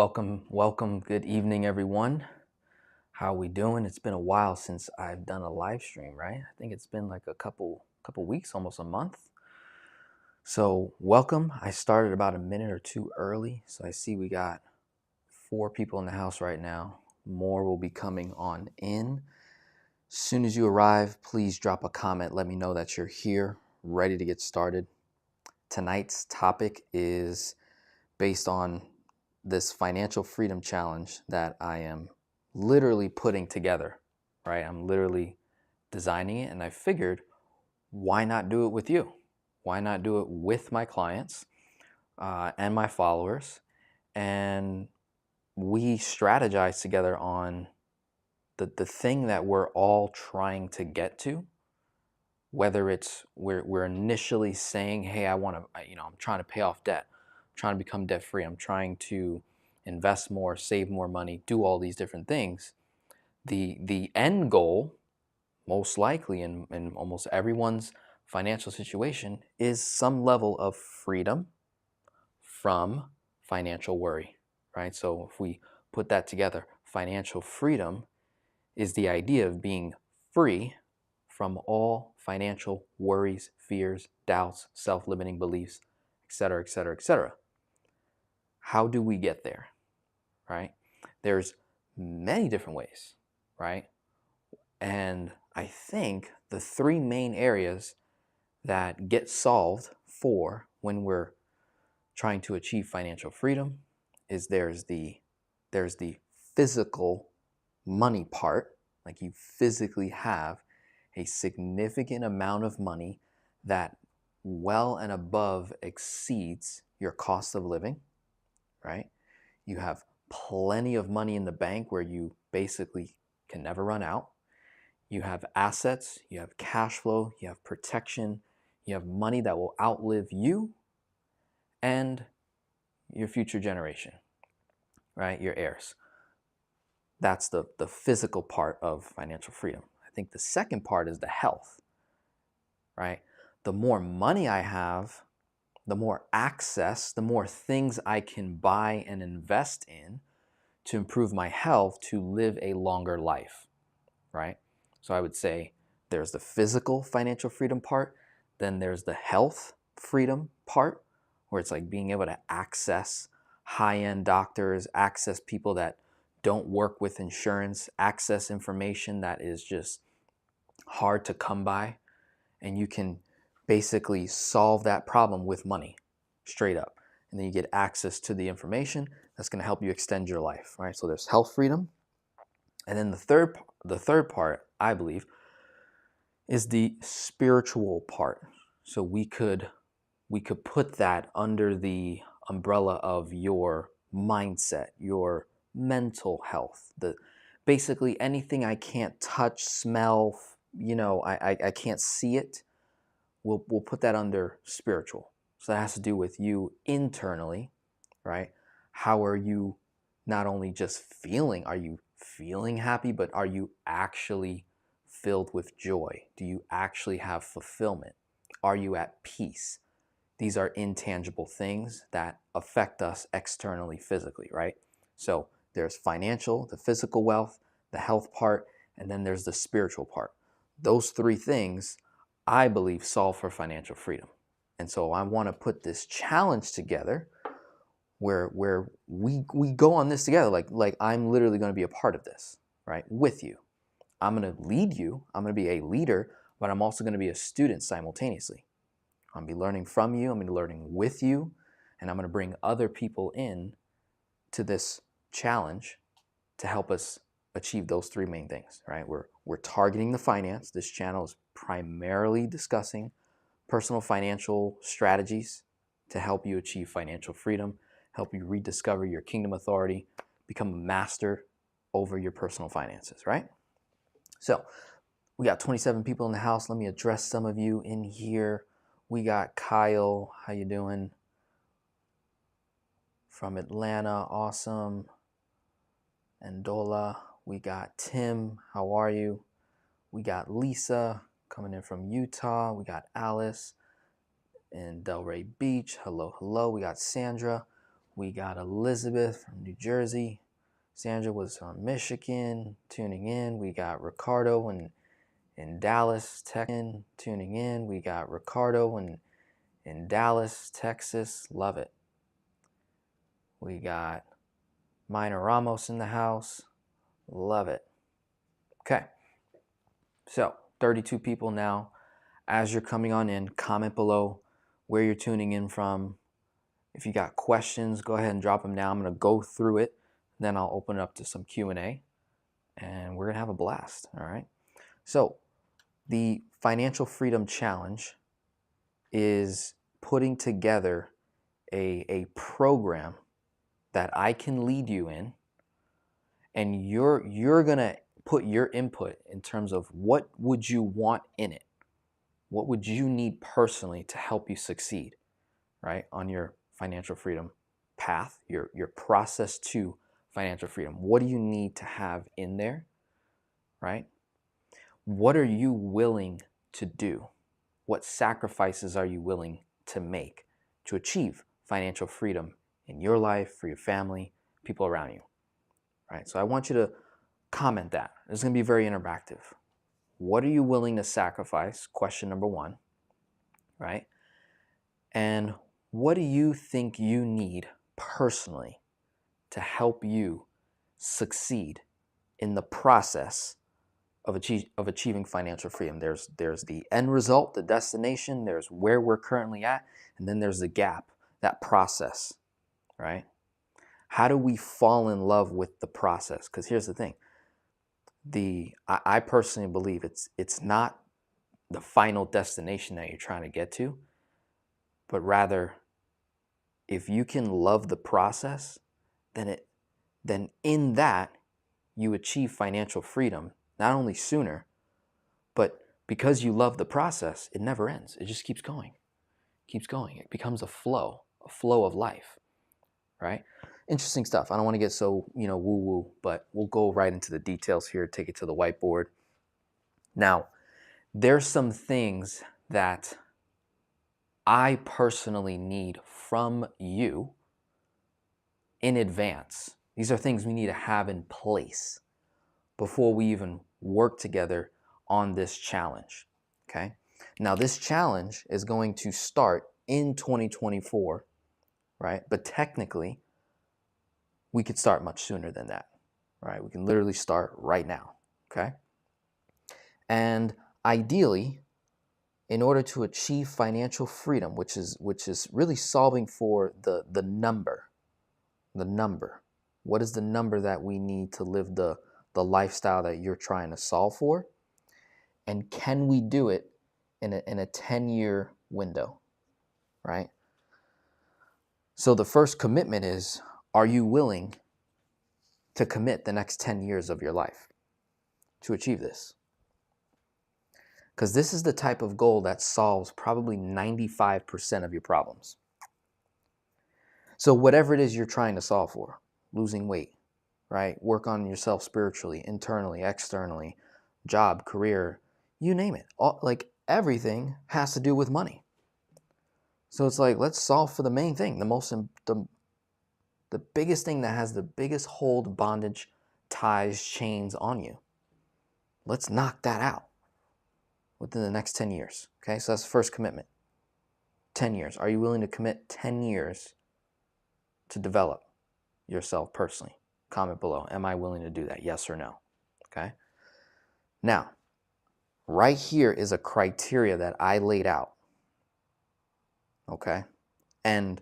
Welcome. Good evening, everyone. How we doing? It's been a while since I've done a live stream, right? I think it's been like a couple weeks, almost a month. So welcome. I started about a minute or two early, so I see we got 4 people in the house right now. More will be coming on in. As soon as you arrive, please drop a comment. Let me know that you're here, ready to get started. Tonight's topic is based on this financial freedom challenge that I am literally putting together, right? I'm literally designing it, and I figured, why not do it with you? Why not do it with my clients and my followers? And we strategize together on the thing that we're all trying to get to, whether it's we're initially saying, hey, I'm trying to pay off debt, I'm trying to become debt free, I'm trying to invest more, save more money, do all these different things. The end goal, most likely in almost everyone's financial situation, is some level of freedom from financial worry, right? So if we put that together, financial freedom is the idea of being free from all financial worries, fears, doubts, self-limiting beliefs, etc., etc., etc. How do we get there, right? There's many different ways, right? And I think the 3 main areas that get solved for when we're trying to achieve financial freedom is there's the physical money part, like you physically have a significant amount of money that well and above exceeds your cost of living, right? You have plenty of money in the bank where you basically can never run out. You have assets, you have cash flow, you have protection, you have money that will outlive you and your future generation, right? Your heirs. That's the physical part of financial freedom. I think the second part is the health, right? The more money I have, the more access, the more things I can buy and invest in to improve my health to live a longer life, right? So I would say there's the physical financial freedom part, then there's the health freedom part, where it's like being able to access high-end doctors, access people that don't work with insurance, access information that is just hard to come by, and you can basically solve that problem with money, straight up. And then you get access to the information that's going to help you extend your life, right? So there's health freedom. And then the third part, I believe, is the spiritual part. So we could put that under the umbrella of your mindset, your mental health, basically anything I can't touch, smell, I can't see it. We'll put that under spiritual. So that has to do with you internally, right? How are you not only just feeling, are you feeling happy, but are you actually filled with joy? Do you actually have fulfillment? Are you at peace? These are intangible things that affect us externally, physically, right? So there's financial, the physical wealth, the health part, and then there's the spiritual part. Those 3 things, I believe, solve for financial freedom. And so I want to put this challenge together where we go on this together. Like I'm literally going to be a part of this, right? With you. I'm going to lead you. I'm going to be a leader, but I'm also going to be a student simultaneously. I'm going to be learning from you. I'm going to be learning with you. And I'm going to bring other people in to this challenge to help us achieve those 3 main things, right? We're targeting the finance. This channel is primarily discussing personal financial strategies to help you achieve financial freedom, help you rediscover your kingdom authority, become a master over your personal finances, right? So we got 27 people in the house. Let me address some of you in here. We got Kyle. How you doing? From Atlanta. Awesome. Andola. We got Tim. How are you? We got Lisa coming in from Utah. We got Alice in Delray Beach. Hello, hello. We got Sandra. We got Elizabeth from New Jersey. Sandra was from Michigan, tuning in. We got Ricardo in Dallas, Texas, tuning in. We got Ricardo in Dallas, Texas. Love it. We got Minor Ramos in the house. Love it. Okay. So 32 people now. As you're coming on in, comment below where you're tuning in from. If you got questions, go ahead and drop them down. I'm going to go through it. Then I'll open it up to some Q&A. And we're going to have a blast. All right. So the Financial Freedom Challenge is putting together a program that I can lead you in. And you're going to put your input in terms of what would you want in it? What would you need personally to help you succeed, right, on your financial freedom path, your process to financial freedom? What do you need to have in there, right? What are you willing to do? What sacrifices are you willing to make to achieve financial freedom in your life, for your family, people around you, right? So I want you to comment that. It's going to be very interactive. What are you willing to sacrifice? Question number one, right? And what do you think you need personally to help you succeed in the process of achieving financial freedom? There's the end result, the destination, there's where we're currently at, and then there's the gap, that process, right? How do we fall in love with the process? Because here's the thing. I personally believe it's not the final destination that you're trying to get to, but rather, if you can love the process, then in that you achieve financial freedom, not only sooner, but because you love the process, it never ends. It just keeps going, keeps going. It becomes a flow of life, right? Interesting stuff. I don't want to get so, woo-woo, but we'll go right into the details here, take it to the whiteboard. Now, there's some things that I personally need from you in advance. These are things we need to have in place before we even work together on this challenge, okay? Now, this challenge is going to start in 2024, right? But technically, we could start much sooner than that, right? We can literally start right now, okay? And ideally, in order to achieve financial freedom, which is really solving for the number. What is the number that we need to live the lifestyle that you're trying to solve for? And can we do it in a 10-year window, right? So the first commitment is, are you willing to commit the next 10 years of your life to achieve this? Because this is the type of goal that solves probably 95% of your problems. So whatever it is you're trying to solve for, losing weight, right? Work on yourself spiritually, internally, externally, job, career, you name it. Everything has to do with money. So it's like, let's solve for the main thing, the biggest thing that has the biggest hold, bondage, ties, chains on you. Let's knock that out within the next 10 years. Okay, so that's the first commitment. 10 years. Are you willing to commit 10 years to develop yourself personally? Comment below. Am I willing to do that? Yes or no? Okay. Now, right here is a criteria that I laid out. Okay. And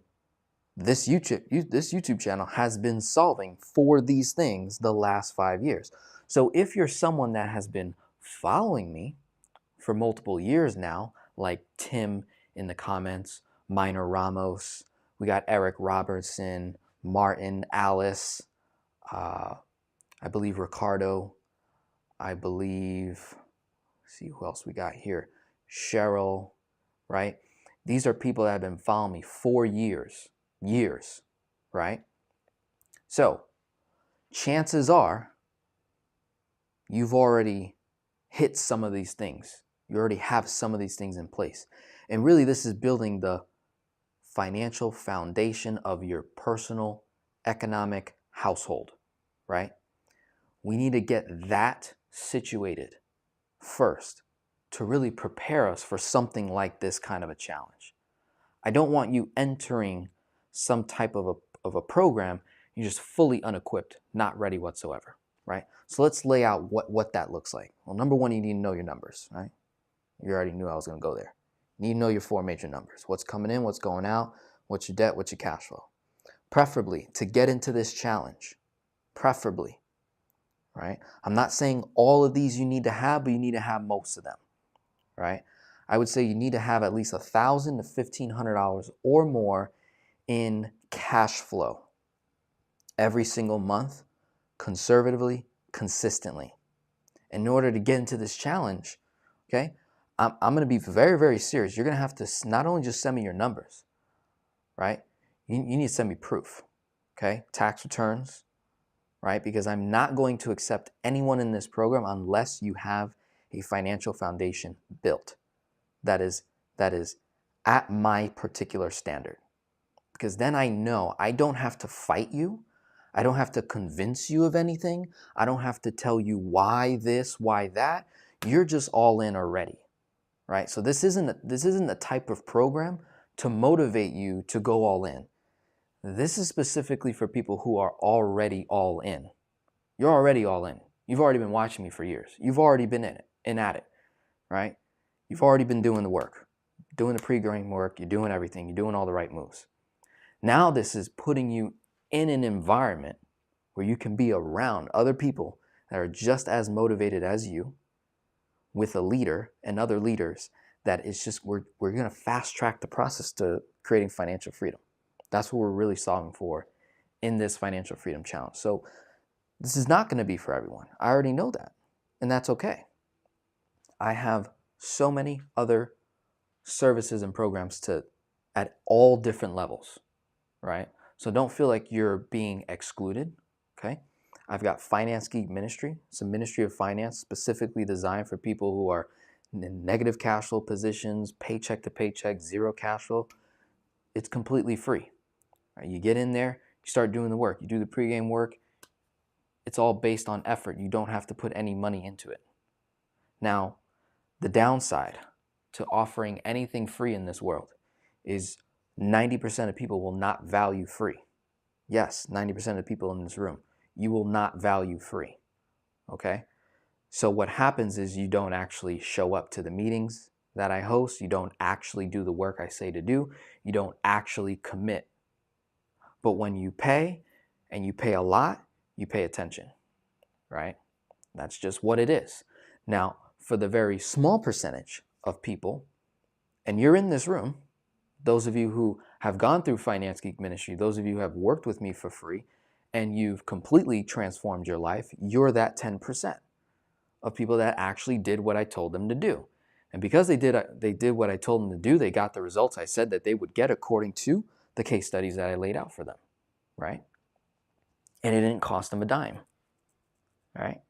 this YouTube channel has been solving for these things the last 5 years. So if you're someone that has been following me for multiple years now, like Tim in the comments, Minor Ramos, we got Eric Robertson, Martin, Alice, I believe Ricardo, let's see who else we got here, Cheryl, right? These are people that have been following me for years, right? So chances are you've already hit some of these things. You already have some of these things in place. And really, this is building the financial foundation of your personal economic household, right? We need to get that situated first to really prepare us for something like this kind of a challenge. I don't want you entering some type of a program, you're just fully unequipped, not ready whatsoever, right? So let's lay out what that looks like. Well, number one, you need to know your numbers, right? You already knew I was going to go there. You need to know your four major numbers. What's coming in, what's going out, what's your debt, what's your cash flow. Preferably, to get into this challenge, preferably, right? I'm not saying all of these you need to have, but you need to have most of them, right? I would say you need to have at least $1,000 to $1,500 or more in cash flow every single month, conservatively, consistently. In order to get into this challenge, okay, I'm going to be very, very serious. You're going to have to not only just send me your numbers, right? You need to send me proof, okay? Tax returns, right? Because I'm not going to accept anyone in this program unless you have a financial foundation built that is at my particular standard. Because then I know I don't have to fight you. I don't have to convince you of anything. I don't have to tell you why this, why that. You're just all in already, right? So this isn't the type of program to motivate you to go all in. This is specifically for people who are already all in. You're already all in. You've already been watching me for years. You've already been in it and at it, right? You've already been doing the work, doing the pre-game work. You're doing everything. You're doing all the right moves. Now this is putting you in an environment where you can be around other people that are just as motivated as you, with a leader and other leaders that is just, we're going to fast track the process to creating financial freedom. That's what we're really solving for in this financial freedom challenge. So this is not going to be for everyone. I already know that, and that's okay. I have so many other services and programs at all different levels, right? So don't feel like you're being excluded, okay? I've got Finance Geek Ministry. It's a ministry of finance specifically designed for people who are in negative cash flow positions, paycheck to paycheck, zero cash flow. It's completely free. Right? You get in there, you start doing the work. You do the pregame work. It's all based on effort. You don't have to put any money into it. Now, the downside to offering anything free in this world is 90% of people will not value free. Yes, 90% of people in this room, you will not value free, okay? So what happens is you don't actually show up to the meetings that I host. You don't actually do the work I say to do. You don't actually commit. But when you pay, and you pay a lot, you pay attention, right? That's just what it is. Now, for the very small percentage of people, and you're in this room, those of you who have gone through Finance Geek Ministry, those of you who have worked with me for free, and you've completely transformed your life, you're that 10% of people that actually did what I told them to do. And because they did what I told them to do, they got the results I said that they would get according to the case studies that I laid out for them, right? And it didn't cost them a dime, right?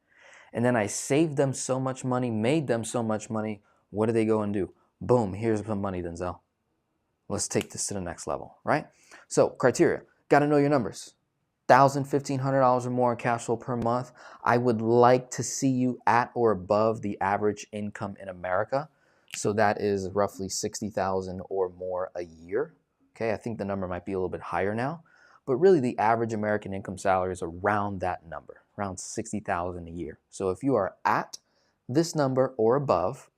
And then I saved them so much money, made them so much money. What do they go and do? Boom, here's some money, Denzel. Let's take this to the next level, right? So criteria, got to know your numbers. $1,000, $1,500 or more in cash flow per month. I would like to see you at or above the average income in America. So that is roughly $60,000 or more a year. Okay, I think the number might be a little bit higher now, but really the average American income salary is around that number, around $60,000 a year. So if you are at this number or above,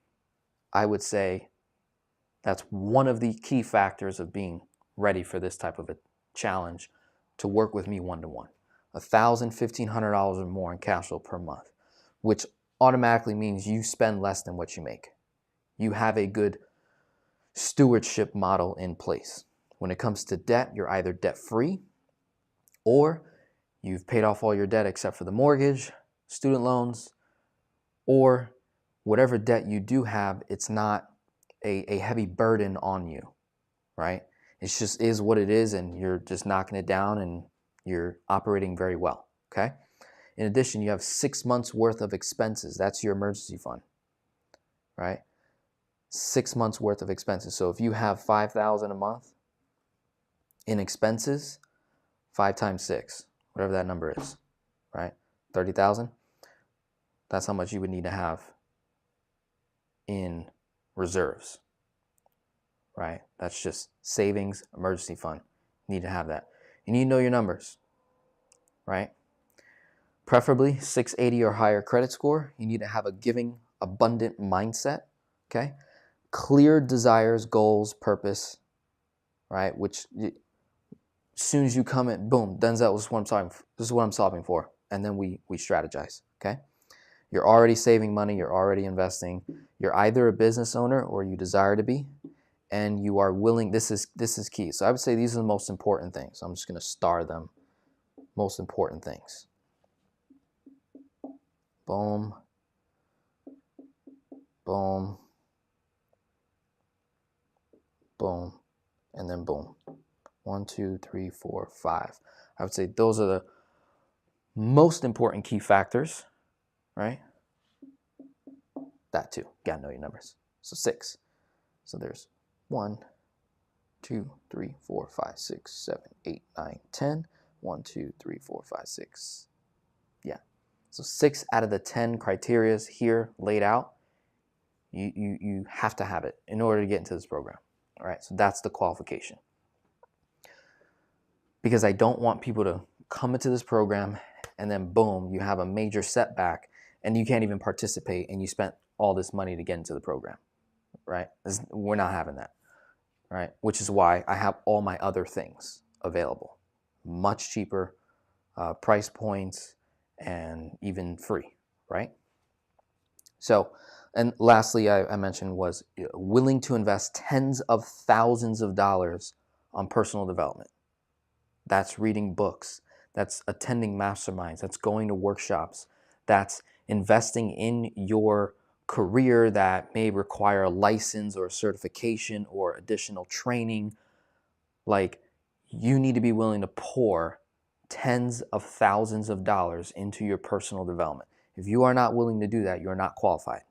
I would say that's one of the key factors of being ready for this type of a challenge, to work with me one-to-one. $1,000, $1,500 or more in cash flow per month, which automatically means you spend less than what you make. You have a good stewardship model in place. When it comes to debt, you're either debt-free or you've paid off all your debt except for the mortgage, student loans, or whatever debt you do have, it's not a heavy burden on you, right? It just is what it is, and you're just knocking it down and you're operating very well, okay? In addition, you have 6 months worth of expenses. That's your emergency fund, right? 6 months worth of expenses. So if you have $5,000 a month, In expenses, 5 times 6, whatever that number is, right? 30,000. That's how much you would need to have in reserves, right? That's just savings, emergency fund. You need to have that. You need to know your numbers, right? Preferably 680 or higher credit score. You need to have a giving, abundant mindset, okay? Clear desires, goals, purpose, right? Which as soon as you come in, boom, Denzel, this is what I'm solving for. And then we strategize, okay? You're already saving money, you're already investing. You're either a business owner or you desire to be, and you are willing, this is key. So I would say these are the most important things. I'm just gonna star them. Most important things. Boom, boom, boom, and then boom. 1, 2, 3, 4, 5. I would say those are the most important key factors, right? That too, gotta know your numbers. So 6. So there's 1, 2, 3, 4, 5, 6, 7, 8, 9, 10. 1, 2, 3, 4, 5, 6. Yeah. So 6 out of the 10 criteria here laid out, you have to have it in order to get into this program. All right. So that's the qualification. Because I don't want people to come into this program and then boom, you have a major setback and you can't even participate and you spent all this money to get into the program, right? We're not having that, right? Which is why I have all my other things available, much cheaper price points and even free, right? So, and lastly, I mentioned was willing to invest tens of thousands of dollars on personal development. That's reading books, that's attending masterminds, that's going to workshops, that's investing in your career that may require a license or a certification or additional training. Like, you need to be willing to pour tens of thousands of dollars into your personal development. If you are not willing to do that, you're not qualified,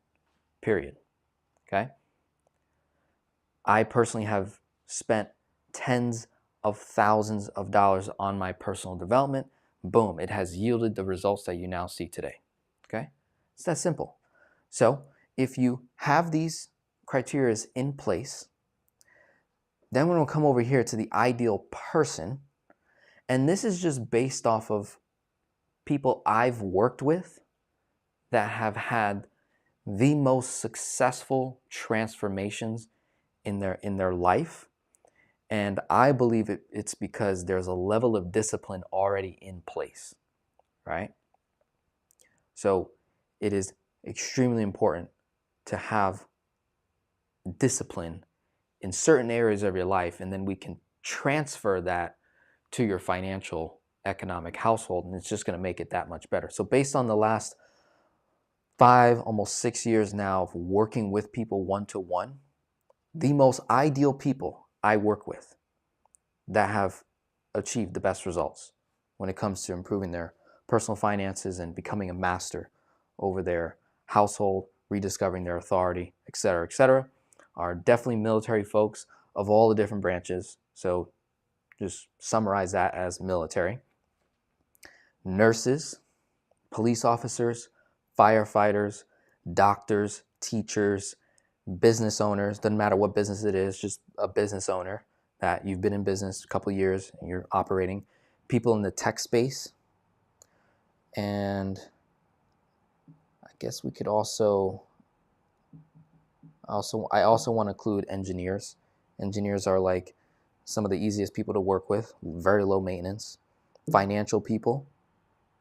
period. Okay? I personally have spent tens of thousands of dollars on my personal development. Boom, it has yielded the results that you now see today. Okay? It's that simple. So if you have these criteria in place, then we're going to come over here to the ideal person. And this is just based off of people I've worked with that have had the most successful transformations in their life. And I believe it's because there's a level of discipline already in place, right? So it is extremely important to have discipline in certain areas of your life, and then we can transfer that to your financial, economic household, and it's just going to make it that much better. So based on the last 5, almost 6 years now of working with people one-to-one, the most ideal people I work with that have achieved the best results when it comes to improving their personal finances and becoming a master over their household, rediscovering their authority, etc., are definitely military folks of all the different branches. So just summarize that as military. Nurses, police officers, firefighters, doctors, teachers, business owners, doesn't matter what business it is, just a business owner that you've been in business a couple of years and you're operating, people in the tech space, and I guess we could also I also want to include engineers. Engineers are like some of the easiest people to work with, very low maintenance. Financial people,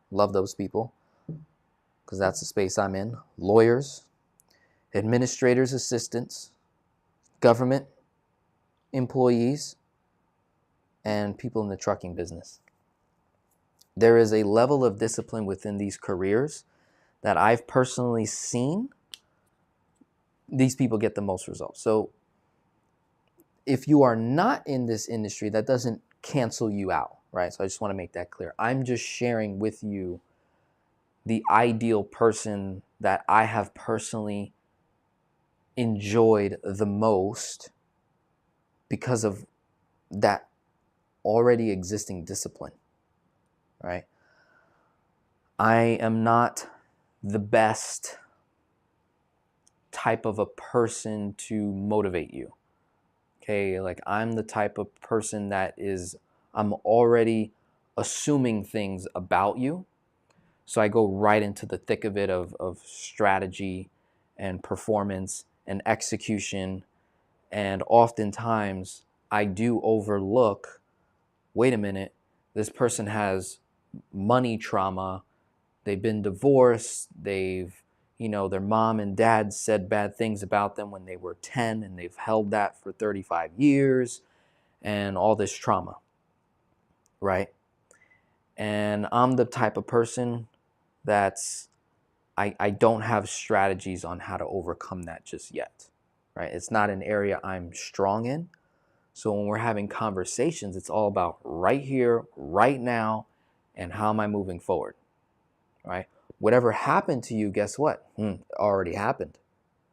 love those people because that's the space I'm in. Lawyers, administrators, assistants, government employees, and people in the trucking business. There is a level of discipline within these careers that I've personally seen. These people get the most results. So if you are not in this industry, that doesn't cancel you out, right? So I just want to make that clear. I'm just sharing with you the ideal person that I have personally enjoyed the most because of that already existing discipline, right? I am not the best type of a person to motivate you. Okay, like I'm the type of person that I'm already assuming things about you. So I go right into the thick of it of strategy and performance and execution. And oftentimes I do overlook, wait a minute, this person has money trauma. They've been divorced. Their mom and dad said bad things about them when they were 10, and they've held that for 35 years and all this trauma, right? And I'm the type of person I don't have strategies on how to overcome that just yet, right? It's not an area I'm strong in. So when we're having conversations, it's all about right here, right now, and how am I moving forward, right? Whatever happened to you, guess what? Already happened,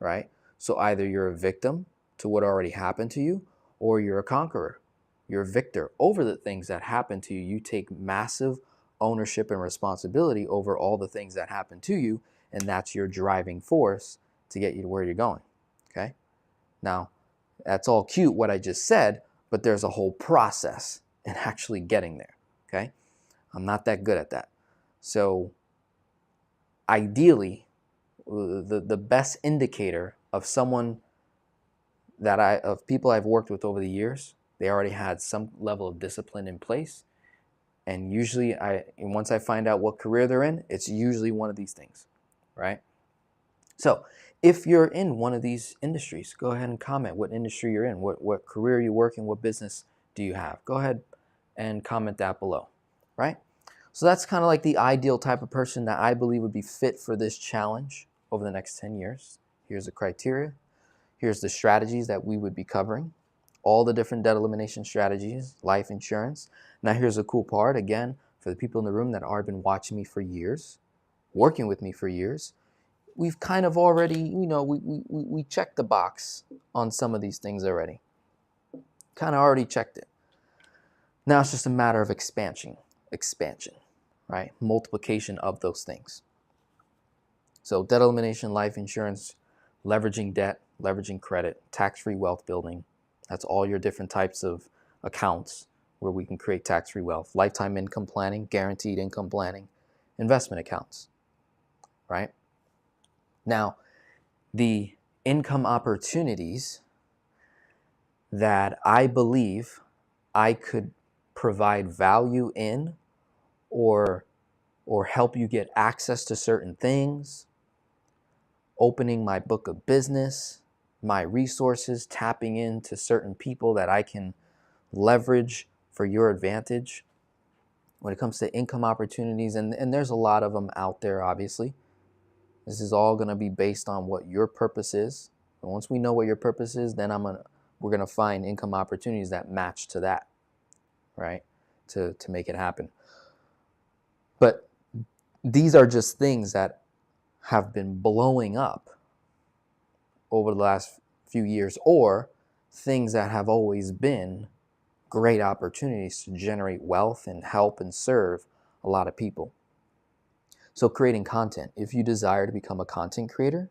right? So either you're a victim to what already happened to you, or you're a conqueror. You're a victor over the things that happened to you. You take massive ownership and responsibility over all the things that happened to you, and that's your driving force to get you to where you're going, okay? Now, that's all cute what I just said, but there's a whole process in actually getting there, okay? I'm not that good at that. So ideally, the best indicator of of people I've worked with over the years, they already had some level of discipline in place. And usually once I find out what career they're in, it's usually one of these things, right? So if you're in one of these industries, go ahead and comment what industry you're in, what career you work in, what business do you have. Go ahead and comment that below, right? So that's kind of like the ideal type of person that I believe would be fit for this challenge over the next 10 years. Here's the criteria. Here's the strategies that we would be covering. All the different debt elimination strategies, life insurance. Now here's the cool part, again, for the people in the room that have been watching me for years, working with me for years, we've kind of already, we checked the box on some of these things already. Kind of already checked it. Now it's just a matter of expansion, right? Multiplication of those things. So debt elimination, life insurance, leveraging debt, leveraging credit, tax-free wealth building. That's all your different types of accounts where we can create tax-free wealth. Lifetime income planning, guaranteed income planning, investment accounts, right? Now, the income opportunities that I believe I could provide value in or help you get access to certain things, opening my book of business, my resources, tapping into certain people that I can leverage for your advantage when it comes to income opportunities. And there's a lot of them out there, obviously. This is all going to be based on what your purpose is. And once we know what your purpose is, then we're going to find income opportunities that match to that, right? To make it happen. But these are just things that have been blowing up over the last few years, or things that have always been great opportunities to generate wealth and help and serve a lot of people. So creating content. If you desire to become a content creator,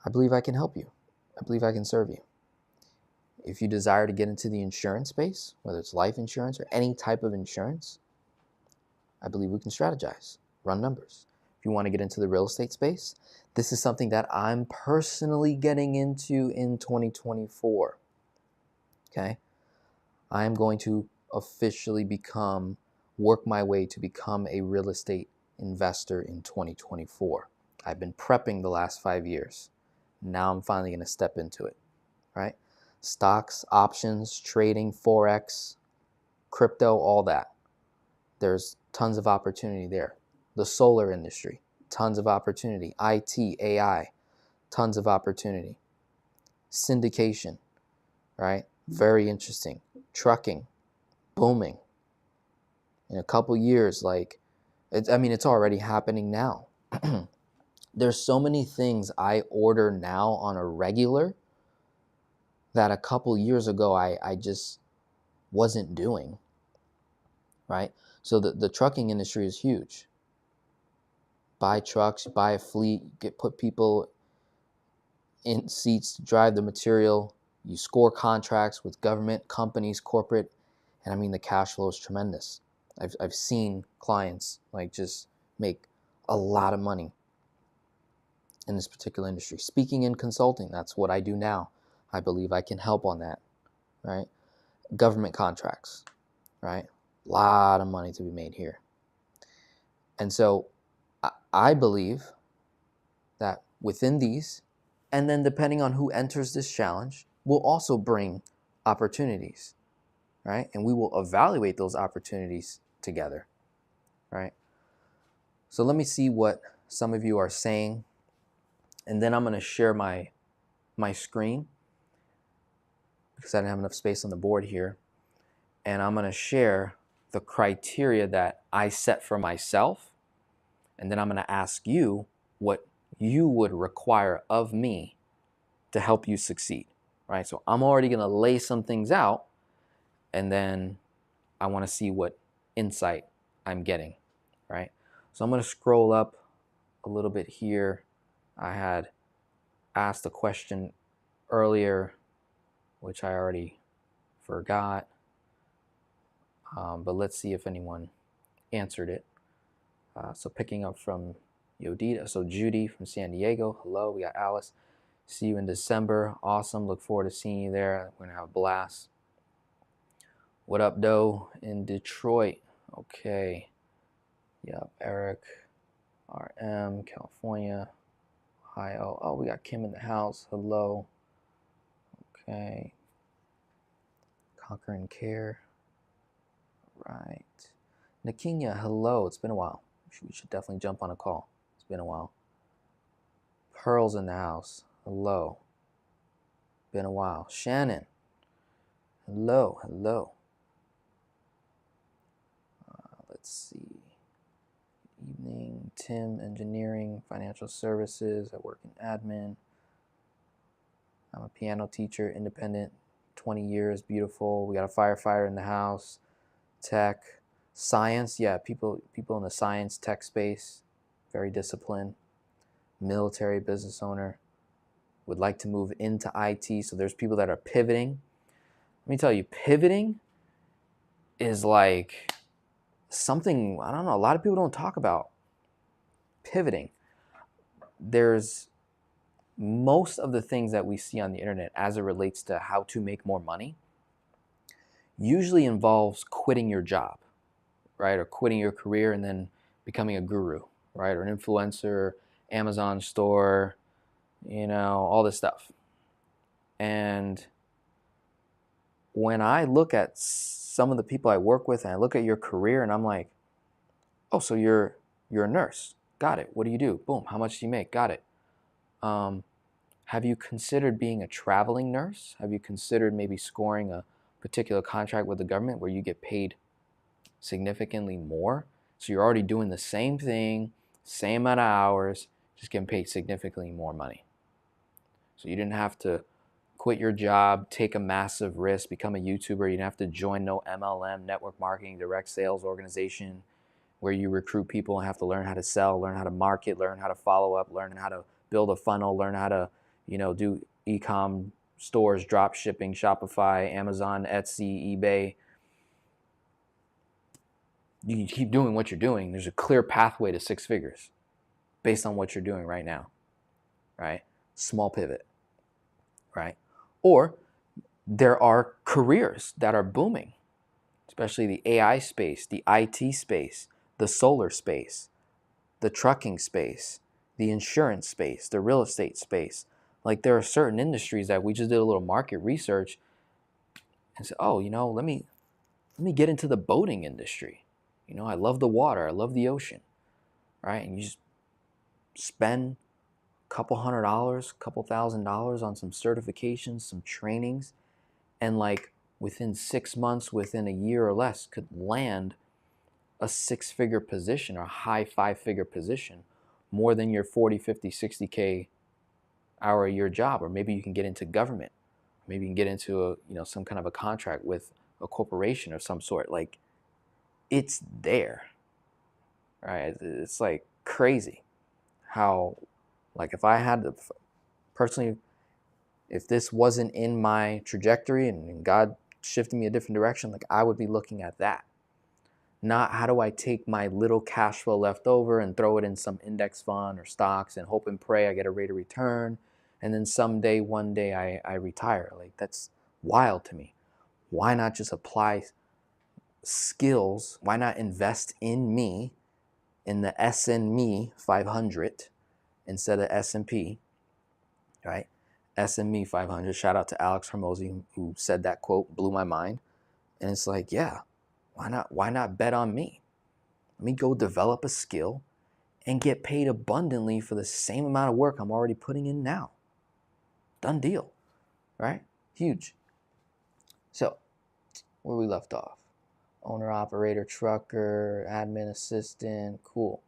I believe I can help you. I believe I can serve you. If you desire to get into the insurance space, whether it's life insurance or any type of insurance, I believe we can strategize, run numbers. If you want to get into the real estate space, this is something that I'm personally getting into in 2024. Okay? I am going to officially work my way to become a real estate investor in 2024. I've been prepping the last 5 years. Now I'm finally going to step into it, right? Stocks, options, trading, Forex, crypto, all that. There's tons of opportunity there. The solar industry, tons of opportunity. IT, AI, tons of opportunity. Syndication, right? Very interesting. Trucking, booming. In a couple years, it's already happening now. There's so many things I order now on a regular that a couple years ago I just wasn't doing, right? So the trucking industry is huge. Buy trucks, buy a fleet, put people in seats to drive the material. You score contracts with government, companies, corporate, and I mean the cash flow is tremendous. I've seen clients like just make a lot of money in this particular industry. Speaking and consulting, that's what I do now. I believe I can help on that, right? Government contracts, right? A lot of money to be made here. And so I believe that within these, and then depending on who enters this challenge, will also bring opportunities, right? And we will evaluate those opportunities together, right? So let me see what some of you are saying, and then I'm going to share my screen because I didn't have enough space on the board here, and I'm going to share the criteria that I set for myself, and then I'm going to ask you what you would require of me to help you succeed, right? So I'm already going to lay some things out, and then I want to see what insight I'm getting, right? So I'm going to scroll up a little bit here. I had asked a question earlier, which I already forgot, but let's see if anyone answered it. So picking up from Yodita, so Judy from San Diego, hello. We got Alice. See you in December. Awesome. Look forward to seeing you there. We're going to have a blast. What up, Doe in Detroit? Okay. Yep. Eric, RM, California, Ohio. Oh, we got Kim in the house. Hello. Okay. Conquer and Care. Right. Nakinya, hello. It's been a while. We should definitely jump on a call. It's been a while. Pearl's in the house. Hello. Been a while. Shannon. Hello. Hello. Let's see. Evening. Tim, engineering, financial services. I work in admin. I'm a piano teacher, independent, 20 years, beautiful. We got a firefighter in the house. Tech. Science, yeah, people in the science tech space, very disciplined. Military business owner, would like to move into IT. So there's people that are pivoting. Let me tell you, pivoting is like something, I don't know, a lot of people don't talk about pivoting. There's most of the things that we see on the internet as it relates to how to make more money usually involves quitting your job, right? Or quitting your career and then becoming a guru, right? Or an influencer, Amazon store, you know, all this stuff. And when I look at some of the people I work with and I look at your career and I'm like, oh, so you're a nurse. Got it. What do you do? Boom. How much do you make? Got it. Have you considered being a traveling nurse? Have you considered maybe scoring a particular contract with the government where you get paid significantly more? So you're already doing the same thing, same amount of hours, just getting paid significantly more money. So you didn't have to quit your job, take a massive risk, become a YouTuber. You didn't have to join no MLM, network marketing, direct sales organization where you recruit people and have to learn how to sell, learn how to market, learn how to follow up, learn how to build a funnel, learn how to, you know, do e-com stores, drop shipping, Shopify, Amazon, Etsy, eBay. You can keep doing what you're doing. There's a clear pathway to 6 figures based on what you're doing right now, right? Small pivot, right? Or there are careers that are booming, especially the AI space, the IT space, the solar space, the trucking space, the insurance space, the real estate space. Like there are certain industries that we just did a little market research and said, oh, you know, let me get into the boating industry. You know, I love the water, I love the ocean, right? And you just spend a couple $100, couple $1,000 on some certifications, some trainings, and like within 6 months, within a year or less, could land a 6-figure position or a high 5-figure position, more than your 40, 50, 60K hour a year job. Or maybe you can get into government. Maybe you can get into a, you know, some kind of a contract with a corporation of some sort. Like, it's there, right? It's like crazy how, like, if I had to personally, if this wasn't in my trajectory and God shifted me a different direction, like, I would be looking at that. Not how do I take my little cash flow left over and throw it in some index fund or stocks and hope and pray I get a rate of return, and then someday, one day I retire. Like, that's wild to me. Why not just apply skills? Why not invest in me, in the S&Me 500 instead of S&P, right? S&Me 500. Shout out to Alex Hormozy, who said that quote, blew my mind. And it's like, yeah, why not bet on me? Let me go develop a skill and get paid abundantly for the same amount of work I'm already putting in now. Done deal, right? Huge. So, where we left off. Owner, operator, trucker, admin assistant, cool.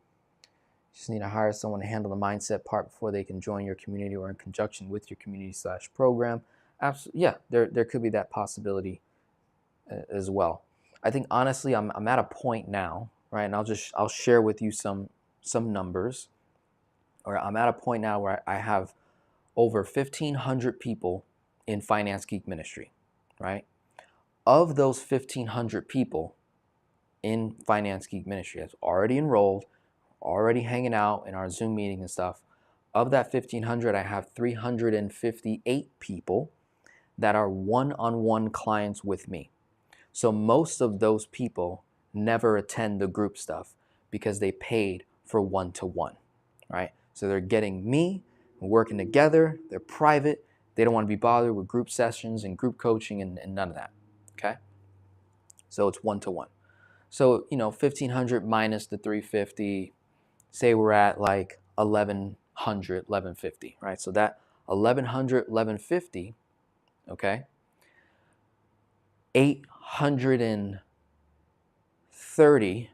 Just need to hire someone to handle the mindset part before they can join your community or in conjunction with your community/program. Absolutely, yeah, there could be that possibility as well. I think honestly, I'm at a point now, right? And I'll share with you some numbers. Or I'm at a point now where I have over 1,500 people in Finance Geek Ministry, right? Of those 1,500 people in Finance Geek Ministry that's already enrolled, already hanging out in our Zoom meeting and stuff, of that 1,500, I have 358 people that are one-on-one clients with me. So most of those people never attend the group stuff because they paid for one-to-one, right? So they're getting me, working together, they're private, they don't want to be bothered with group sessions and group coaching and none of that, okay? So it's one-to-one. So, 1,500 minus the 350, say we're at like 1,100, 1,150, right? So that 1,100, 1,150, okay? 830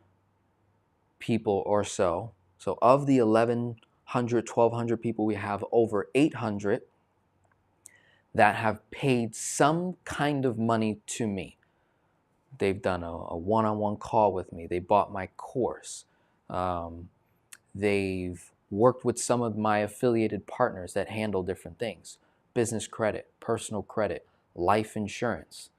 people or so. So of the 1,100, 1,200 people, we have over 800 that have paid some kind of money to me. They've done a one-on-one call with me. They bought my course. They've worked with some of my affiliated partners that handle different things. Business credit, personal credit, life insurance,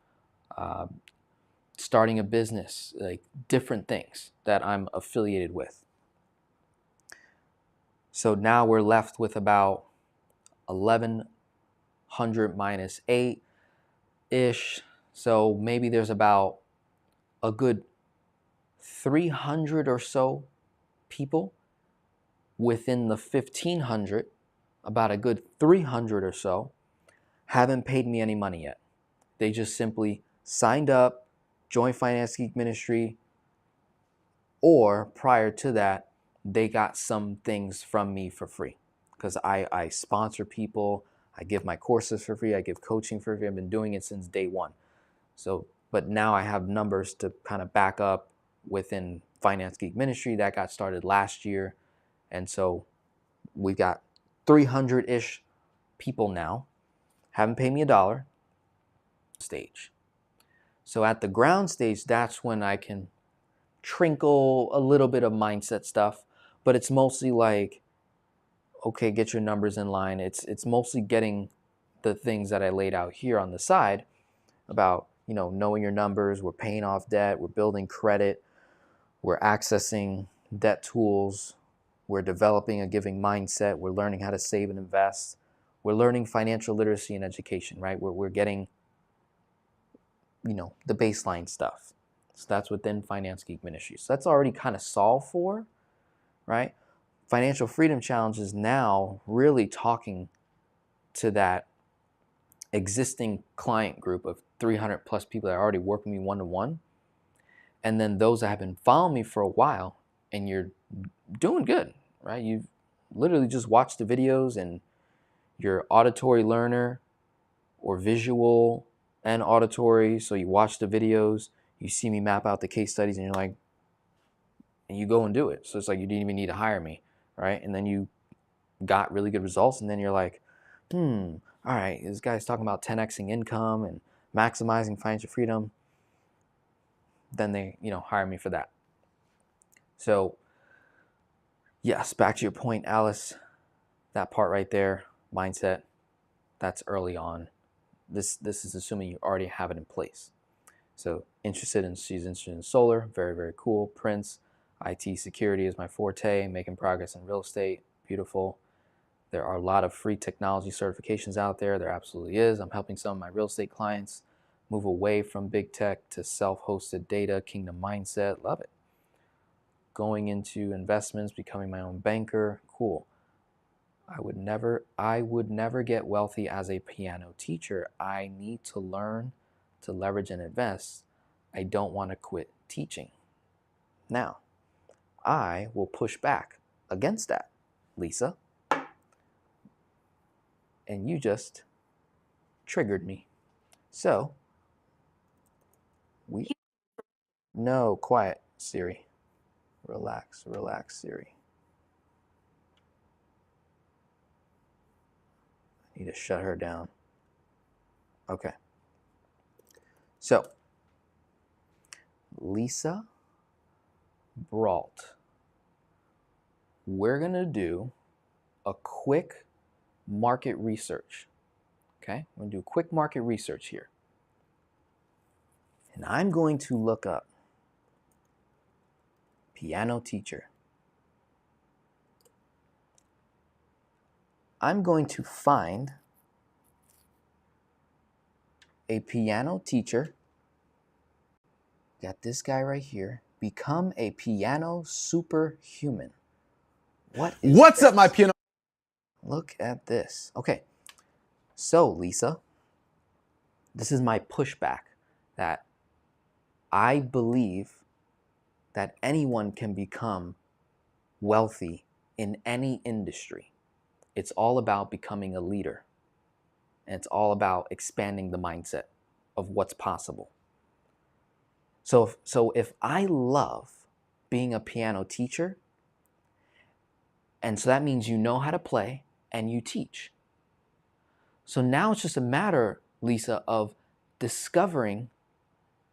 starting a business, like different things that I'm affiliated with. So now we're left with about 1,100 minus 8-ish. So maybe there's about a good 300 or so people within the 1,500, about a good 300 or so, haven't paid me any money yet. They just simply signed up, joined Finance Geek Ministry, or prior to that, they got some things from me for free. Because I sponsor people, I give my courses for free, I give coaching for free. I've been doing it since day one. So, but now I have numbers to kind of back up within Finance Geek Ministry. That got started last year. And so we got 300-ish people now, haven't paid me $1 stage. So at the ground stage, that's when I can trinkle a little bit of mindset stuff, but it's mostly like, okay, get your numbers in line. It's mostly getting the things that I laid out here on the side about, knowing your numbers. We're paying off debt. We're building credit. We're accessing debt tools. We're developing a giving mindset. We're learning how to save and invest. We're learning financial literacy and education, right? We're getting, the baseline stuff. So that's within Finance Geek Ministry. So that's already kind of solved for, right? Financial Freedom Challenge is now really talking to that existing client group of 300 plus people that already work with me one-to-one. And then those that have been following me for a while, and you're doing good, right? You've literally just watched the videos and you're auditory learner or visual and auditory. So you watch the videos, you see me map out the case studies, and you're like, and you go and do it. So it's like you didn't even need to hire me, right? And then you got really good results, and then you're like, all right, this guy's talking about 10xing income and maximizing financial freedom. then they, hire me for that. So yes, back to your point, Alice, that part right there, mindset, that's early on. This is assuming you already have it in place. So she's interested in solar, very, very cool. Prince, IT security is my forte, making progress in real estate, beautiful. There are a lot of free technology certifications out there. There absolutely is. I'm helping some of my real estate clients move away from big tech to self-hosted data, kingdom mindset, love it. Going into investments, becoming my own banker, cool. I would never get wealthy as a piano teacher. I need to learn to leverage and invest. I don't want to quit teaching. Now, I will push back against that, Lisa. And you just triggered me. So, no, quiet, Siri. Relax, Siri. I need to shut her down. Okay. So, Lisa Brault, we're going to do a quick market research. Okay? We're going to do quick market research here. And I'm going to look up piano teacher. I'm going to find a piano teacher. Got this guy right here. Become a piano superhuman. What's up, my piano? Look at this. Okay. So, Lisa, this is my pushback that I believe that anyone can become wealthy in any industry. It's all about becoming a leader. And it's all about expanding the mindset of what's possible. So if I love being a piano teacher, and so that means you know how to play and you teach. So now it's just a matter, Lisa, of discovering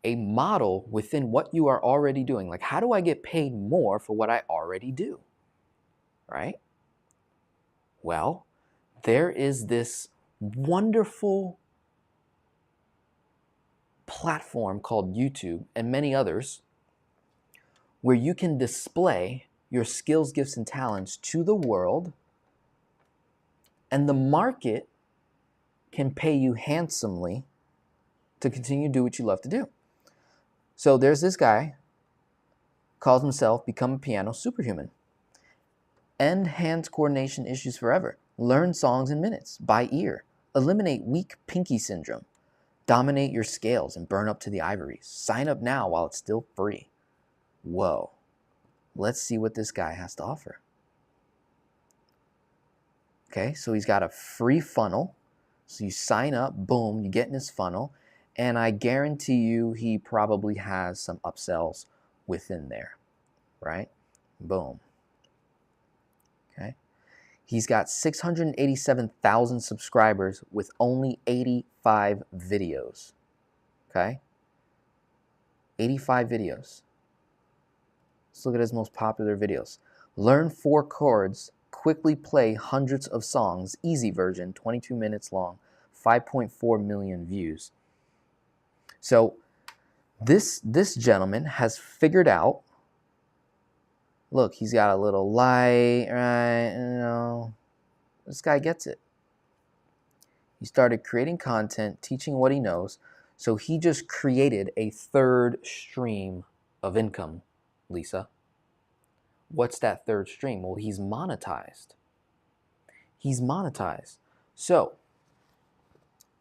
a model within what you are already doing. Like, how do I get paid more for what I already do? Right? Well, there is this wonderful platform called YouTube and many others where you can display your skills, gifts, and talents to the world, and the market can pay you handsomely to continue to do what you love to do. So there's this guy, calls himself Become a Piano Superhuman. End hand coordination issues forever. Learn songs in minutes, by ear. Eliminate weak pinky syndrome. Dominate your scales and burn up to the ivories. Sign up now while it's still free. Whoa. Let's see what this guy has to offer. Okay, so he's got a free funnel. So you sign up, boom, you get in his funnel, and I guarantee you he probably has some upsells within there, right? Boom. Okay. He's got 687,000 subscribers with only 85 videos. Okay? 85 videos. Let's look at his most popular videos. Learn 4 chords, quickly play hundreds of songs, easy version, 22 minutes long, 5.4 million views. So this gentleman has figured out, look, he's got a little light, right? This guy gets it. He started creating content, teaching what he knows. So he just created a third stream of income, Lisa. What's that third stream? Well, he's monetized. He's monetized. So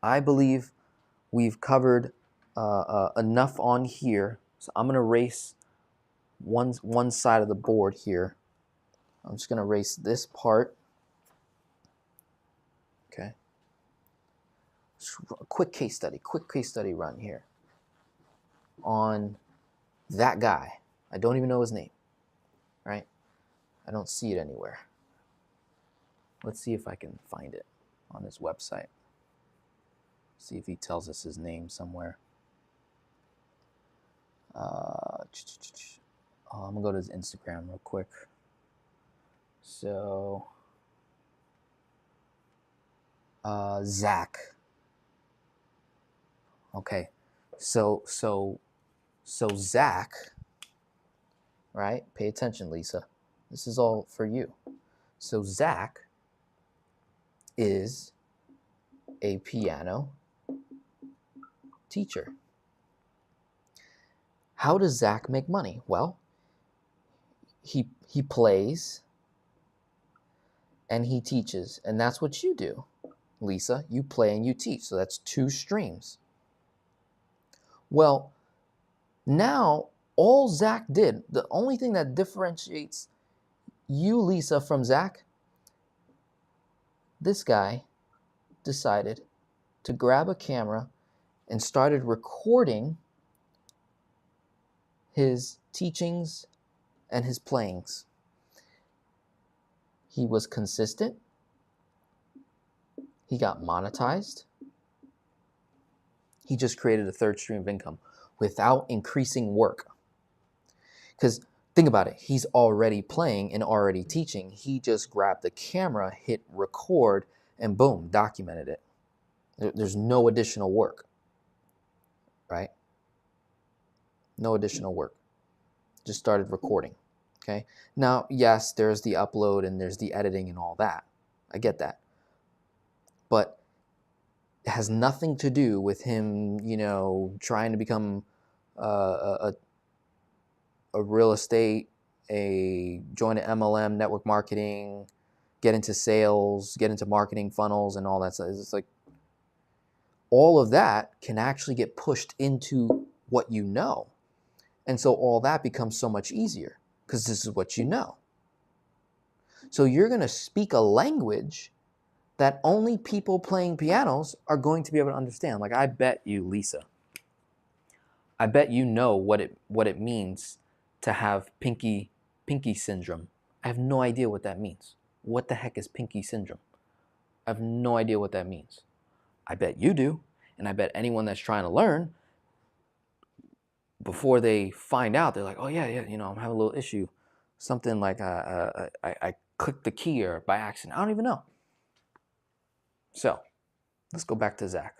I believe we've covered enough on here. So I'm going to erase one side of the board here. I'm just going to erase this part. Okay. A quick case study run here on that guy. I don't even know his name, right? I don't see it anywhere. Let's see if I can find it on his website. See if he tells us his name somewhere. I'm gonna go to his Instagram real quick. So, Zach. Okay, so Zach, right? Pay attention, Lisa. This is all for you. So Zach is a piano teacher. How does Zach make money? Well, he plays and he teaches, and that's what you do, Lisa. You play and you teach, so that's 2 streams. Well, now all Zach did, the only thing that differentiates you, Lisa, from Zach, this guy decided to grab a camera and started recording his teachings and his playings. He was consistent. He got monetized. He just created a 3rd stream of income without increasing work. Because think about it, he's already playing and already teaching. He just grabbed the camera, hit record, and boom, documented it. There's no additional work, right? No additional work. Just started recording, okay? Now, yes, there's the upload and there's the editing and all that. I get that. But it has nothing to do with him, trying to become a real estate, join an MLM, network marketing, get into sales, get into marketing funnels and all that stuff. It's like all of that can actually get pushed into what you know. And so all that becomes so much easier because this is what you know. So you're going to speak a language that only people playing pianos are going to be able to understand. Like, I bet you, Lisa, I bet you know what it means to have pinky syndrome. I have no idea what that means. What the heck is pinky syndrome? I have no idea what that means. I bet you do, and I bet anyone that's trying to learn, before they find out, they're like, oh yeah, I'm having a little issue. Something like I clicked the key or by accident. I don't even know. So let's go back to Zach.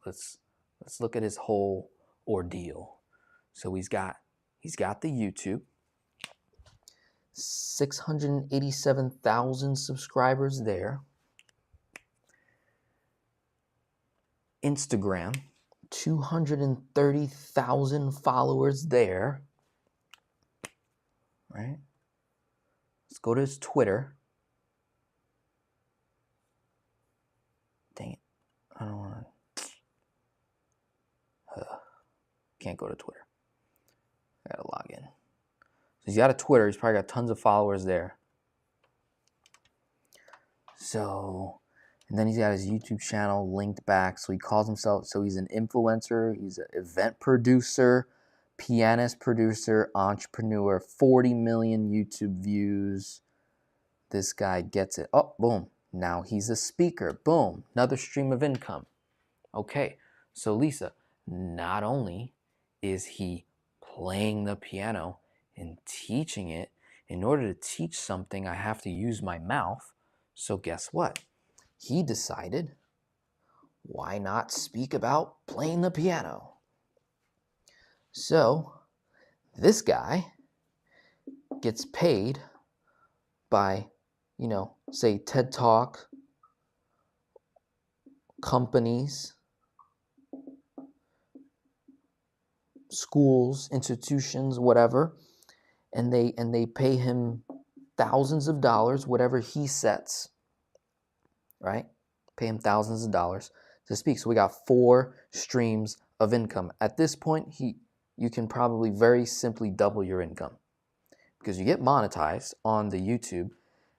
Let's look at his whole ordeal. So he's got the YouTube, 687,000 subscribers there. Instagram, 230,000 followers there. Right? Let's go to his Twitter. Dang it. I don't want to. Can't go to Twitter. I gotta log in. So he's got a Twitter. He's probably got tons of followers there. So, and then he's got his YouTube channel linked back. So he calls himself, so he's an influencer. He's an event producer, pianist producer, entrepreneur, 40 million YouTube views. This guy gets it. Oh, boom. Now he's a speaker. Boom. Another stream of income. Okay. So Lisa, not only is he playing the piano and teaching it, in order to teach something, I have to use my mouth. So guess what? He decided, why not speak about playing the piano? So this guy gets paid by, say TED Talk, companies, schools, institutions, whatever, and they pay him thousands of dollars, whatever he sets, right? Pay him thousands of dollars to speak. So we got 4 streams of income. At this point, you can probably very simply double your income because you get monetized on the YouTube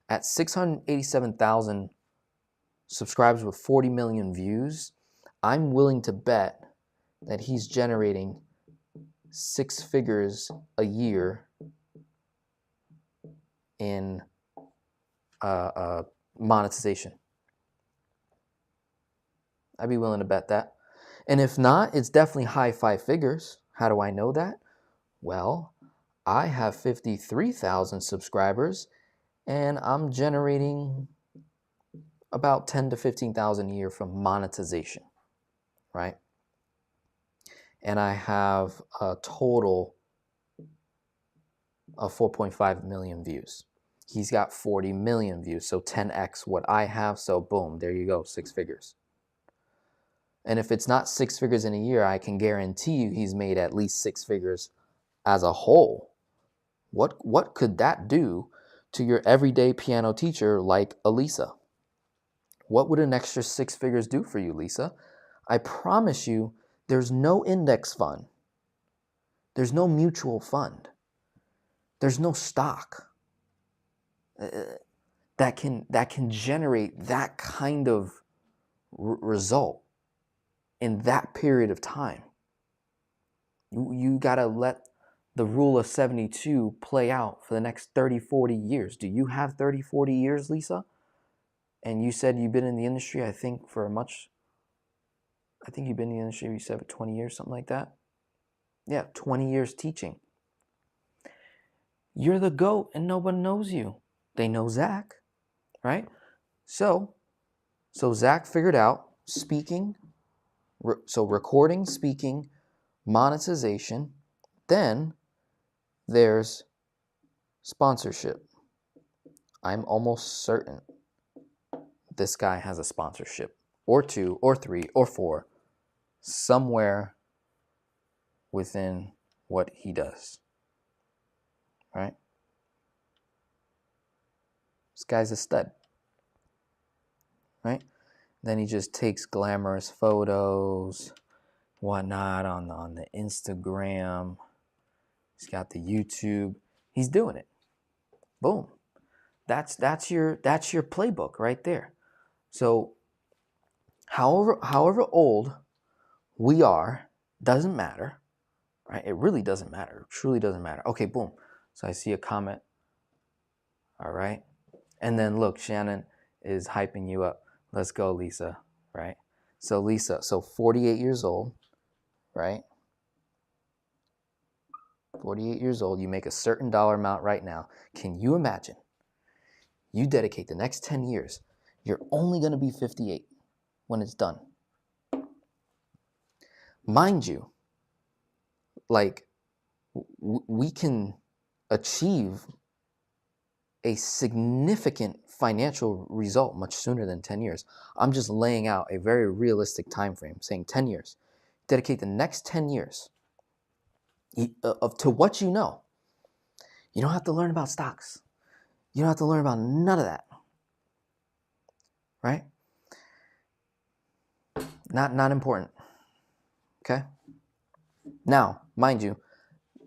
at 687,000 subscribers with 40 million views. I'm willing to bet that he's generating 6 figures a year in monetization. I'd be willing to bet that. And if not, it's definitely high 5 figures. How do I know that? Well, I have 53,000 subscribers and I'm generating about 10 to 15,000 a year from monetization, right? And I have a total of 4.5 million views. He's got 40 million views, so 10x what I have. So boom, there you go, 6 figures. And if it's not 6 figures in a year, I can guarantee you he's made at least 6 figures as a whole. What could that do to your everyday piano teacher like Elisa? What would an extra 6 figures do for you, Lisa? I promise you, there's no index fund. There's no mutual fund. There's no stock that can generate that kind of result in that period of time. You got to let the rule of 72 play out for the next 30, 40 years. Do you have 30, 40 years, Lisa? And you said you've been in the industry, I think you've been in the industry, you said 20 years, something like that. Yeah, 20 years teaching. You're the GOAT and no one knows you. They know Zach, right? So Zach figured out speaking, so recording, speaking, monetization. Then there's sponsorship. I'm almost certain this guy has a sponsorship or 2 or 3 or 4 somewhere within what he does, right? This guy's a stud, right? Then he just takes glamorous photos, whatnot on the Instagram. He's got the YouTube. He's doing it. Boom. That's your playbook right there. So however old we are, doesn't matter, right? It really doesn't matter. It truly doesn't matter. Okay, boom. So I see a comment. All right. And then look, Shannon is hyping you up. Let's go, Lisa, right? So Lisa, 48 years old, right? 48 years old, you make a certain dollar amount right now. Can you imagine? You dedicate the next 10 years, you're only going to be 58 when it's done. Mind you, like, we can achieve a significant financial result much sooner than 10 years. I'm just laying out a very realistic time frame, saying 10 years. Dedicate the next 10 years to what you know. You don't have to learn about stocks. You don't have to learn about none of that, right? Not important, okay? Now, mind you,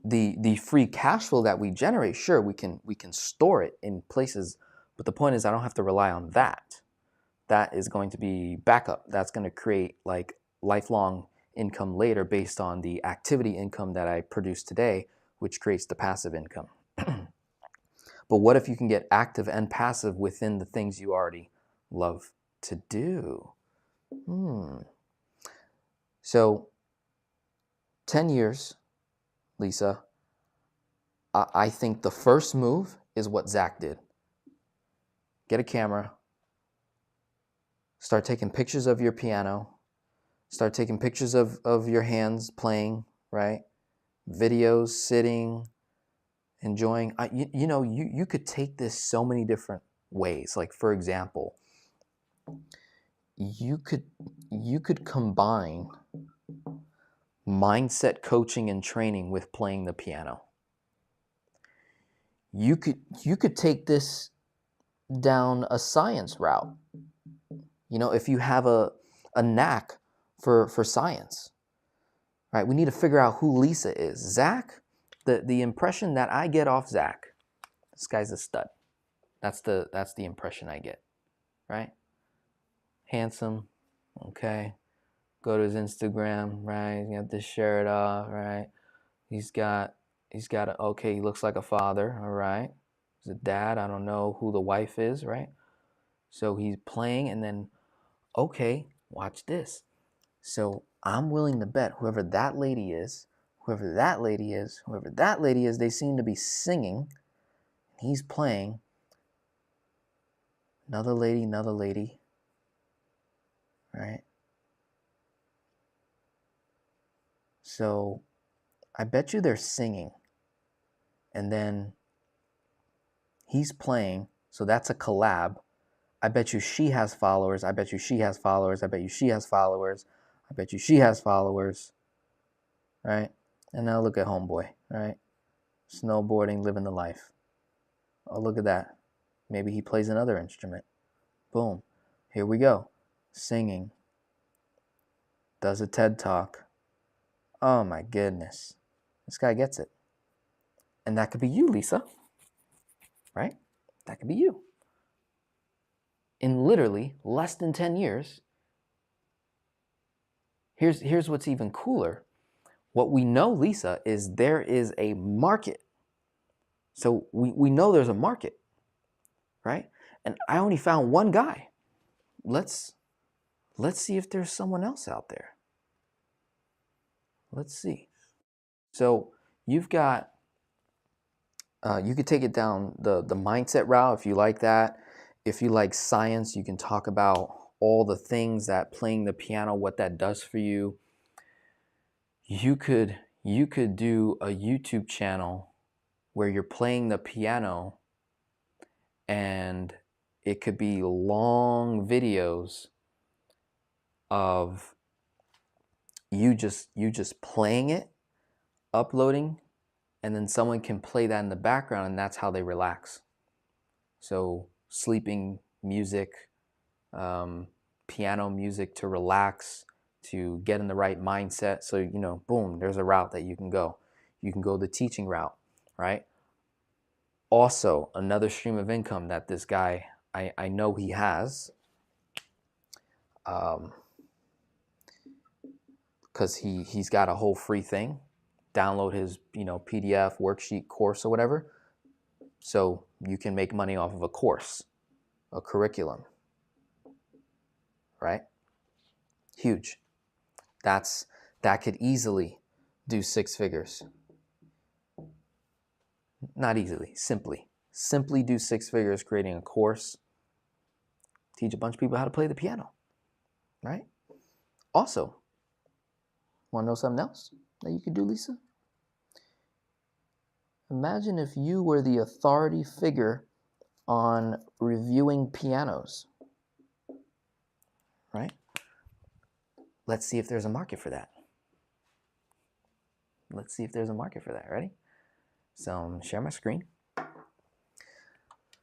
the free cash flow that we generate, sure, we can store it in places, but the point is I don't have to rely on that. That is going to be backup. That's going to create like lifelong income later based on the activity income that I produce today, which creates the passive income. But what if you can get active and passive within the things you already love to do? So 10 years, Lisa, I think the first move is what Zach did. Get a camera, start taking pictures of your piano, start taking pictures of your hands playing, right? Videos, sitting, enjoying. You could take this so many different ways. Like, for example, you could combine mindset coaching and training with playing the piano. You could take this down a science route. If you have a knack for science, right? We need to figure out who Lisa is. Zach, the impression that I get off Zach, this guy's a stud. That's the impression I get, right? Handsome, okay. Go to his Instagram, right? He's got this shirt off, right? He's got he looks like a father, all right? He's a dad. I don't know who the wife is, right? So he's playing, and then, okay, watch this. So I'm willing to bet whoever that lady is, whoever that lady is, they seem to be singing. He's playing. Another lady, right? So I bet you they're singing. And then he's playing. So that's a collab. I bet you she has followers. I bet you she has followers. I bet you she has followers. I bet you she has followers. Right? And now look at homeboy, right? Snowboarding, living the life. Oh, look at that. Maybe he plays another instrument. Boom. Here we go. Singing. Does a TED Talk. Oh my goodness. This guy gets it. And that could be you, Lisa. Right? That could be you. In literally less than 10 years, here's what's even cooler. What we know, Lisa, is there is a market. So we know there's a market, right? And I only found one guy. Let's see if there's someone else out there. Let's see. So you've got, you could take it down the mindset route if you like that. If you like science, you can talk about all the things that playing the piano, what that does for you. You could do a YouTube channel where you're playing the piano, and it could be long videos of you just playing it, uploading, and then someone can play that in the background, and that's how they relax. So sleeping music, piano music to relax, to get in the right mindset. So, boom, there's a route that you can go. You can go the teaching route, right? Also, another stream of income that this guy, I know he has, because he's got a whole free thing. Download his PDF, worksheet, course, or whatever. So you can make money off of a course, a curriculum, right? Huge. That could easily do 6 figures. Not easily, simply do 6 figures creating a course, teach a bunch of people how to play the piano, right? Also, want to know something else that you could do, Lisa? Imagine if you were the authority figure on reviewing pianos, right? Let's see if there's a market for that. Ready? So I'm gonna share my screen.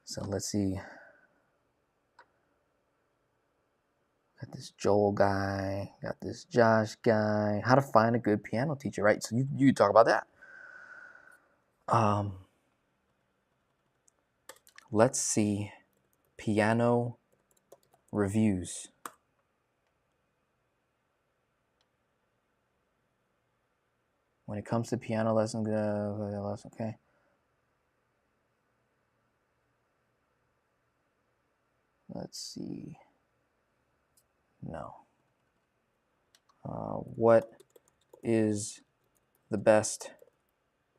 So let's see. Got this Joel guy, got this Josh guy. How to find a good piano teacher, right? So you talk about that. Let's see piano reviews. When it comes to piano lessons, okay. Let's see. No. What is the best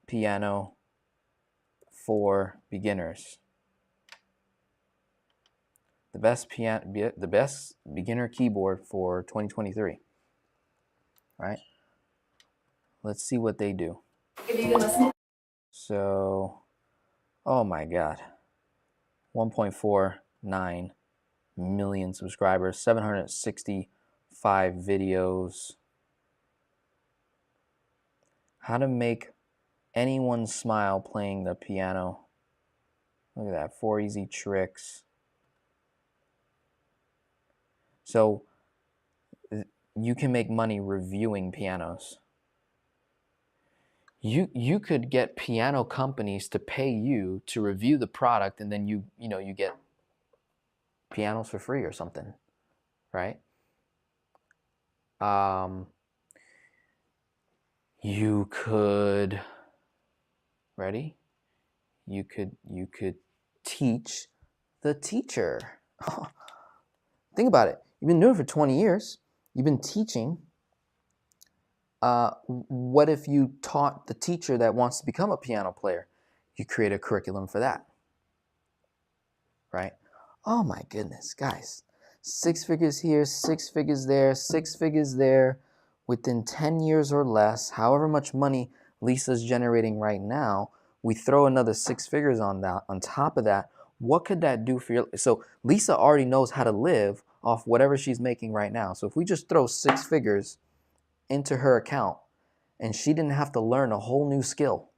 piano for beginners? The best beginner keyboard for 2023. Right? Let's see what they do. So, oh my God, 1.49 million subscribers, 765 videos. How to make anyone smile playing the piano. Look at that, 4 easy tricks. So you can make money reviewing pianos. You could get piano companies to pay you to review the product, and then you get pianos for free or something, right? You could, ready? You could teach the teacher. Think about it. You've been doing it for 20 years. You've been teaching. What if you taught the teacher that wants to become a piano player? You create a curriculum for that, right? Oh my goodness, guys. 6 figures here, 6 figures there, 6 figures there. Within 10 years or less, however much money Lisa's generating right now, we throw another 6 figures on that. On top of that, what could that do for your... So Lisa already knows how to live off whatever she's making right now. So if we just throw 6 figures into her account and she didn't have to learn a whole new skill,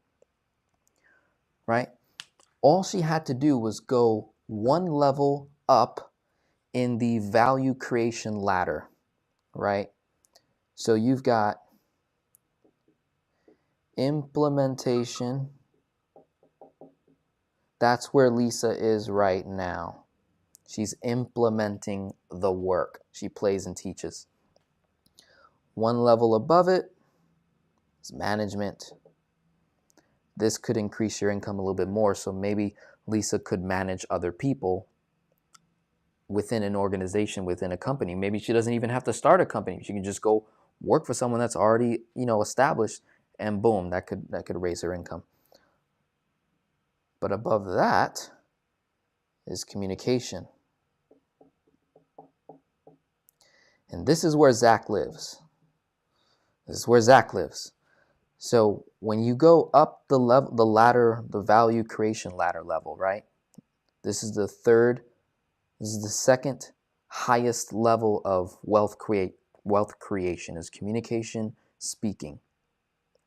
right? All she had to do was go one level up in the value creation ladder, right? So you've got implementation. That's where Lisa is right now. She's implementing the work she plays and teaches. One level above it is management. This could increase your income a little bit more. So maybe Lisa could manage other people within an organization, within a company. Maybe she doesn't even have to start a company. She can just go work for someone that's already, established, and boom, that could raise her income. But above that is communication. And this is where Zach lives. This is where Zach lives. So when you go up the ladder, the value creation ladder level, right? This is the second highest level of wealth creation is communication, speaking,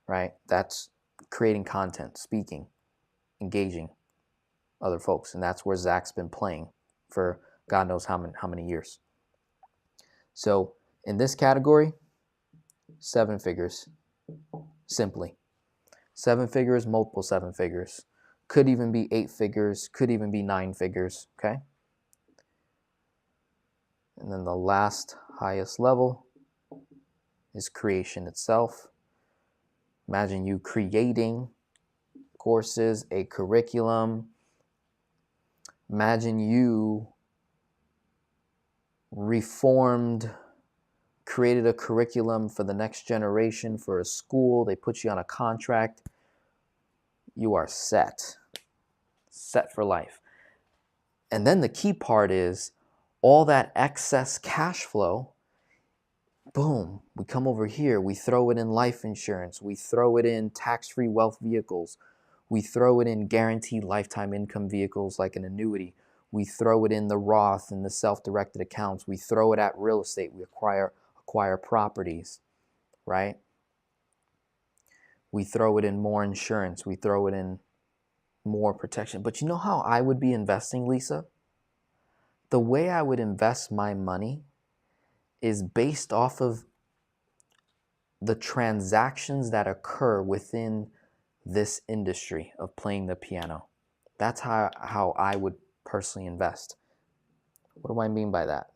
right? That's creating content, speaking, engaging other folks. And that's where Zach's been playing for God knows how many years. So in this category, 7 figures, simply. 7 figures, multiple 7 figures. Could even be 8 figures, could even be 9 figures, okay? And then the last highest level is creation itself. Imagine you creating courses, a curriculum. Imagine you created a curriculum for the next generation for a school. They put you on a contract. You are set for life. And then the key part is all that excess cash flow, boom, we come over here, we throw it in life insurance, we throw it in tax-free wealth vehicles, we throw it in guaranteed lifetime income vehicles like an annuity, we throw it in the Roth and the self-directed accounts, we throw it at real estate, we acquire properties, right? We throw it in more insurance, we throw it in more protection. But you know how I would be investing, Lisa? The way I would invest my money is based off of the transactions that occur within this industry of playing the piano. That's how I would personally invest. What do I mean by that?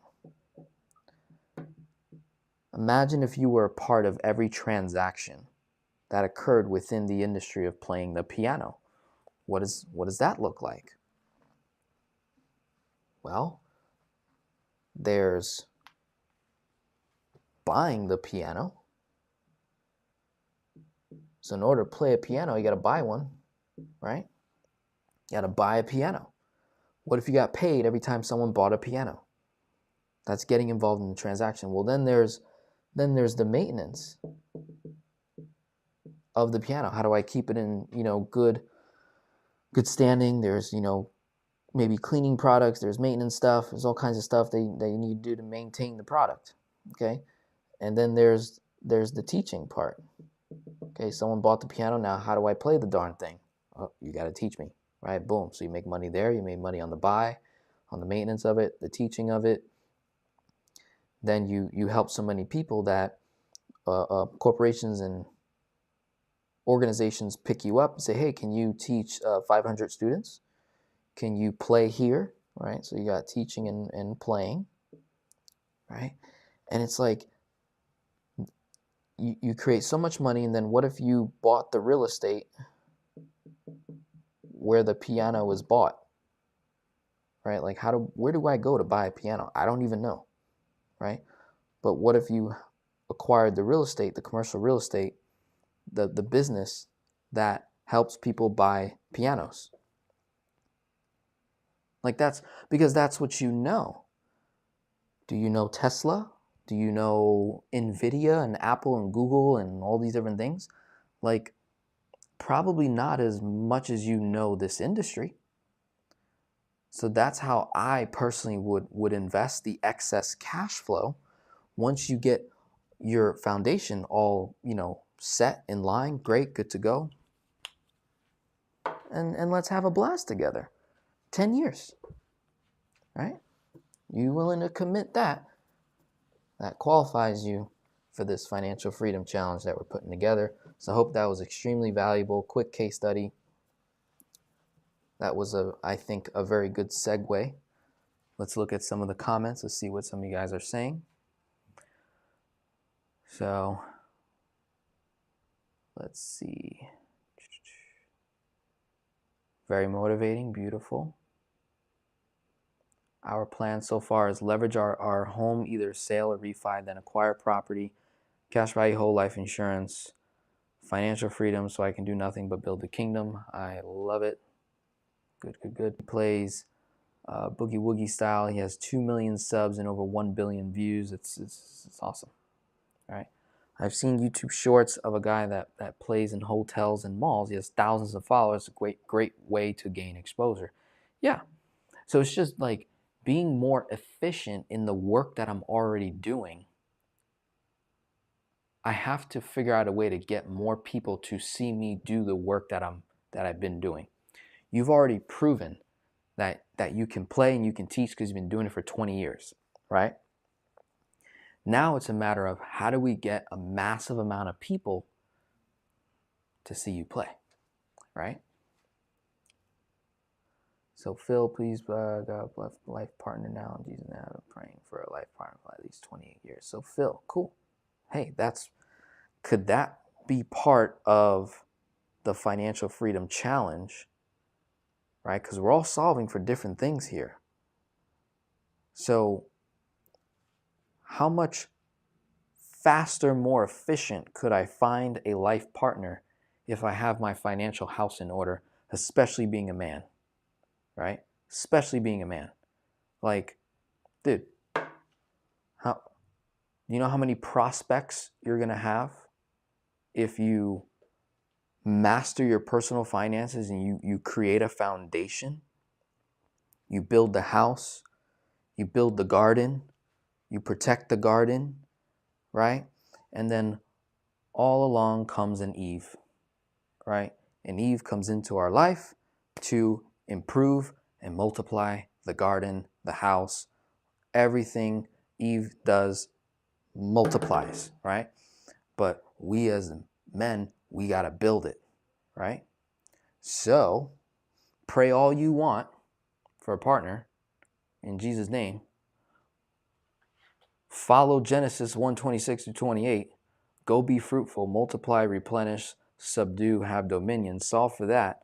Imagine if you were a part of every transaction that occurred within the industry of playing the piano. What does that look like? Well, there's buying the piano. So in order to play a piano, you got to buy one, right? You got to buy a piano. What if you got paid every time someone bought a piano? That's getting involved in the transaction. Well, then there's the maintenance of the piano. How do I keep it in, good standing? There's, maybe cleaning products, there's maintenance stuff, there's all kinds of stuff they need to do to maintain the product, okay? And then there's the teaching part. Okay, someone bought the piano, now how do I play the darn thing? Oh, you got to teach me, right? Boom. So you make money there, you made money on the buy, on the maintenance of it, the teaching of it. Then you help so many people that corporations and organizations pick you up and say, hey, can you teach 500 students? Can you play here, right? So you got teaching and playing, right? And it's like you create so much money, and then what if you bought the real estate where the piano was bought, right? Like where do I go to buy a piano? I don't even know, right? But what if you acquired the real estate, the commercial real estate, the business that helps people buy pianos. Like that's because that's what you know. Do you know Tesla? Do you know Nvidia and Apple and Google and all these different things? Like probably not as much as you know this industry. So that's how I personally would invest the excess cash flow. Once you get your foundation all, set in line, great, good to go. And let's have a blast together. 10 years, right? You willing to commit that qualifies you for this financial freedom challenge that we're putting together. So I hope that was extremely valuable. Quick case study. That was, I think, a very good segue. Let's look at some of the comments. Let's see what some of you guys are saying. So let's see. Very motivating, beautiful. Our plan so far is leverage our home, either sale or refi, then acquire property, cash value, whole life insurance, financial freedom so I can do nothing but build the kingdom. I love it. Good, good, good. He plays Boogie Woogie style. He has 2 million subs and over 1 billion views. It's awesome. All right. I've seen YouTube shorts of a guy that plays in hotels and malls. He has thousands of followers. A great way to gain exposure. Yeah. So it's just like being more efficient in the work that I'm already doing. I have to figure out a way to get more people to see me do the work that I've been doing. You've already proven that you can play and you can teach because you've been doing it for 20 years, right? Now it's a matter of how do we get a massive amount of people to see you play, right? So Phil, please, God bless life partner now. In Jesus' name, I'm praying for a life partner for at least 28 years. So Phil, cool. Hey, could that be part of the financial freedom challenge, right? Because we're all solving for different things here. So how much faster, more efficient could I find a life partner if I have my financial house in order, especially being a man, right? Especially being a man. Like, dude, you know how many prospects you're going to have if you master your personal finances and you create a foundation? You build the house, you build the garden, you protect the garden, right? And then all along comes an Eve, right? And Eve comes into our life to improve and multiply the garden, the house, everything Eve does multiplies, right? But we as men, we got to build it, right? So pray all you want for a partner in Jesus' name. Follow Genesis 1:26-28. Go be fruitful, multiply, replenish, subdue, have dominion. Solve for that.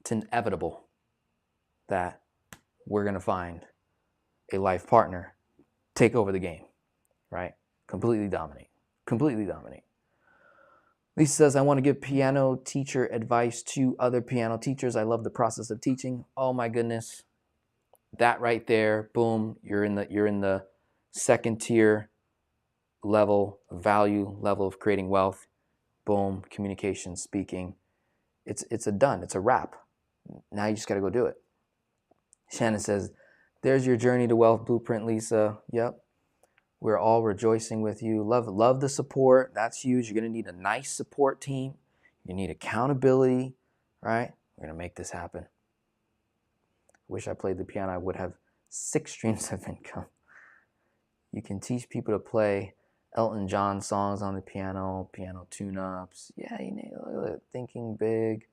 It's inevitable that we're going to find a life partner, take over the game, right? Completely dominate. Completely dominate. Lisa says, I want to give piano teacher advice to other piano teachers. I love the process of teaching. Oh my goodness. That right there, boom, you're in the second tier level, value level of creating wealth. Boom, communication, speaking. It's a wrap. Now you just got to go do it. Shannon says, there's your journey to wealth blueprint, Lisa. Yep. We're all rejoicing with you. Love the support. That's huge. You're going to need a nice support team. You need accountability, right? We're going to make this happen. Wish I played the piano. I would have 6 streams of income. You can teach people to play Elton John songs on the piano tune-ups. Yeah, you know, thinking big,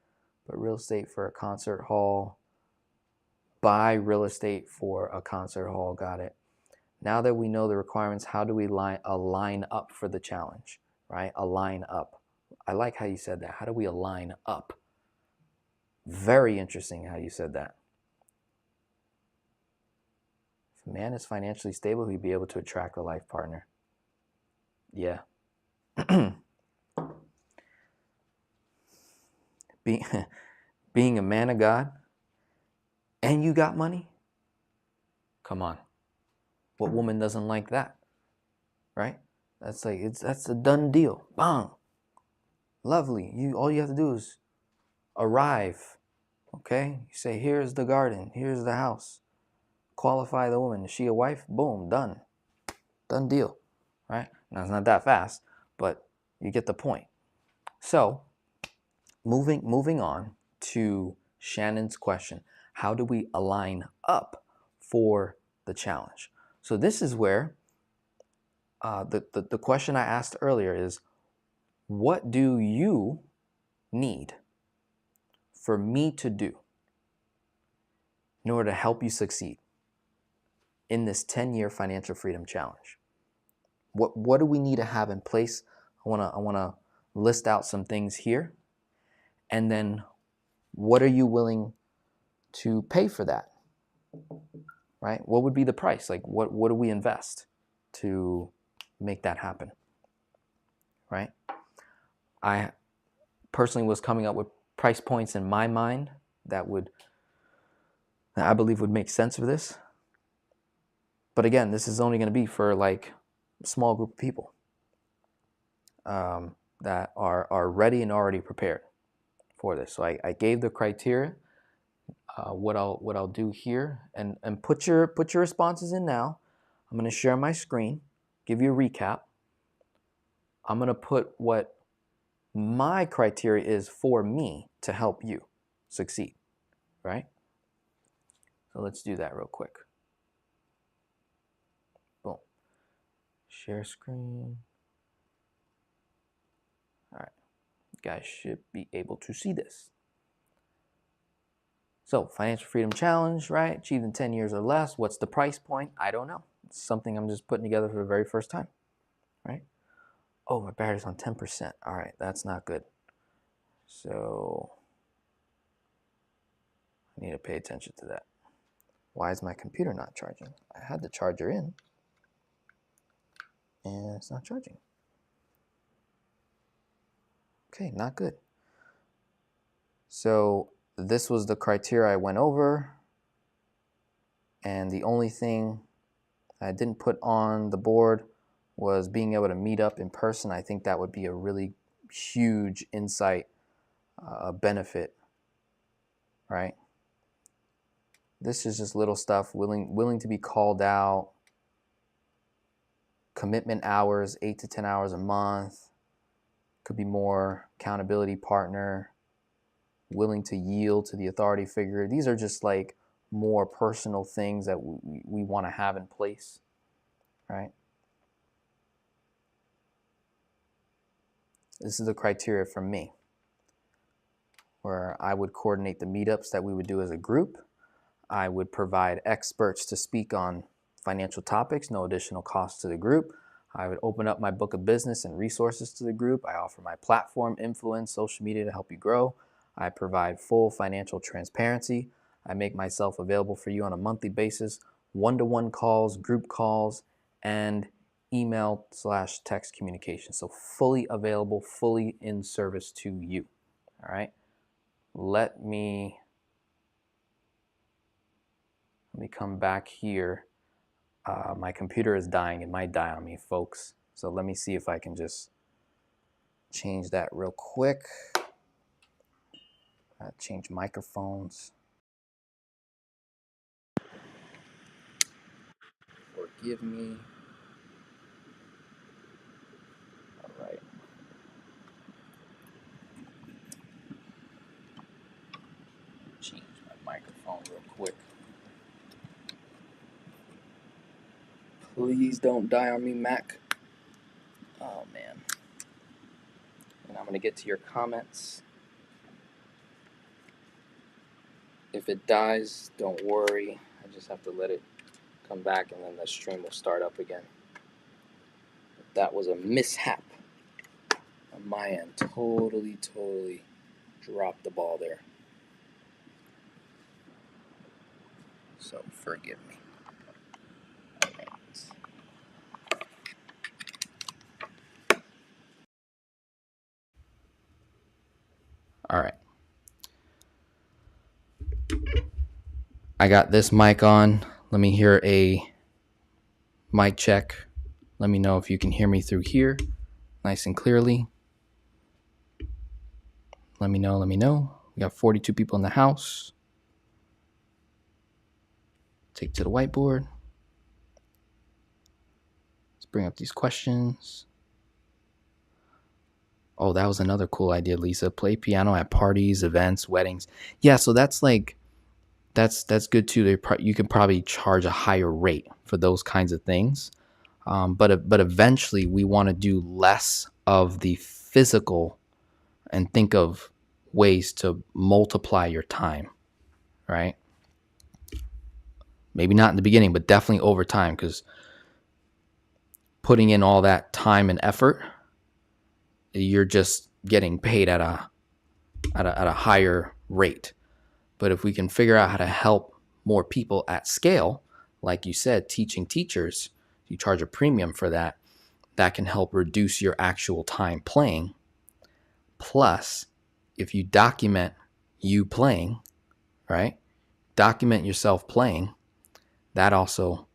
but real estate for a concert hall. Buy real estate for a concert hall. Got it. Now that we know the requirements, how do we align up for the challenge, right? Align up. I like how you said that. How do we align up? Very interesting how you said that. If a man is financially stable, he'd be able to attract a life partner. Yeah. Being a man of God and you got money? Come on. What woman doesn't like that? Right? That's a done deal. Bang. Lovely. All you have to do is arrive. Okay? You say, here's the garden, here's the house. Qualify the woman. Is she a wife? Boom, done. Done deal. Right? Now it's not that fast, but you get the point. So moving on to Shannon's question. How do we align up for the challenge? So this is where the question I asked earlier is, what do you need for me to do in order to help you succeed in this 10-year financial freedom challenge? What do we need to have in place? I wanna list out some things here, and then what are you willing to pay for that? Right? What would be the price? Like what do we invest to make that happen? Right? I personally was coming up with price points in my mind that I believe would make sense for this. But again, this is only going to be for like a small group of people that are ready and already prepared for this. So I gave the criteria. What I'll do here, and put your responses in now. I'm going to share my screen, give you a recap. I'm going to put what my criteria is for me to help you succeed, right? So let's do that real quick. Boom. Share screen. All right. You guys should be able to see this. So, financial freedom challenge, right? Achieved in 10 years or less. What's the price point? I don't know. It's something I'm just putting together for the very first time, right? Oh, my battery's on 10%. All right, that's not good. So, I need to pay attention to that. Why is my computer not charging? I had the charger in, and it's not charging. Okay, not good. So, this was the criteria I went over, and the only thing I didn't put on the board was being able to meet up in person. I think that would be a really huge insight, benefit, right? This is just little stuff, willing to be called out, commitment hours, 8 to 10 hours a month, could be more, accountability partner, willing to yield to the authority figure. These are just like more personal things that we want to have in place, right? This is the criteria for me, where I would coordinate the meetups that we would do as a group. I would provide experts to speak on financial topics, no additional cost to the group. I would open up my book of business and resources to the group. I offer my platform, influence, social media to help you grow. I provide full financial transparency. I make myself available for you on a monthly basis, one-to-one calls, group calls, and email/text communication. So fully available, fully in service to you. All right. Let me come back here. My computer is dying. It might die on me, folks. So let me see if I can just change that real quick. Change microphones. Forgive me. All right. Change my microphone real quick. Please don't die on me, Mac. Oh, man. And I'm going to get to your comments. If it dies, don't worry. I just have to let it come back and then the stream will start up again. That was a mishap on my end. Totally dropped the ball there. So forgive me. All right. I got this mic on. Let me hear a mic check. Let me know if you can hear me through here nice and clearly. Let me know. We got 42 people in the house. Take to the whiteboard. Let's bring up these questions. Oh, that was another cool idea, Lisa. Play piano at parties, events, weddings. Yeah, so that's like, that's good too. You can probably charge a higher rate for those kinds of things. But eventually we want to do less of the physical and think of ways to multiply your time, right? Maybe not in the beginning, but definitely over time, because putting in all that time and effort, you're just getting paid at a higher rate. But if we can figure out how to help more people at scale, like you said, teaching teachers, you charge a premium for that, that can help reduce your actual time playing. Plus, if you document you playing, right? Document yourself playing, that also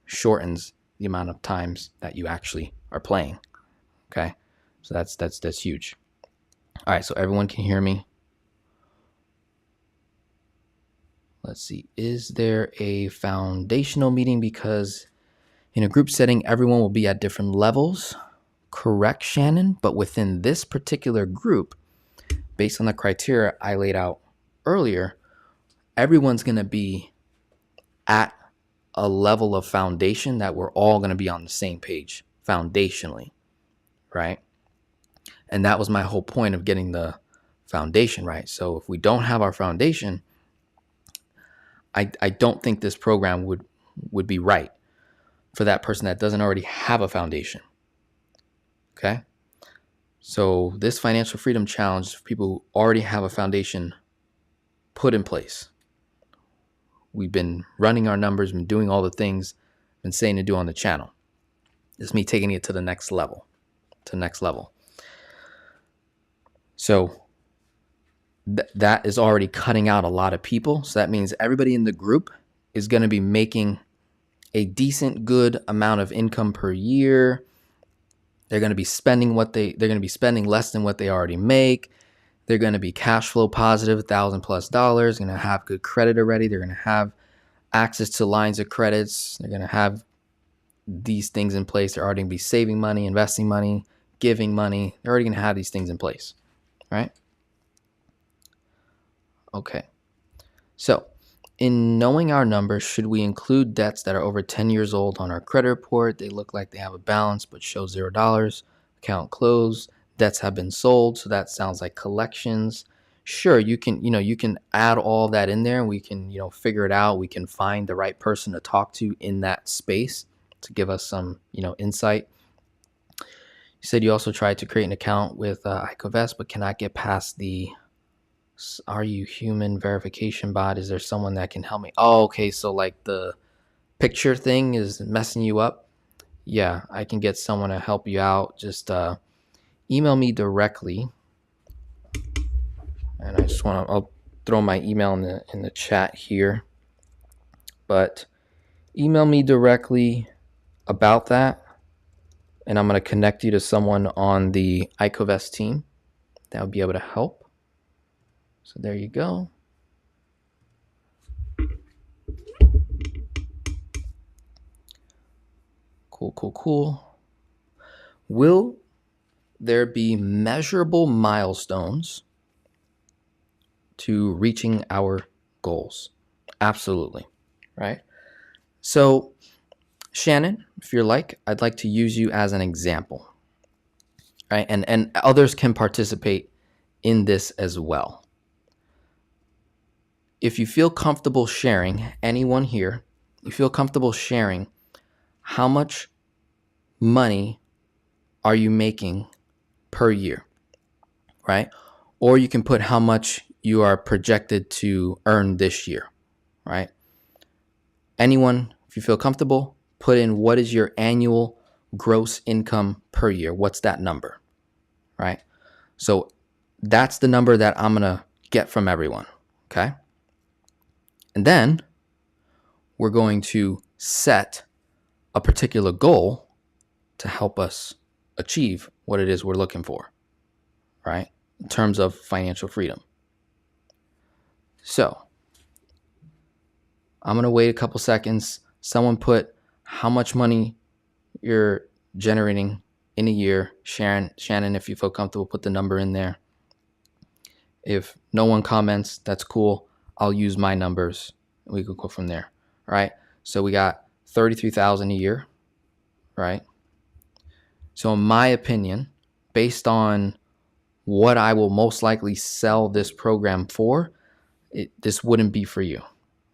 shortens the amount of times that you actually are playing. Okay? So that's huge. All right, so everyone can hear me. Let's see. Is there a foundational meeting? Because in a group setting, everyone will be at different levels. Correct, Shannon. But within this particular group, based on the criteria I laid out earlier, everyone's going to be at a level of foundation that we're all going to be on the same page foundationally, right? And that was my whole point of getting the foundation right. So if we don't have our foundation, I don't think this program would be right for that person that doesn't already have a foundation. Okay? So this financial freedom challenge is for people who already have a foundation put in place. We've been running our numbers, been doing all the things, been saying to do on the channel. It's me taking it to the next level, So that is already cutting out a lot of people. So that means everybody in the group is going to be making a decent, good amount of income per year. They're going to be spending they're going to be spending less than what they already make. They're going to be cash flow positive, $1,000+ going to have good credit already. They're going to have access to lines of credits. They're going to have these things in place. They're already going to be saving money, investing money, giving money. They're already going to have these things in place, right? Okay. So in knowing our numbers, should we include debts that are over 10 years old on our credit report? They look like they have a balance but show $0. Account closed. Debts have been sold. So that sounds like collections. Sure, you can add all that in there and we can, figure it out. We can find the right person to talk to in that space to give us some, insight. You said you also tried to create an account with ICOVest, but cannot get past the Are You Human verification bot. Is there someone that can help me? Oh, okay. So like the picture thing is messing you up. Yeah, I can get someone to help you out. Just email me directly. And I'll throw my email in the chat here. But email me directly about that. And I'm going to connect you to someone on the ICOVest team that would be able to help. So there you go. Cool. Will there be measurable milestones to reaching our goals? Absolutely. Right? So, Shannon, if you're like, I'd like to use you as an example. Right? And others can participate in this as well. If you feel comfortable sharing, anyone here, you feel comfortable sharing, how much money are you making per year, right? Or you can put how much you are projected to earn this year, right? Anyone, if you feel comfortable, put in what is your annual gross income per year. What's that number, right? So that's the number that I'm going to get from everyone, okay? And then we're going to set a particular goal to help us achieve what it is we're looking for, right? In terms of financial freedom. So I'm going to wait a couple seconds. Someone put how much money you're generating in a year. Shannon, if you feel comfortable, put the number in there. If no one comments, that's cool. I'll use my numbers. We could go from there, right? So we got 33,000 a year, right? So in my opinion, based on what I will most likely sell this program for, this wouldn't be for you,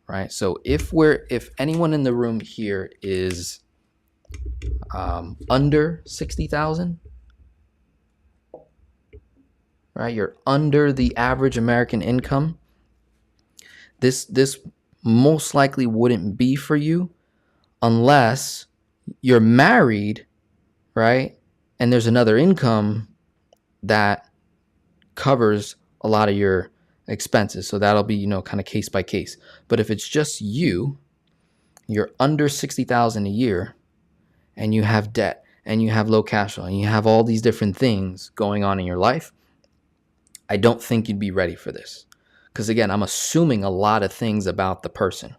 right? So if anyone in the room here is under 60,000, right? You're under the average American income. This most likely wouldn't be for you unless you're married, right? And there's another income that covers a lot of your expenses. So that'll be, kind of case by case. But if it's just you're under 60,000 a year and you have debt and you have low cash flow and you have all these different things going on in your life, I don't think you'd be ready for this. Because again, I'm assuming a lot of things about the person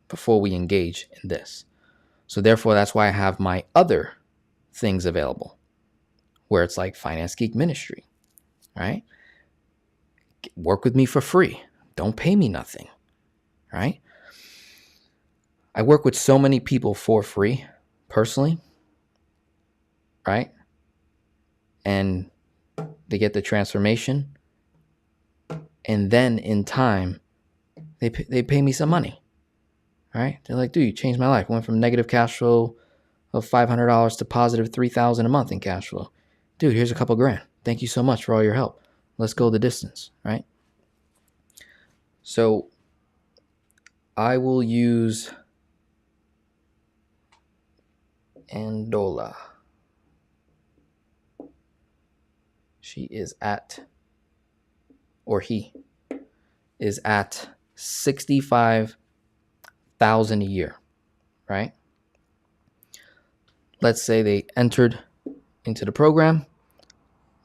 before we engage in this. So therefore, that's why I have my other things available, where it's like Finance Geek Ministry, right? Work with me for free. Don't pay me nothing, right? I work with so many people for free, personally, right? And they get the transformation. And then in time, they pay me some money, right? They're like, dude, you changed my life. Went from negative cash flow of $500 to positive $3,000 a month in cash flow. Dude, here's a couple grand. Thank you so much for all your help. Let's go the distance, right? So I will use Andola. She is at, or he is at 65,000 a year, right? Let's say they entered into the program.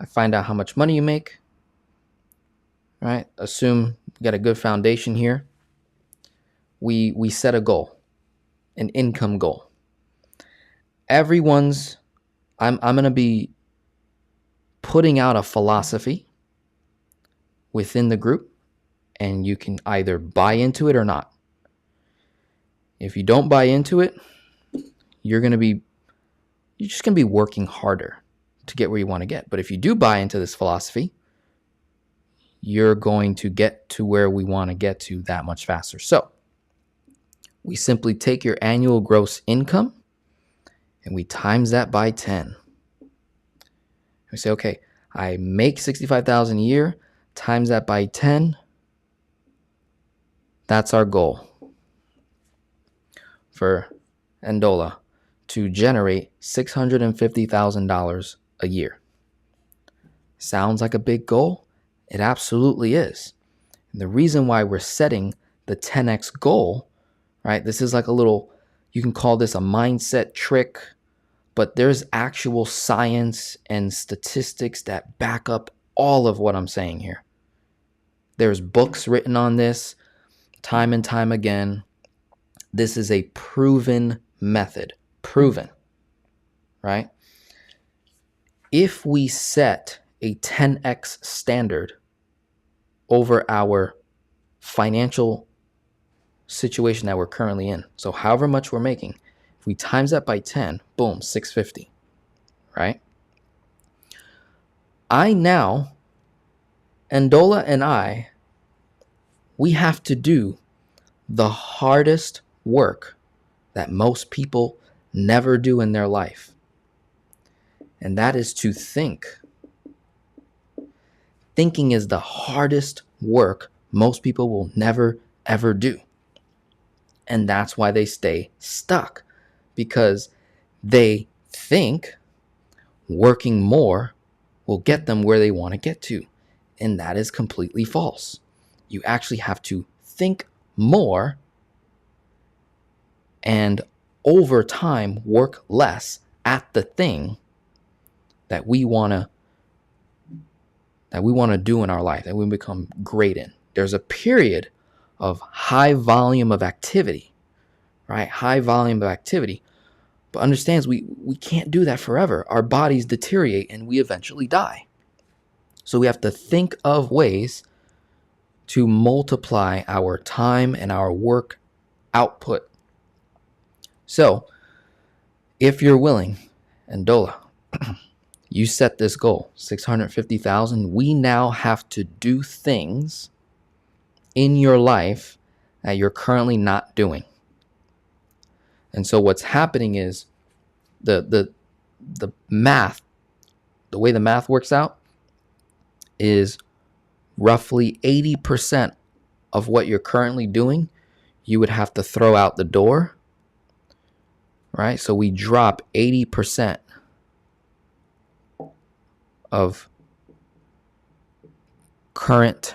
I find out how much money you make, right? Assume you got a good foundation here. We set a goal, an income goal. I'm going to be putting out a philosophy within the group, and you can either buy into it or not. If you don't buy into it, you're just going to be working harder to get where you want to get. But if you do buy into this philosophy, you're going to get to where we want to get to that much faster. So we simply take your annual gross income and we times that by 10. We say, okay, I make $65,000 a year, times that by 10. That's our goal for Andola, to generate $650,000 a year. Sounds like a big goal? It absolutely is. And the reason why we're setting the 10x goal, right? This is like you can call this a mindset trick, but there's actual science and statistics that back up all of what I'm saying here. There's books written on this time and time again. This is a proven method. Proven, right? If we set a 10x standard over our financial situation that we're currently in, so however much we're making, if we times that by 10, boom, 650, right? Andola and I, we have to do the hardest work that most people never do in their life. And that is to think. Thinking is the hardest work most people will never, ever do. And that's why they stay stuck, because they think working more will get them where they want to get to. And that is completely false. You actually have to think more and over time work less at the thing that we want to do in our life, that we become great in. There's a period of high volume of activity, right? High volume of activity. But understands we can't do that forever. Our bodies deteriorate and we eventually die. So we have to think of ways to multiply our time and our work output. So if you're willing, and Dola, you set this goal, 650,000, we now have to do things in your life that you're currently not doing. And so what's happening is the math, the way the math works out is roughly 80% of what you're currently doing, you would have to throw out the door, right? So we drop 80% of current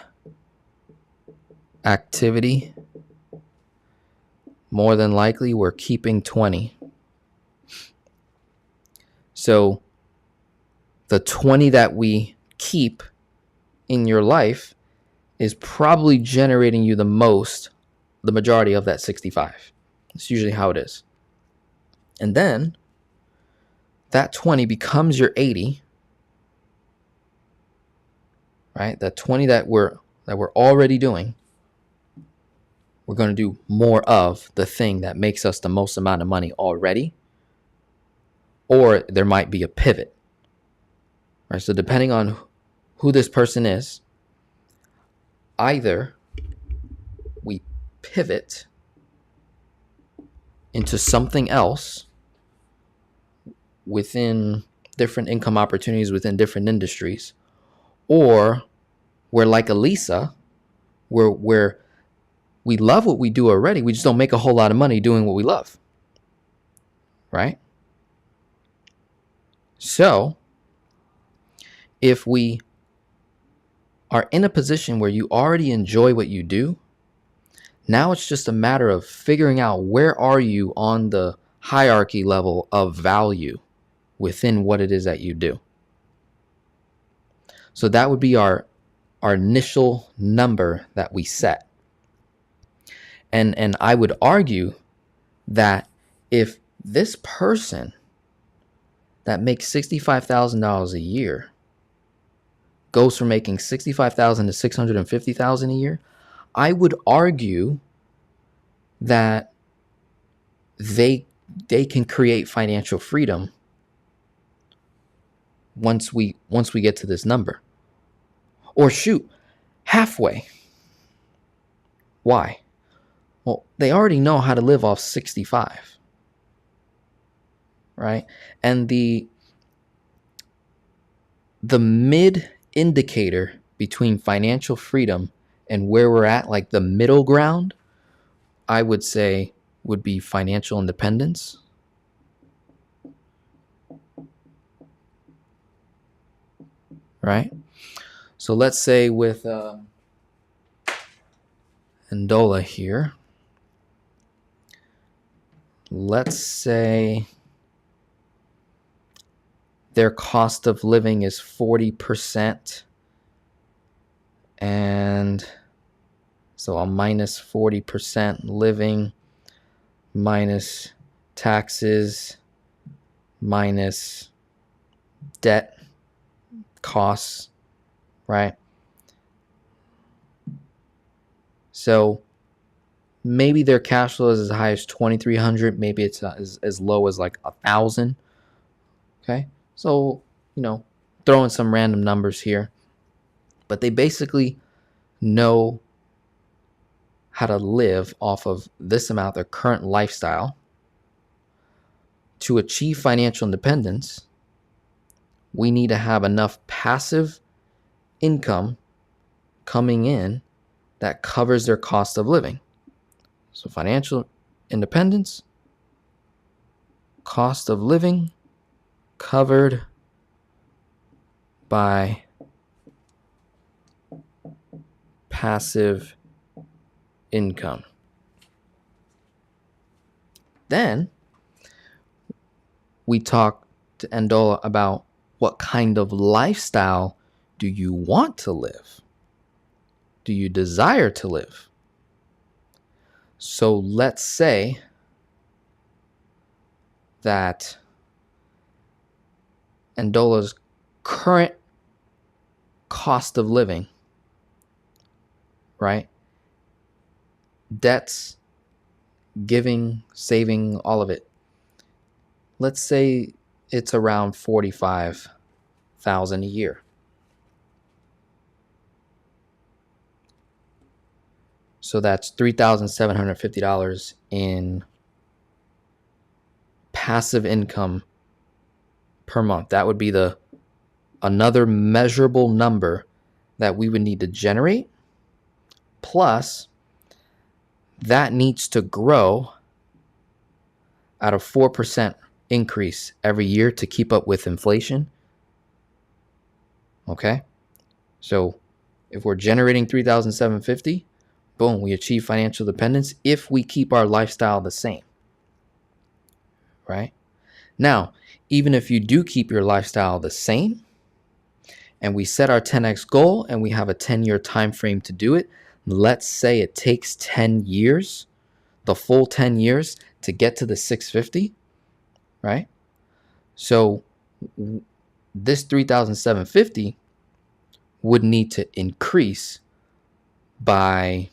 activity. More than likely, we're keeping 20. So the 20 that we keep in your life is probably generating you the majority of that 65. It's usually how it is. And then that 20 becomes your 80, right? That 20 that we're already doing, we're going to do more of the thing that makes us the most amount of money already, or there might be a pivot, right? So depending on who this person is, either we pivot into something else within different income opportunities within different industries, or we're like Elisa, where we love what we do already, we just don't make a whole lot of money doing what we love, right? So if we are in a position where you already enjoy what you do, now it's just a matter of figuring out where are you on the hierarchy level of value within what it is that you do. So that would be our initial number that we set. And I would argue that if this person that makes $65,000 a year goes from making $65,000 to $650,000 a year, I would argue that they can create financial freedom once we get to this number. Or shoot, halfway. Why? Well, they already know how to live off 65, right? And the mid indicator between financial freedom and where we're at, like the middle ground, I would say would be financial independence. Right? So let's say with Ndola here, let's say their cost of living is 40%. And so I'll minus 40% living, minus taxes, minus debt costs, right? So maybe their cash flow is as high as 2,300. Maybe it's as low as like 1,000. Okay. So, throwing some random numbers here, but they basically know how to live off of this amount, their current lifestyle. To achieve financial independence, we need to have enough passive income coming in that covers their cost of living. So financial independence, cost of living covered by passive income. Then we talk to Ndola about what kind of lifestyle do you want to live? Do you desire to live? So let's say that Ndola's current cost of living, right? Debts, giving, saving, all of it. Let's say it's around $45,000 a year. So that's $3,750 in passive income per month. That would be another measurable number that we would need to generate. Plus, that needs to grow at a 4% increase every year to keep up with inflation. Okay? So if we're generating $3,750, boom, we achieve financial independence if we keep our lifestyle the same. Right? Now, even if you do keep your lifestyle the same and we set our 10x goal and we have a 10-year time frame to do it, let's say it takes 10 years, the full 10 years to get to the 650, right? So this 3,750 would need to increase by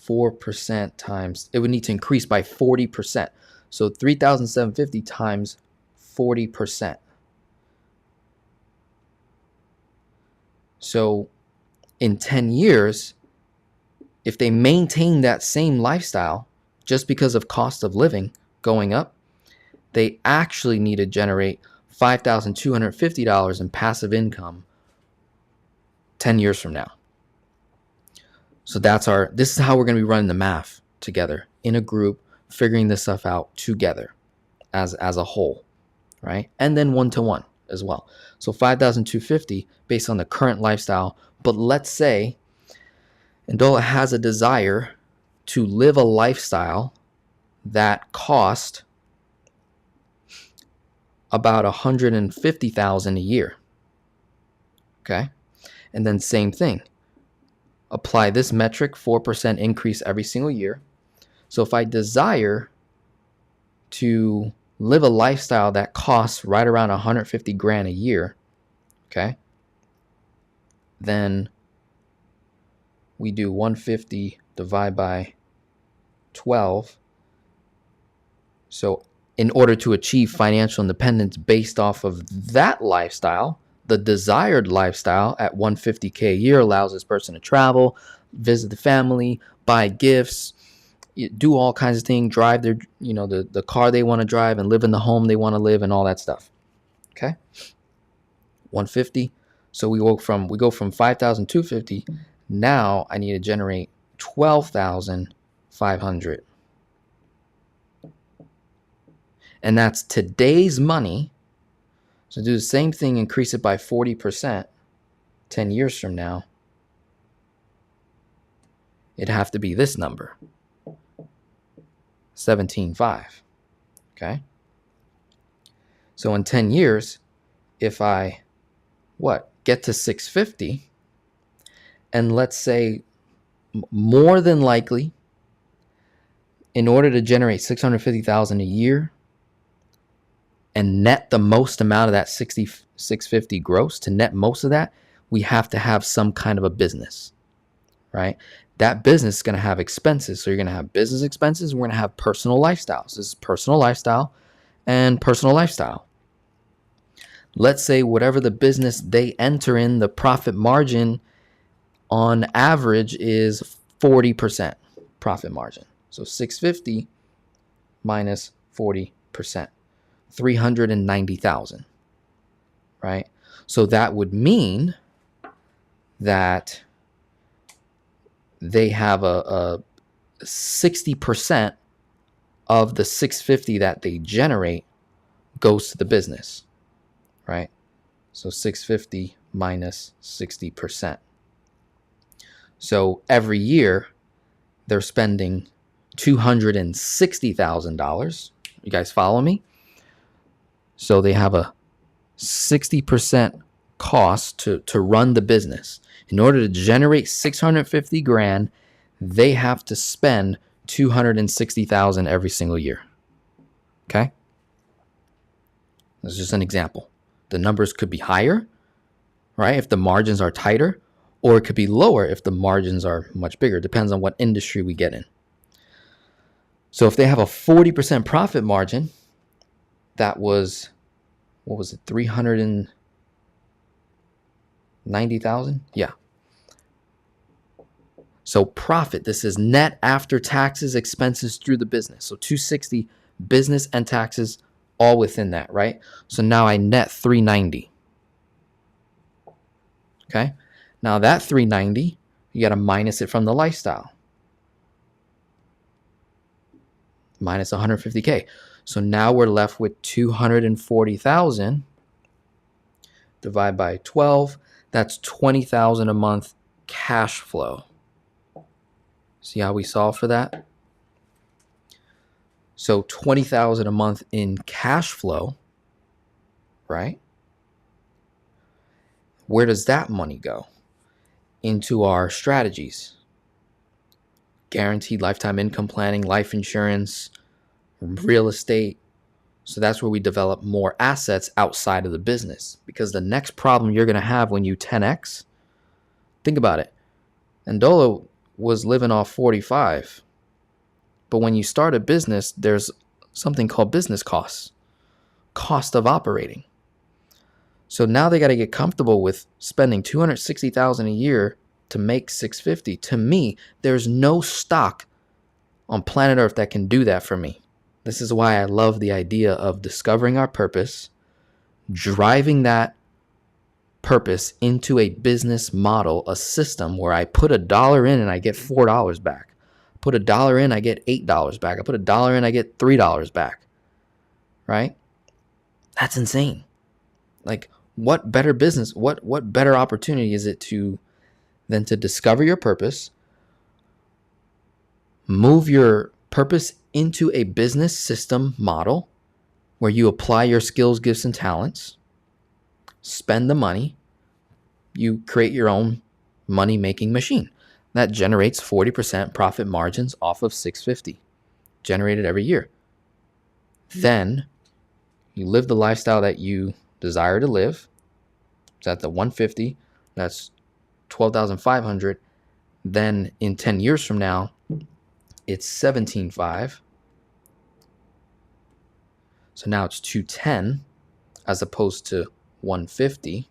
4% times, it would need to increase by 40%. So 3,750 times 40%. So in 10 years, if they maintain that same lifestyle, just because of cost of living going up, they actually need to generate $5,250 in passive income 10 years from now. So this is how we're going to be running the math together in a group, figuring this stuff out together as a whole, right? And then one-to-one as well. So $5,250 based on the current lifestyle. But let's say Ndola has a desire to live a lifestyle that cost about $150,000 a year. Okay. And then same thing. Apply this metric, 4% increase every single year. So if I desire to live a lifestyle that costs right around 150 grand a year, okay, then we do 150 divided by 12. So in order to achieve financial independence based off of that lifestyle, the desired lifestyle at 150K a year allows this person to travel, visit the family, buy gifts, do all kinds of things, drive their, the car they want to drive and live in the home they want to live and all that stuff. Okay. 150. So we go from 5,250. Now I need to generate 12,500. And that's today's money. So do the same thing, increase it by 40% 10 years from now. It'd have to be this number, 17.5. Okay. So in 10 years, if I get to 650, and let's say more than likely, in order to generate 650,000 a year and net the most amount of that 650 gross, to net most of that, we have to have some kind of a business, right? That business is going to have expenses. So you're going to have business expenses. We're going to have personal lifestyles. This is personal lifestyle and personal lifestyle. Let's say whatever the business they enter in, the profit margin on average is 40% profit margin. So 650 minus 40%, 390,000, right? So that would mean that they have a 60% of the 650 that they generate goes to the business, right? So 650 minus 60%. So every year they're spending $260,000. You guys follow me? So they have a 60% cost to run the business. In order to generate 650 grand, they have to spend 260,000 every single year. Okay? That's just an example. The numbers could be higher, right? If the margins are tighter, or it could be lower if the margins are much bigger. Depends on what industry we get in. So if they have a 40% profit margin, that was, what was it, 390,000? Yeah. So profit, this is net after taxes, expenses through the business. So 260 business and taxes all within that, right? So now I net 390. Okay. Now that 390, you got to minus it from the lifestyle. Minus 150K. So now we're left with 240,000 divided by 12. That's 20,000 a month cash flow. See how we solve for that? So 20,000 a month in cash flow, right? Where does that money go? Into our strategies. Guaranteed lifetime income planning, life insurance, real estate. So that's where we develop more assets outside of the business. Because the next problem you're going to have when you 10x, think about it. Ndola was living off 45. But when you start a business, there's something called business costs, cost of operating. So now they got to get comfortable with spending $260,000 a year to make 650. To me, there's no stock on planet Earth that can do that for me. This is why I love the idea of discovering our purpose, driving that purpose into a business model, a system where I put $1 in and I get $4 back. Put $1 in, I get $8 back. I put $1 in, I get $3 back. Right? That's insane. Like, what better business, what better opportunity is it than to discover your purpose, move your purpose into a business system model where you apply your skills, gifts, and talents, spend the money, you create your own money-making machine that generates 40% profit margins off of 650 generated every year. Then you live the lifestyle that you desire to live. It's at the 150. That's 12,500. Then in 10 years from now, it's 17.5. So now it's 210 as opposed to 150.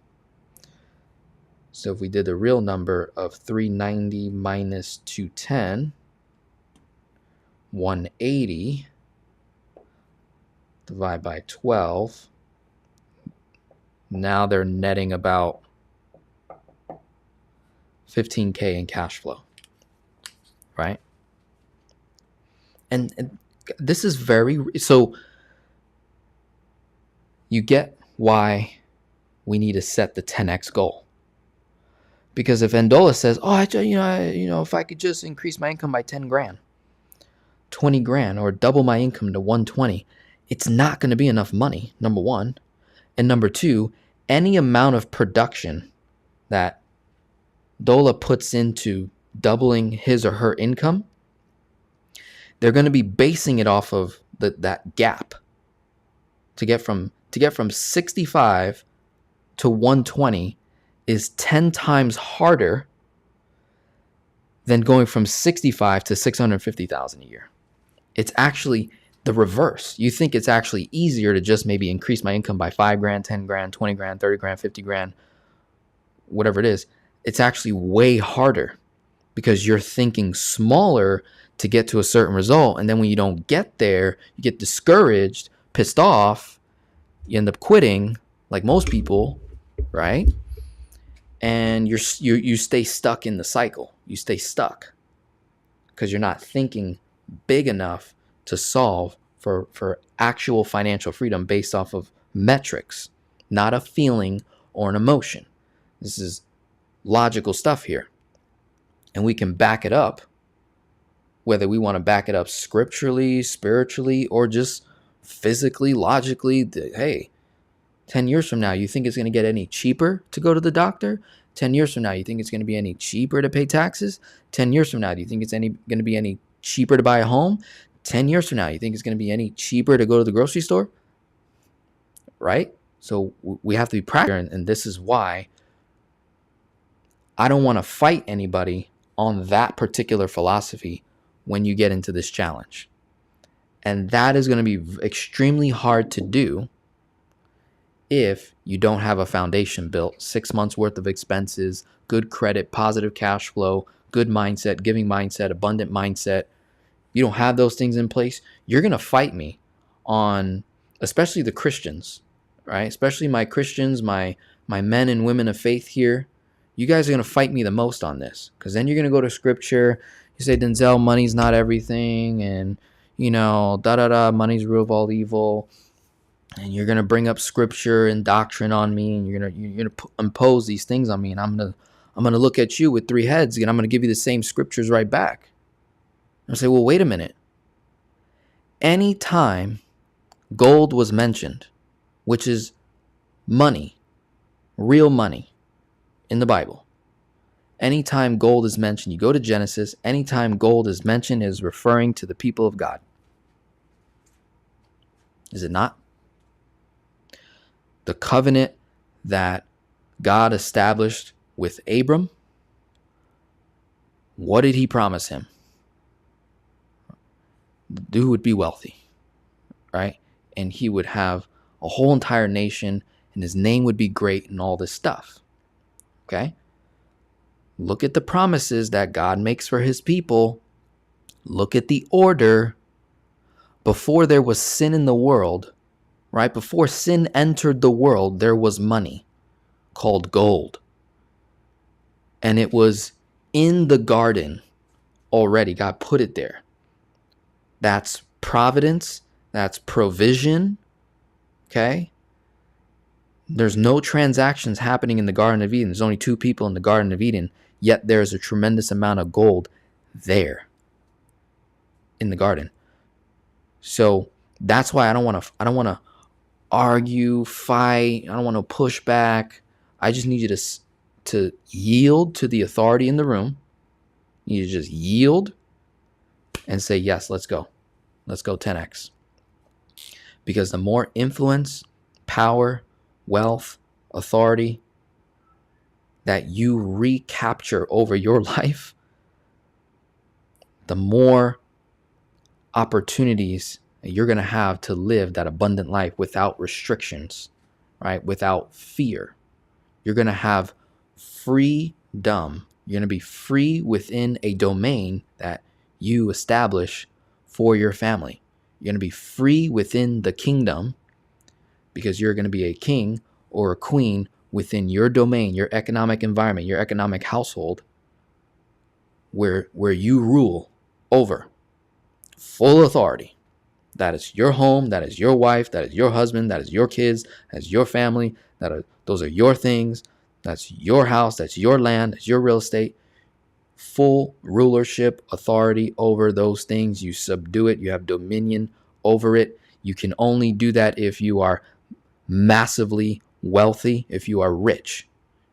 So if we did the real number of 390 minus 210, 180 divided by 12. Now they're netting about 15K in cash flow, right? And this is so you get why we need to set the 10x goal. Because if Ndola says, "Oh, if I could just increase my income by 10 grand, 20 grand, or double my income to 120, it's not going to be enough money, number one. And number two, any amount of production that Ndola puts into doubling his or her income, they're going to be basing it off of that gap. To get from 65 to 120 is 10 times harder than going from 65 to 650,000 a year. It's actually the reverse. You think it's actually easier to just maybe increase my income by 5 grand, 10 grand, 20 grand, 30 grand, 50 grand, whatever it is. It's actually way harder because you're thinking smaller to get to a certain result. And then when you don't get there, you get discouraged, pissed off, you end up quitting like most people, right? And you stay stuck in the cycle. You stay stuck because you're not thinking big enough to solve for actual financial freedom based off of metrics, not a feeling or an emotion. This is logical stuff here. And we can back it up whether we want to back it up scripturally, spiritually, or just physically, logically. Hey, 10 years from now, you think it's going to get any cheaper to go to the doctor? 10 years from now, you think it's going to be any cheaper to pay taxes? 10 years from now, do you think it's going to be any cheaper to buy a home? 10 years from now, you think it's going to be any cheaper to go to the grocery store? Right? So we have to be practical, and this is why I don't want to fight anybody on that particular philosophy when you get into this challenge. And that is going to be extremely hard to do if you don't have a foundation built, 6 months worth of expenses, good credit, positive cash flow, good mindset, giving mindset, abundant mindset. You don't have those things in place, you're going to fight me on, especially the Christians, right? Especially my Christians, my men and women of faith here. You guys are going to fight me the most on this, because then you're going to go to scripture. You say, Denzel, money's not everything. And, money's the root of all evil. And you're going to bring up scripture and doctrine on me. And you're going to impose these things on me. And I'm going to look at you with 3 heads. And I'm going to give you the same scriptures right back. And I say, well, wait a minute. Anytime gold was mentioned, which is money, real money, in the Bible, anytime gold is mentioned, you go to Genesis, anytime gold is mentioned is referring to the people of God. Is it not? The covenant that God established with Abram, what did he promise him? The dude would be wealthy, right? And he would have a whole entire nation, and his name would be great and all this stuff. Okay? Look at the promises that God makes for his people. Look at the order. Before there was sin in the world, right? Before sin entered the world, there was money called gold. And it was in the garden already. God put it there. That's providence. That's provision. Okay? There's no transactions happening in the Garden of Eden. There's only 2 people in the Garden of Eden, yet there's a tremendous amount of gold there in the garden. So that's why I don't want to argue, fight. I don't want to push back. I just need you to yield to the authority in the room. You need to just yield and say, yes, let's go. Let's go 10x. Because the more influence, power, wealth, authority that you recapture over your life, the more opportunities you're going to have to live that abundant life without restrictions, right? Without fear. You're going to have freedom. You're going to be free within a domain that you establish for your family. You're going to be free within the kingdom, because you're going to be a king or a queen within your domain, your economic environment, your economic household, where you rule over full authority. That is your home, that is your wife, that is your husband, that is your kids, that is your family, those are your things, that's your house, that's your land, that's your real estate. Full rulership, authority over those things. You subdue it, you have dominion over it. You can only do that if you are massively wealthy, if you are rich.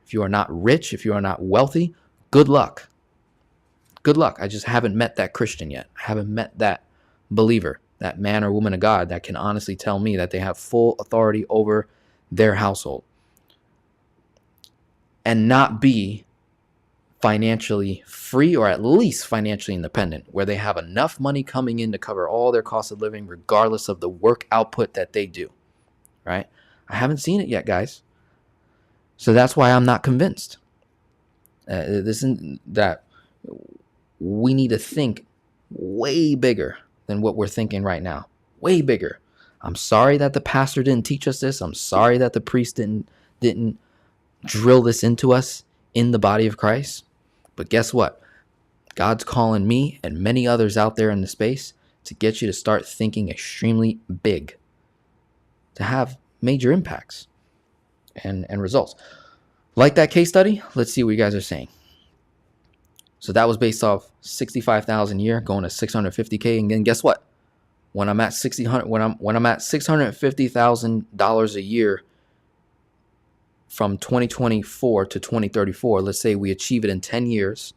If you are not rich, if you are not wealthy, good luck. Good luck. I just haven't met that Christian yet. I haven't met that believer, that man or woman of God that can honestly tell me that they have full authority over their household and not be financially free, or at least financially independent, where they have enough money coming in to cover all their cost of living regardless of the work output that they do, right? I haven't seen it yet, guys. So that's why I'm not convinced. This is that we need to think way bigger than what we're thinking right now. Way bigger. I'm sorry that the pastor didn't teach us this. I'm sorry that the priest didn't drill this into us in the body of Christ. But guess what? God's calling me and many others out there in the space to get you to start thinking extremely big, to have major impacts and results. Like that case study, let's see what you guys are saying. So that was based off 65,000 a year going to 650K. And then guess what? When I'm at when I'm at $650,000 a year from 2024 to 2034, let's say we achieve it in 10 years.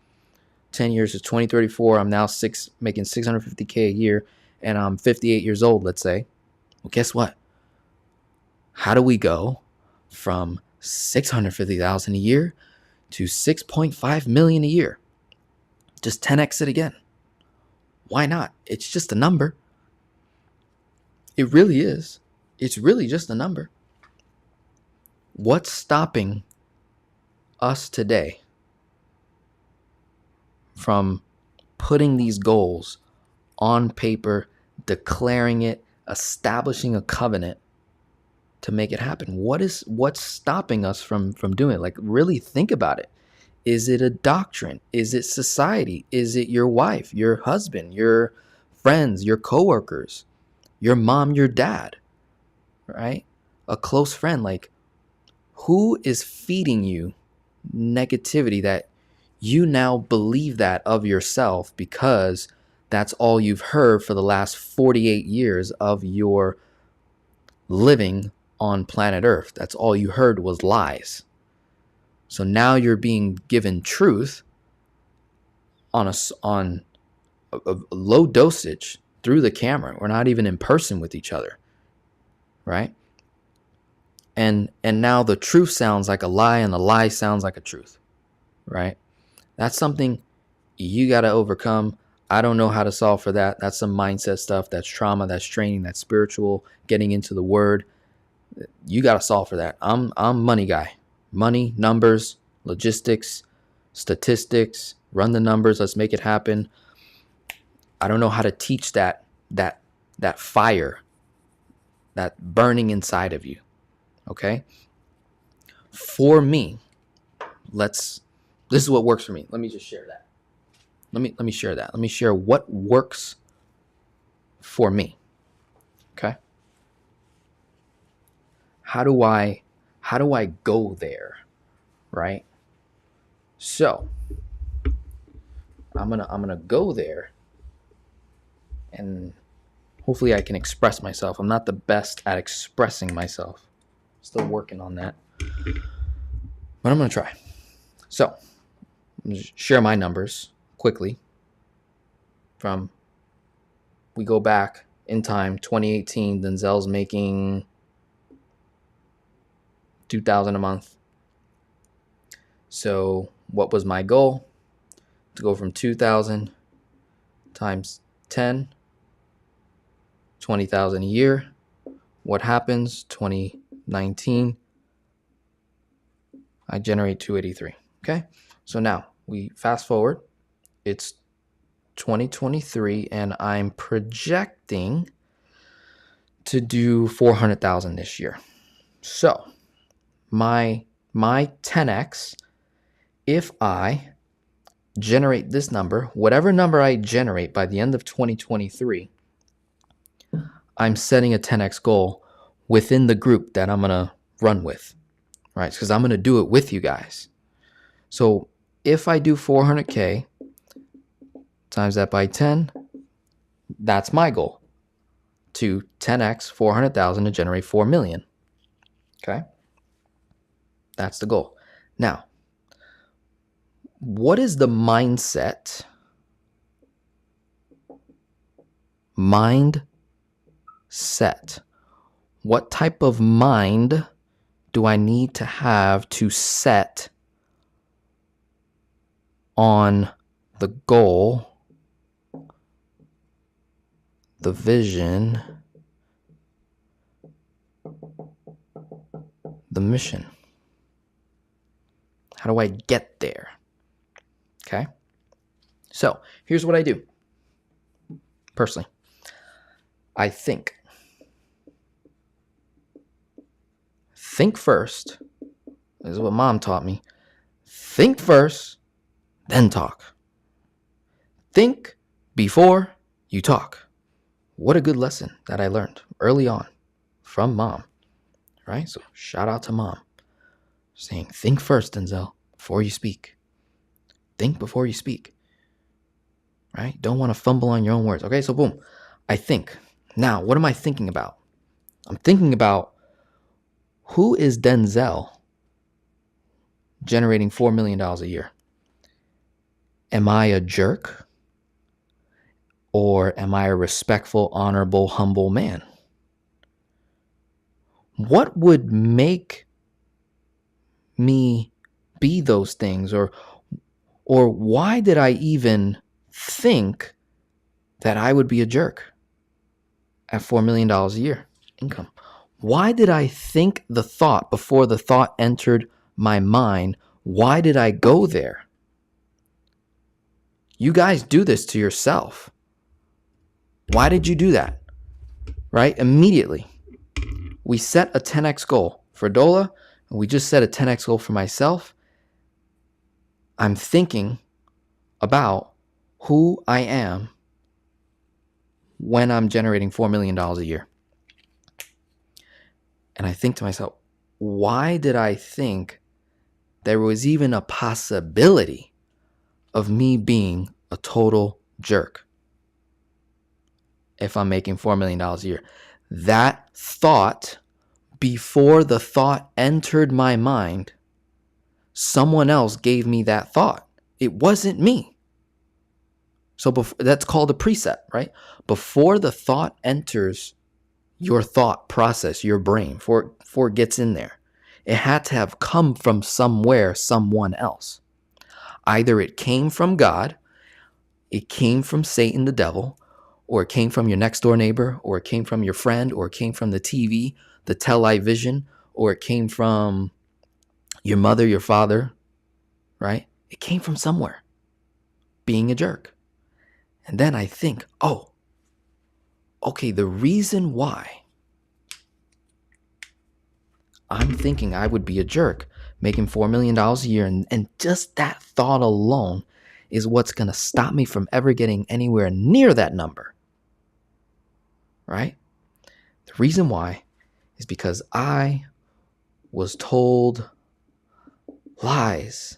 10 years is 2034. I'm now making 650K a year, and I'm 58 years old, let's say. Well, guess what? How do we go from 650,000 a year to 6.5 million a year? Just 10x it again. Why not? It's just a number. It really is. It's really just a number. What's stopping us today from putting these goals on paper, declaring it, establishing a covenant to make it happen? What's stopping us from doing it? Like, really think about it. Is it a doctrine? Is it society? Is it your wife, your husband, your friends, your coworkers, your mom, your dad, right? A close friend? Like, who is feeding you negativity that you now believe that of yourself because that's all you've heard for the last 48 years of your living on planet Earth? That's all you heard was lies. So now you're being given truth on a low dosage through the camera. We're not even in person with each other, right? And now the truth sounds like a lie and the lie sounds like a truth, right? That's something you got to overcome. I don't know how to solve for that. That's some mindset stuff. That's trauma. That's training. That's spiritual, getting into the word. You got to solve for that. I'm money guy. Money, numbers, logistics, statistics, run the numbers. Let's make it happen. I don't know how to teach that fire, that burning inside of you. Okay. For me, this is what works for me. Let me just share that. Let me share that. Let me share what works for me. Okay. How do I go there? Right? So I'm gonna go there, and hopefully I can express myself. I'm not the best at expressing myself. Still working on that. But I'm gonna try. So I'm gonna share my numbers quickly. We go back in time, 2018, Denzel's making $2,000 a month. So what was my goal? To go from 2,000 times 10, 20,000 a year. What happens? 2019, I generate 283. Okay. So now we fast forward. It's 2023 and I'm projecting to do 400,000 this year. So my 10x, if I generate this number, whatever number I generate by the end of 2023, I'm setting a 10x goal within the group that I'm going to run with, right? Because I'm going to do it with you guys. So if I do 400K times that by 10, that's my goal, to 10x 400,000 to generate 4 million. Okay. That's the goal. Now, what is the mindset? Mindset. What type of mind do I need to have to set on the goal, the vision, the mission? How do I get there? Okay. So here's what I do. Personally, I think first. This is what mom taught me. Think first, then talk. Think before you talk. What a good lesson that I learned early on from mom, right? So shout out to mom, saying, think first, Denzel, before you speak. Think before you speak. right? Don't want to fumble on your own words. Okay, so boom, I think. Now, what am I thinking about? I'm thinking about, who is Denzel generating $4 million a year? Am I a jerk? Or am I a respectful, honorable, humble man? What would make me be those things? Or why did I even think that I would be a jerk at $4 million a year income? Why did I think the thought before the thought entered my mind? Why did I go there? You guys do this to yourself. Why did you do that? Right? Immediately, we set a 10x goal for Dola, and we just set a 10x goal for myself. I'm thinking about who I am when I'm generating $4 million a year. And I think to myself, why did I think there was even a possibility of me being a total jerk if I'm making $4 million a year? That thought, before the thought entered my mind, someone else gave me that thought. It wasn't me. So that's called a preset, right? Before the thought enters your thought process, your brain, before it gets in there, it had to have come from somewhere, someone else. Either it came from God, it came from Satan, the devil, or it came from your next door neighbor, or it came from your friend, or it came from the TV, the television, or it came from your mother, your father, right? It came from somewhere, being a jerk. And then I think, oh, okay, the reason why I'm thinking I would be a jerk making $4 million a year, and just that thought alone is what's going to stop me from ever getting anywhere near that number, right? The reason why is because I was told lies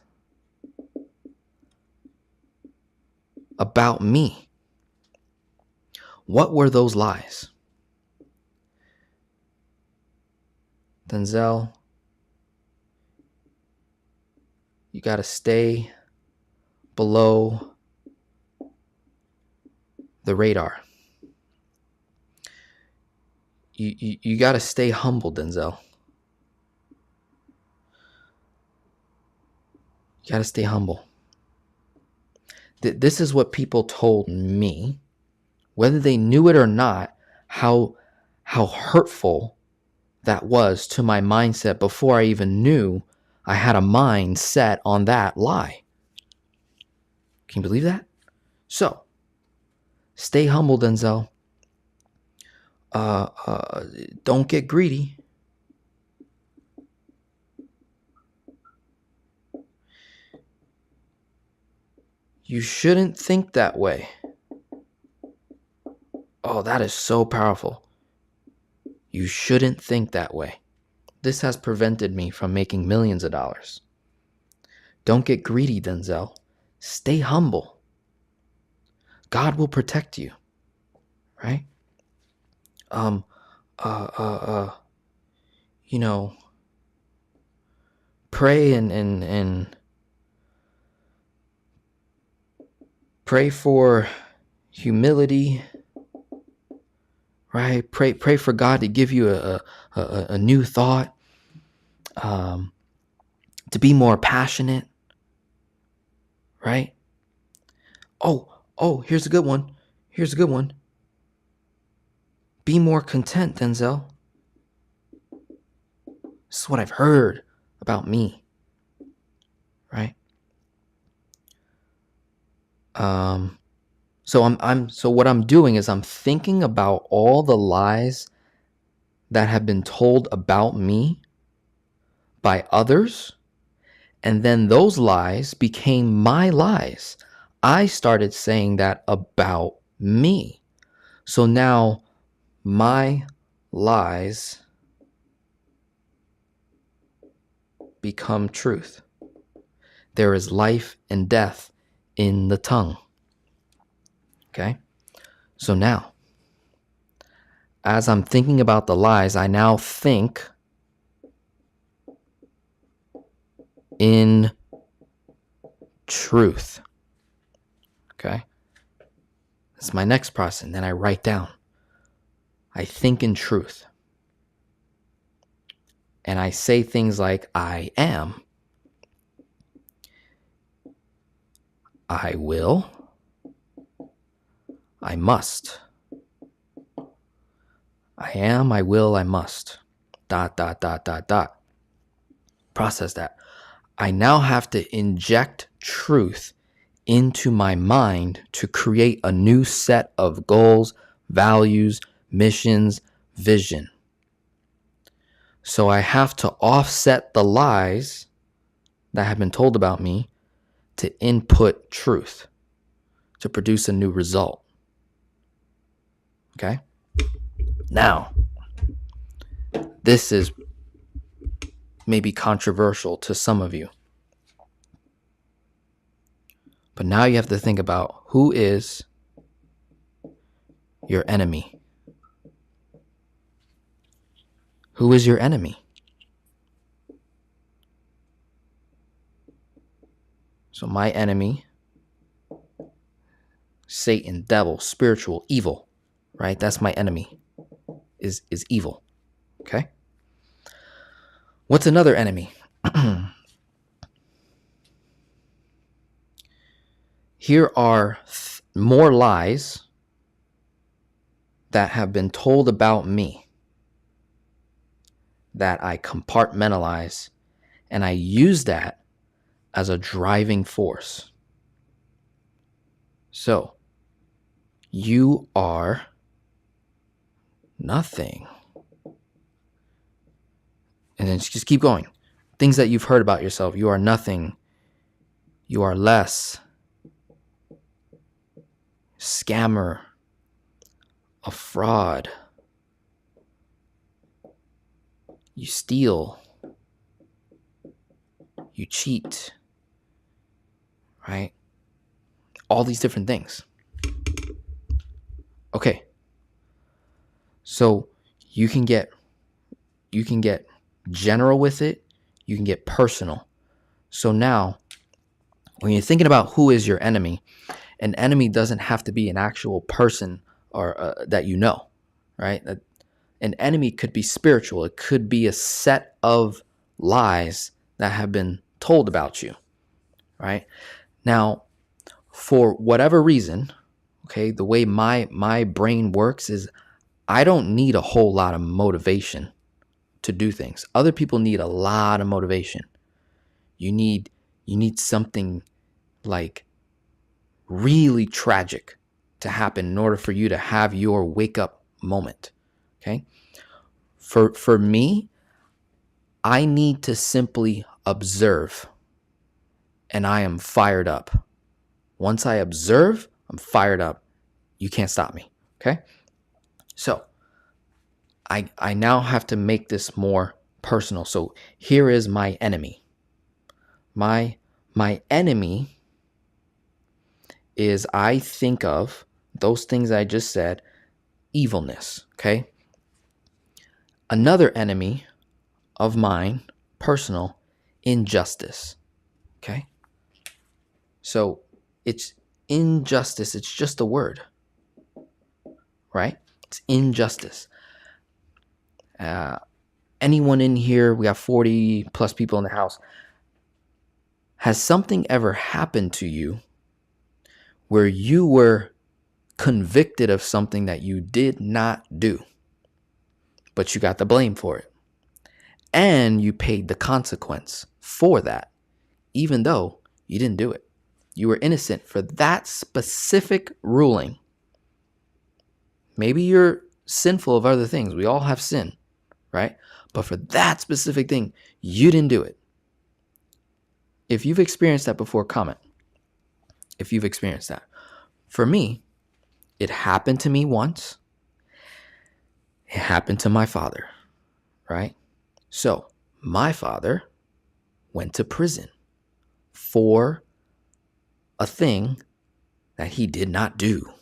about me. What were those lies? Denzel, you got to stay below the radar. You got to stay humble, Denzel. You got to stay humble. This is what people told me, whether they knew it or not, how hurtful that was to my mindset before I even knew I had a mind set on that lie. Can you believe that? So, stay humble, Denzel. Don't get greedy. You shouldn't think that way. Oh, that is so powerful. You shouldn't think that way. This has prevented me from making millions of dollars. Don't get greedy, Denzel. Stay humble. God will protect you, right? You know, pray and pray for humility, right? Pray for God to give you a new thought, to be more passionate, right? Oh, here's a good one. Be more content, Denzel. This is what I've heard about me, right? So what I'm doing is I'm thinking about all the lies that have been told about me by others, and then those lies became my lies. I started saying that about me. So now my lies become truth. There is life and death in the tongue. Okay? So now, as I'm thinking about the lies, I now think in truth. Okay? That's my next process. And then I write down. I think in truth. And I say things like, I am. I will. I must. I am, I will, I must. ... Process that. I now have to inject truth into my mind to create a new set of goals, values, missions, vision. So I have to offset the lies that have been told about me to input truth to produce a new result. Okay? Now, this is maybe controversial to some of you. But now you have to think about who is your enemy. Who is your enemy? So my enemy, Satan, devil, spiritual, evil, right? That's my enemy, is evil. Okay? What's another enemy? Here are more lies that have been told about me that I compartmentalize, and I use that as a driving force. So, you are nothing. And then just keep going. Things that you've heard about yourself. You are nothing. You are less. Scammer. A fraud. You steal. You cheat. Right? All these different things. Okay. So you can get general with it. You can get personal. So now, when you're thinking about who is your enemy, an enemy doesn't have to be an actual person or that you know, right? An enemy could be spiritual. It could be a set of lies that have been told about you, right? Now, for whatever reason, okay, the way my brain works is I don't need a whole lot of motivation to do things. Other people need a lot of motivation. You need something like really tragic to happen in order for you to have your wake up moment. Okay? For me, I need to simply observe, and I am fired up. Once I observe, I'm fired up. You can't stop me. Okay? So I now have to make this more personal. So here is my enemy. My enemy is, I think of those things I just said, evilness. Okay? Another enemy of mine, personal, injustice. Okay? So it's injustice. It's just a word, right? It's injustice. Anyone in here, we got 40 plus people in the house. Has something ever happened to you where you were convicted of something that you did not do, but you got the blame for it? And you paid the consequence for that, even though you didn't do it. You were innocent for that specific ruling. Maybe you're sinful of other things. We all have sin, right? But for that specific thing, you didn't do it. If you've experienced that before, comment. If you've experienced that. For me, it happened to me once. It happened to my father, right? So my father went to prison for a thing that he did not do.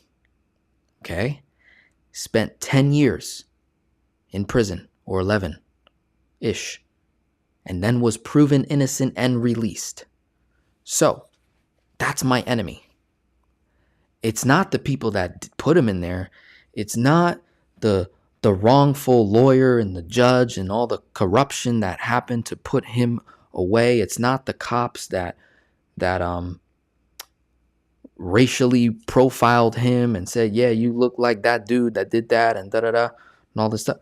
Okay. Spent 10 years in prison, or 11-ish, and then was proven innocent and released. So that's my enemy. It's not the people that put him in there. It's not the wrongful lawyer and the judge and all the corruption that happened to put him away. It's not the cops that racially profiled him and said, yeah, you look like that dude that did that and da-da-da and all this stuff.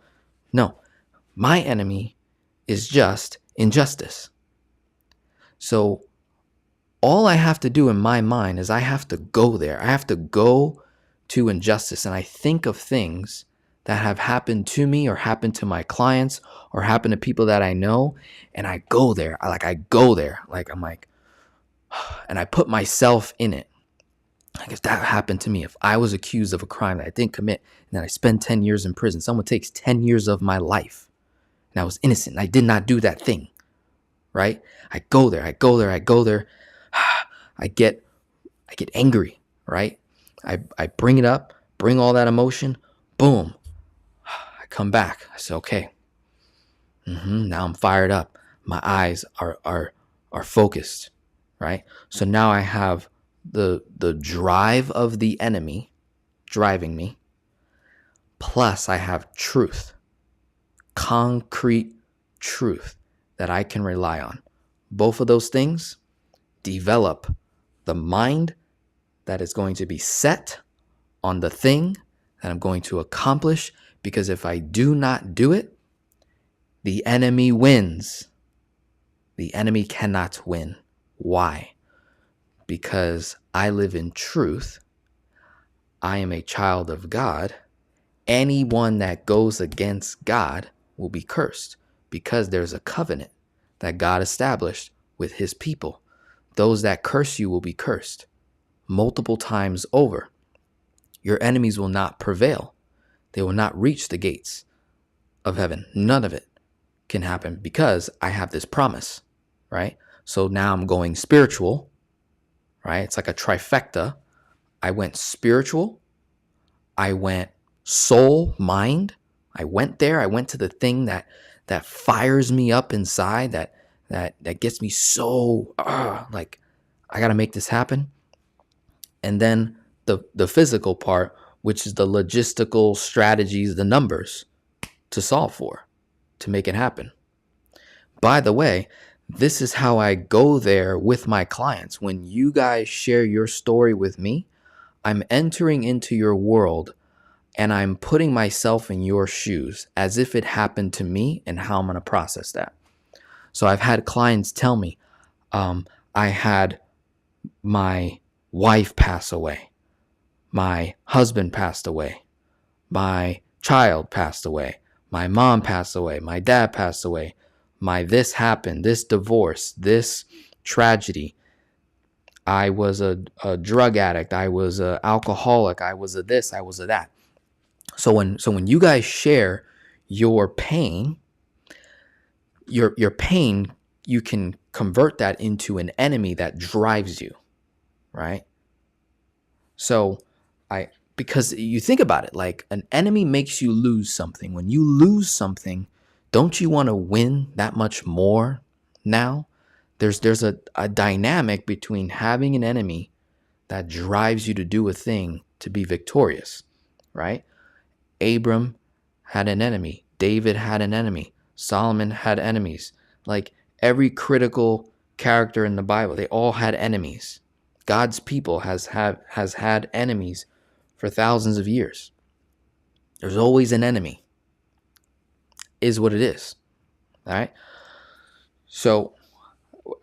No, my enemy is just injustice. So all I have to do in my mind is I have to go there. I have to go to injustice. And I think of things that have happened to me or happened to my clients or happened to people that I know. And I go there. I go there. I'm like, and I put myself in it. Like, if that happened to me, if I was accused of a crime that I didn't commit and then I spend 10 years in prison, someone takes 10 years of my life and I was innocent and I did not do that thing, right? I go there. I get angry, right? I bring it up, bring all that emotion, boom. I come back. I say, okay. Now I'm fired up. My eyes are focused, right? So now I have the drive of the enemy driving me, plus I have truth, concrete truth that I can rely on. Both of those things develop the mind that is going to be set on the thing that I'm going to accomplish, because if I do not do it, the enemy wins. The enemy cannot win. Why? Because I live in truth. I am a child of God. Anyone that goes against God will be cursed, because there's a covenant that God established with his people. Those that curse you will be cursed multiple times over. Your enemies will not prevail. They will not reach the gates of heaven. None of it can happen, because I have this promise, right? So now I'm going spiritual, right? It's like a trifecta. I went spiritual. I went soul, mind. I went there. I went to the thing that fires me up inside, that gets me so like, I got to make this happen. And then the physical part, which is the logistical strategies, the numbers to solve for, to make it happen. By the way, this is how I go there with my clients. When you guys share your story with me, I'm entering into your world and I'm putting myself in your shoes as if it happened to me and how I'm going to process that. So I've had clients tell me, I had my wife pass away. My husband passed away. My child passed away. My mom passed away. My dad passed away. This happened, this divorce, this tragedy. I was a drug addict. I was an alcoholic. I was a this. I was a that. So when you guys share your pain, your pain, you can convert that into an enemy that drives you, right? So because you think about it, like, an enemy makes you lose something. When you lose something, don't you want to win that much more now? There's a dynamic between having an enemy that drives you to do a thing to be victorious, right? Abram had an enemy. David had an enemy. Solomon had enemies. Like, every critical character in the Bible, they all had enemies. God's people has had enemies for thousands of years. There's always an enemy, is what it is. All right. So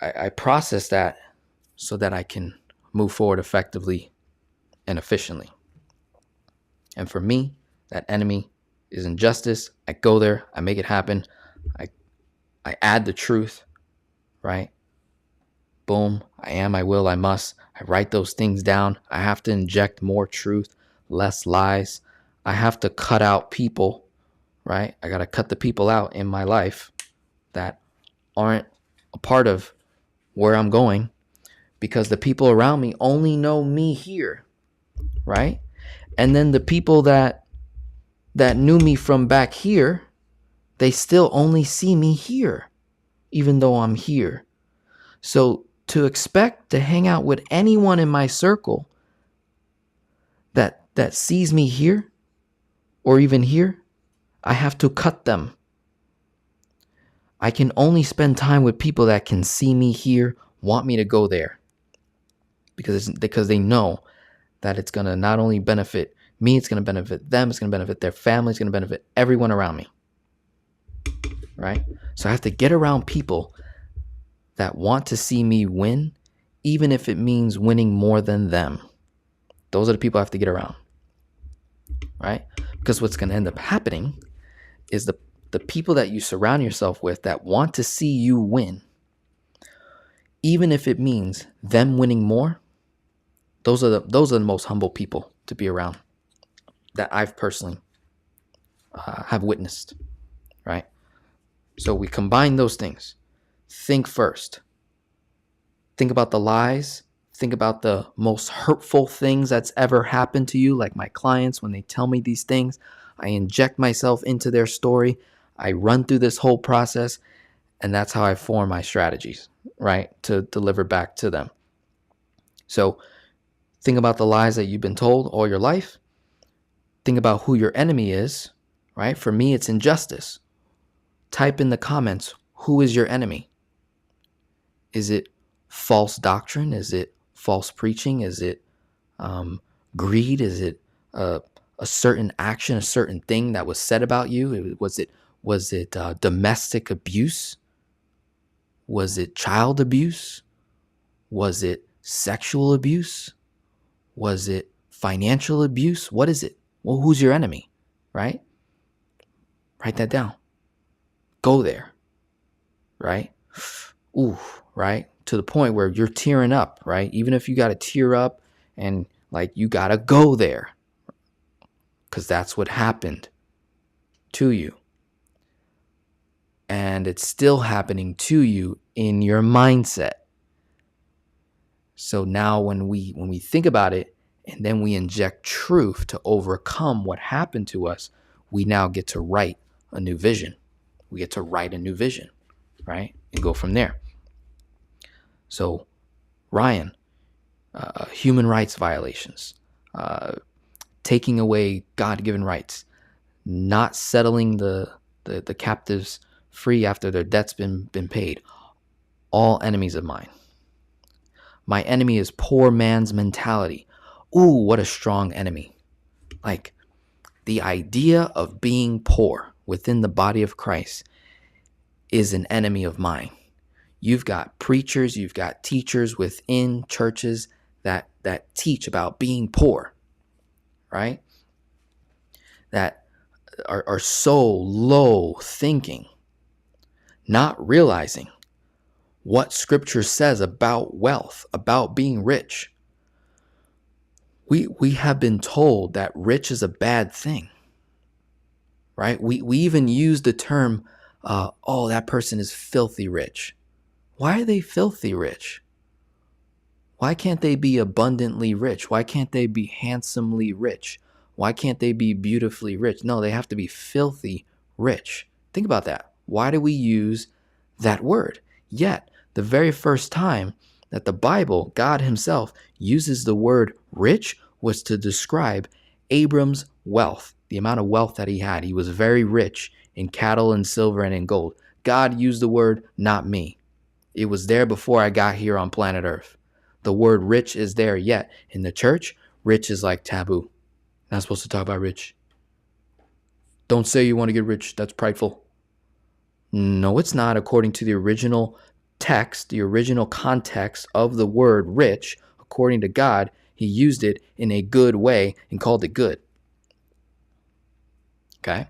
I process that so that I can move forward effectively and efficiently. And for me, that enemy is injustice. I go there, I make it happen. I add the truth, right? Boom. I am, I will, I must. I write those things down. I have to inject more truth, less lies. I have to cut out people, right? I got to cut the people out in my life that aren't a part of where I'm going, because the people around me only know me here, right? And then the people that knew me from back here, they still only see me here, even though I'm here. So to expect to hang out with anyone in my circle that sees me here or even here, I have to cut them. I can only spend time with people that can see me here, want me to go there. Because they know that it's going to not only benefit me, it's going to benefit them, it's going to benefit their family, it's going to benefit everyone around me. Right? So I have to get around people that want to see me win, even if it means winning more than them. Those are the people I have to get around. Right? Because what's going to end up happening is the people that you surround yourself with that want to see you win, even if it means them winning more, those are the most humble people to be around that I've personally have witnessed, right? So we combine those things. Think first. Think about the lies. Think about the most hurtful things that's ever happened to you. Like my clients, when they tell me these things, I inject myself into their story. I run through this whole process, and that's how I form my strategies, right? To deliver back to them. So think about the lies that you've been told all your life. Think about who your enemy is, right? For me, it's injustice. Type in the comments, who is your enemy? Is it false doctrine? Is it false preaching? Is it greed? Is it a certain action, a certain thing that was said about you? Was it domestic abuse? Was it child abuse? Was it sexual abuse? Was it financial abuse? What is it? Well, who's your enemy, right? Write that down. Go there, right? Ooh, right? To the point where you're tearing up, right? Even if you got to tear up and like you got to go there because that's what happened to you. And it's still happening to you in your mindset. So now when we think about it and then we inject truth to overcome what happened to us, we now get to write a new vision. We get to write a new vision, right? And go from there. So, Ryan, human rights violations, taking away God-given rights, not settling the captives free after their debt's been paid, all enemies of mine. My enemy is poor man's mentality. Ooh, what a strong enemy. Like the idea of being poor within the body of Christ is an enemy of mine. You've got preachers, you've got teachers within churches that teach about being poor, right? That are so low thinking, not realizing what scripture says about wealth, about being rich. We have been told that rich is a bad thing, right? We even use the term, oh, that person is filthy rich. Why are they filthy rich? Why can't they be abundantly rich? Why can't they be handsomely rich? Why can't they be beautifully rich? No, they have to be filthy rich. Think about that. Why do we use that word? Yet, the very first time that the Bible, God himself, uses the word rich was to describe Abram's wealth, the amount of wealth that he had. He was very rich in cattle and silver and in gold. God used the word, not me. It was there before I got here on planet Earth. The word rich is there, yet in the church, rich is like taboo. Not supposed to talk about rich. Don't say you want to get rich. That's prideful. No, it's not. According to the original text, the original context of the word rich, according to God, he used it in a good way and called it good. Okay?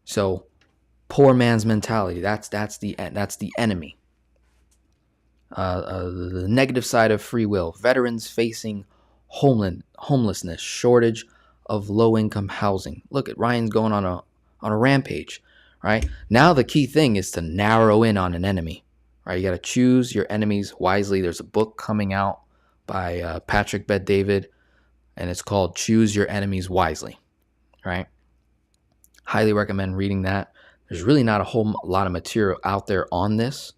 So, poor man's mentality, that's the enemy. The negative side of free will, veterans facing homelessness, shortage of low-income housing. Look at Ryan's going on a rampage, right? Now the key thing is to narrow in on an enemy, right? You got to choose your enemies wisely. There's a book coming out by Patrick Bet-David, and it's called Choose Your Enemies Wisely, right? Highly recommend reading that. There's really not a whole lot of material out there on this,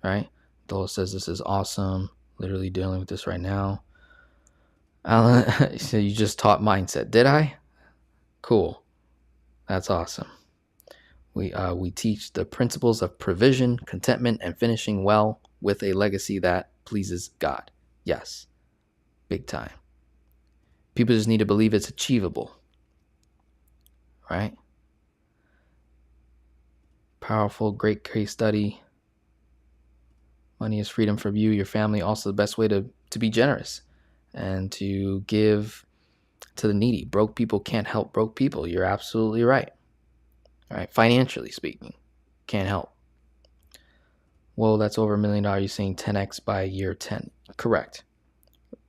right? Dola says this is awesome. Literally dealing with this right now. Alan, so you just taught mindset. Did I? Cool. That's awesome. We teach the principles of provision, contentment, and finishing well with a legacy that pleases God. Yes. Big time. People just need to believe it's achievable. Right? Powerful, great case study. Money is freedom for you, your family. Also the best way to be generous and to give to the needy. Broke people can't help broke people. You're absolutely right. All right, financially speaking, can't help. Well, that's over $1 million. You're saying 10x by year 10. Correct.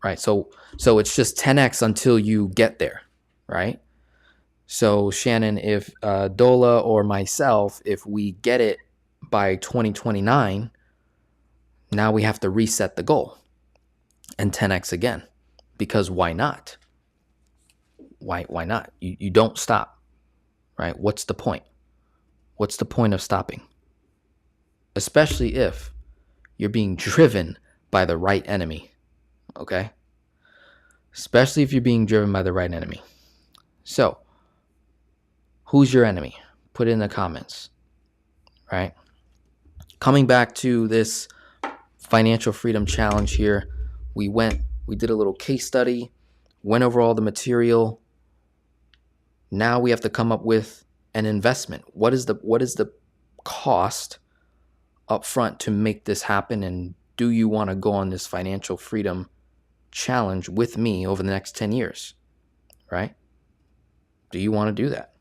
Right. So it's just 10x until you get there. Right. So Shannon, if Dola or myself, if we get it by 2029, now we have to reset the goal and 10x again, because why not? Why not? You don't stop, right? What's the point? What's the point of stopping? Especially if you're being driven by the right enemy, okay? Especially if you're being driven by the right enemy. So, who's your enemy? Put it in the comments, right? Coming back to this financial freedom challenge here, we did a little case study, went over all the material. Now we have to come up with an investment. What is the cost up front to make this happen? And do you want to go on this financial freedom challenge with me over the next 10 years, right? Do you want to do that?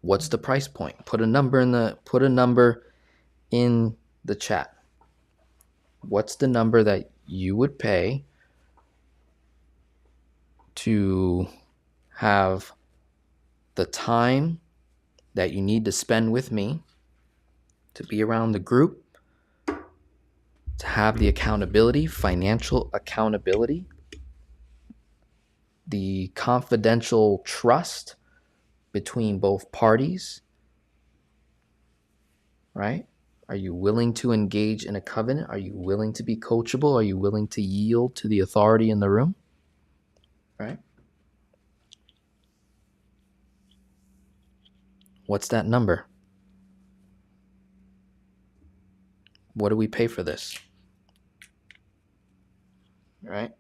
What's the price point? Put a number in the chat. What's the number that you would pay to have the time that you need to spend with me, to be around the group, to have the accountability, financial accountability, the confidential trust between both parties, right? Are you willing to engage in a covenant? Are you willing to be coachable? Are you willing to yield to the authority in the room, right? What's that number? What do we pay for this? Right?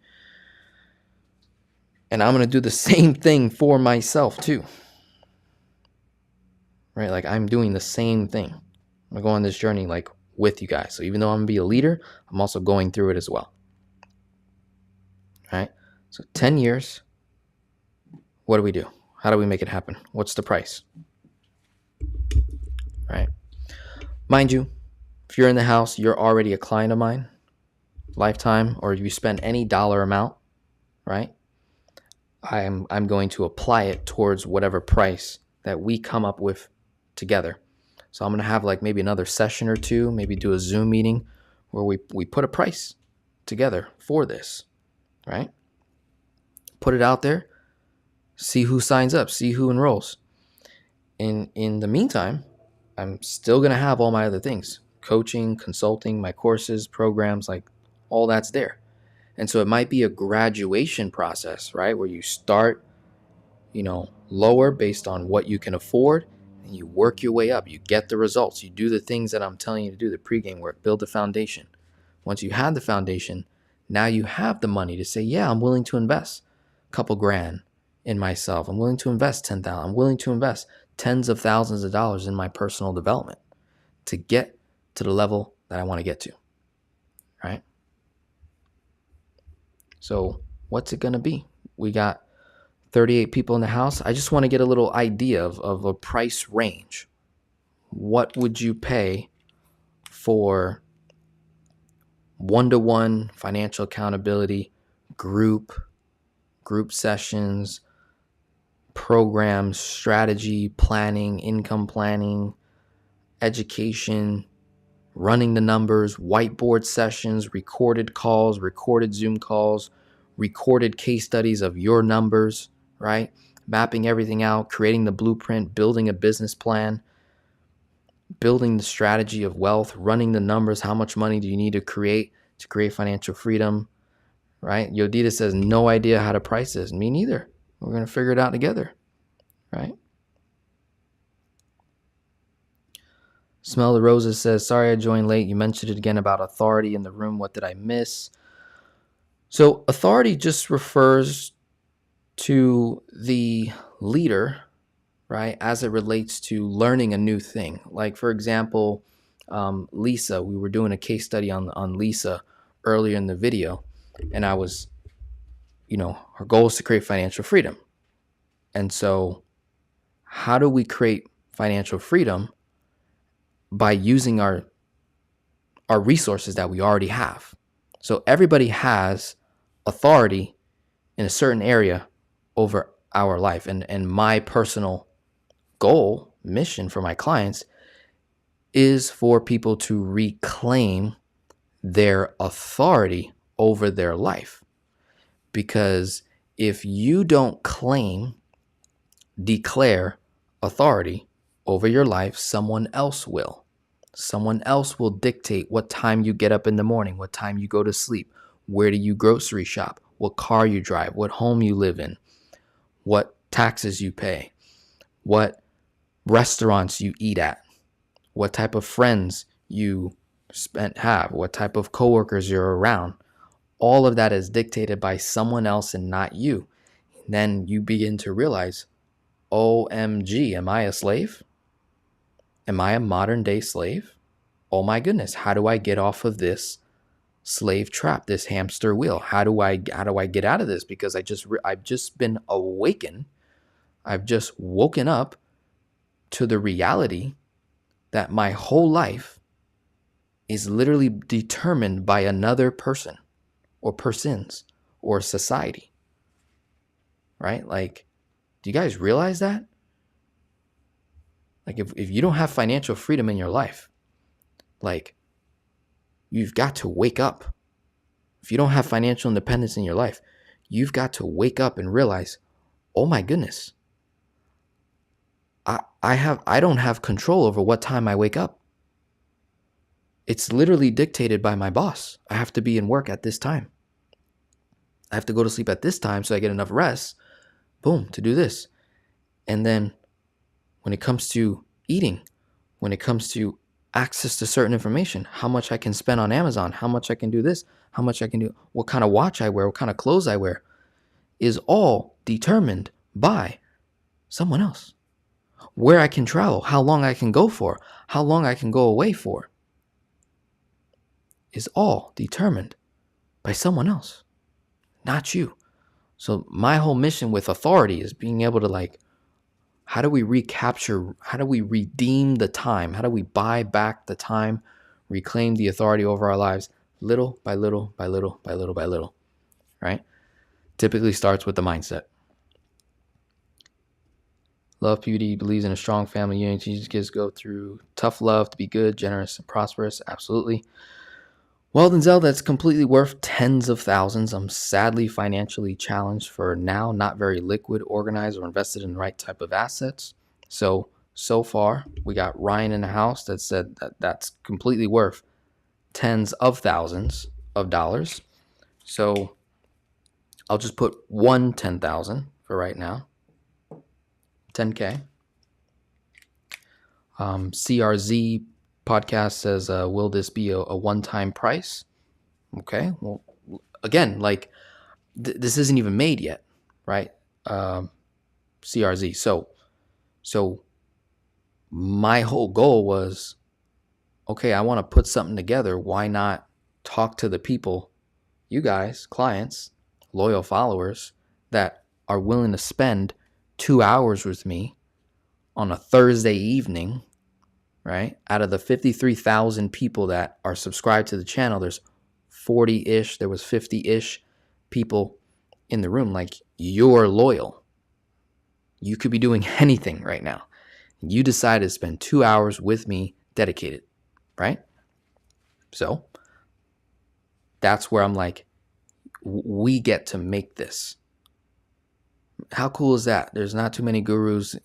And I'm going to do the same thing for myself too. Right? Like I'm doing the same thing. I'm going to go on this journey like with you guys. So even though I'm going to be a leader, I'm also going through it as well. Right? So 10 years. What do we do? How do we make it happen? What's the price? Right? Mind you, if you're in the house, you're already a client of mine, lifetime, or if you spend any dollar amount, right? I'm going to apply it towards whatever price that we come up with together. So I'm going to have like maybe another session or two, maybe do a Zoom meeting where we put a price together for this, right? Put it out there, see who signs up, see who enrolls. In the meantime, I'm still going to have all my other things, coaching, consulting, my courses, programs, like all that's there. And so it might be a graduation process, right? Where you start, lower based on what you can afford, and you work your way up. You get the results. You do the things that I'm telling you to do, the pregame work, build the foundation. Once you have the foundation, now you have the money to say, yeah, I'm willing to invest a couple grand in myself. I'm willing to invest $10,000. I'm willing to invest tens of thousands of dollars in my personal development to get to the level that I want to get to, right? So what's it going to be? We got 38 people in the house. I just want to get a little idea of a price range. What would you pay for one-to-one financial accountability, group sessions, programs, strategy, planning, income planning, education, running the numbers, whiteboard sessions, recorded calls, recorded Zoom calls, recorded case studies of your numbers, right? Mapping everything out, creating the blueprint, building a business plan, building the strategy of wealth, running the numbers. How much money do you need to create financial freedom, right? Yodita says, no idea how to price this. Me neither. We're going to figure it out together, right? Smell the Roses says, sorry I joined late. You mentioned it again about authority in the room. What did I miss? So authority just refers to the leader, right, as it relates to learning a new thing. Like, for example, Lisa, we were doing a case study on Lisa earlier in the video, and I was, her goal is to create financial freedom. And so how do we create financial freedom? By using our resources that we already have. So everybody has authority in a certain area over our life. And my personal goal, mission for my clients is for people to reclaim their authority over their life. Because if you don't declare authority over your life, someone else will. Someone else will dictate what time you get up in the morning, what time you go to sleep, where do you grocery shop, what car you drive, what home you live in, what taxes you pay, what restaurants you eat at, what type of friends you have, what type of coworkers you're around. All of that is dictated by someone else and not you. Then you begin to realize, OMG, am I a slave? Am I a modern day slave? Oh my goodness, how do I get off of this slave trap, this hamster wheel? How do I get out of this? Because I've just been awakened. I've just woken up to the reality that my whole life is literally determined by another person or persons or society. Right? Like, do you guys realize that? Like, if you don't have financial freedom in your life, like, you've got to wake up. If you don't have financial independence in your life, you've got to wake up and realize, oh my goodness, I don't have control over what time I wake up. It's literally dictated by my boss. I have to be in work at this time. I have to go to sleep at this time so I get enough rest, boom, to do this. And then when it comes to eating, when it comes to access to certain information, how much I can spend on Amazon, how much I can do this, how much I can do, what kind of watch I wear, what kind of clothes I wear, is all determined by someone else. Where I can travel, how long I can go for, how long I can go away for, is all determined by someone else, not you. So my whole mission with authority is being able to, like, how do we recapture, how do we redeem the time? How do we buy back the time, reclaim the authority over our lives, little by little by little by little by little, right? Typically starts with the mindset. Love Beauty believes in a strong family unit. Teaches kids go through tough love to be good, generous, and prosperous. Absolutely. Well, Denzel, that's completely worth tens of thousands. I'm sadly financially challenged for now, not very liquid, organized, or invested in the right type of assets. So far, we got Ryan in the house that said that that's completely worth tens of thousands of dollars. So I'll just put 10,000 for right now. 10K. CRZ podcast says, will this be a one-time price? Okay. Well, again, like, this isn't even made yet, right? CRZ. So my whole goal was, okay, I want to put something together. Why not talk to the people, you guys, clients, loyal followers that are willing to spend 2 hours with me on a Thursday evening, right? Out of the 53,000 people that are subscribed to the channel, there's 40-ish, there was 50-ish people in the room. Like, you're loyal. You could be doing anything right now. You decided to spend 2 hours with me dedicated, right? So that's where I'm like, we get to make this. How cool is that? There's not too many gurus,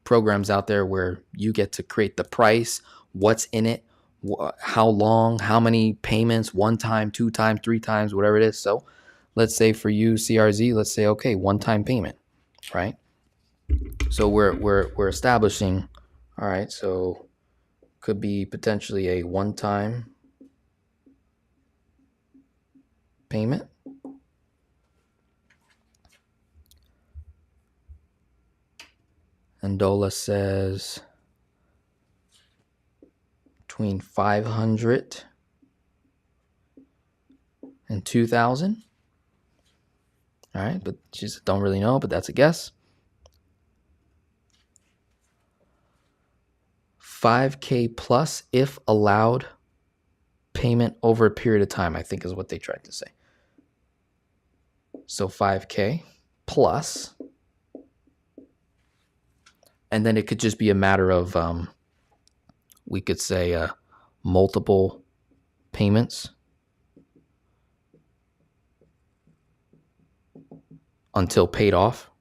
programs out there where you get to create the price, what's in it, how long, how many payments, 1 time, 2 times, 3 times, whatever it is. So let's say for you, CRZ, let's say, okay, 1-time payment, right? So we're establishing, all right, so could be potentially a 1-time payment. And Dola says between 500 and 2,000. All right, but she said don't really know, but that's a guess. 5K plus if allowed payment over a period of time, I think is what they tried to say. So 5K plus. And then it could just be a matter of, we could say multiple payments until paid off,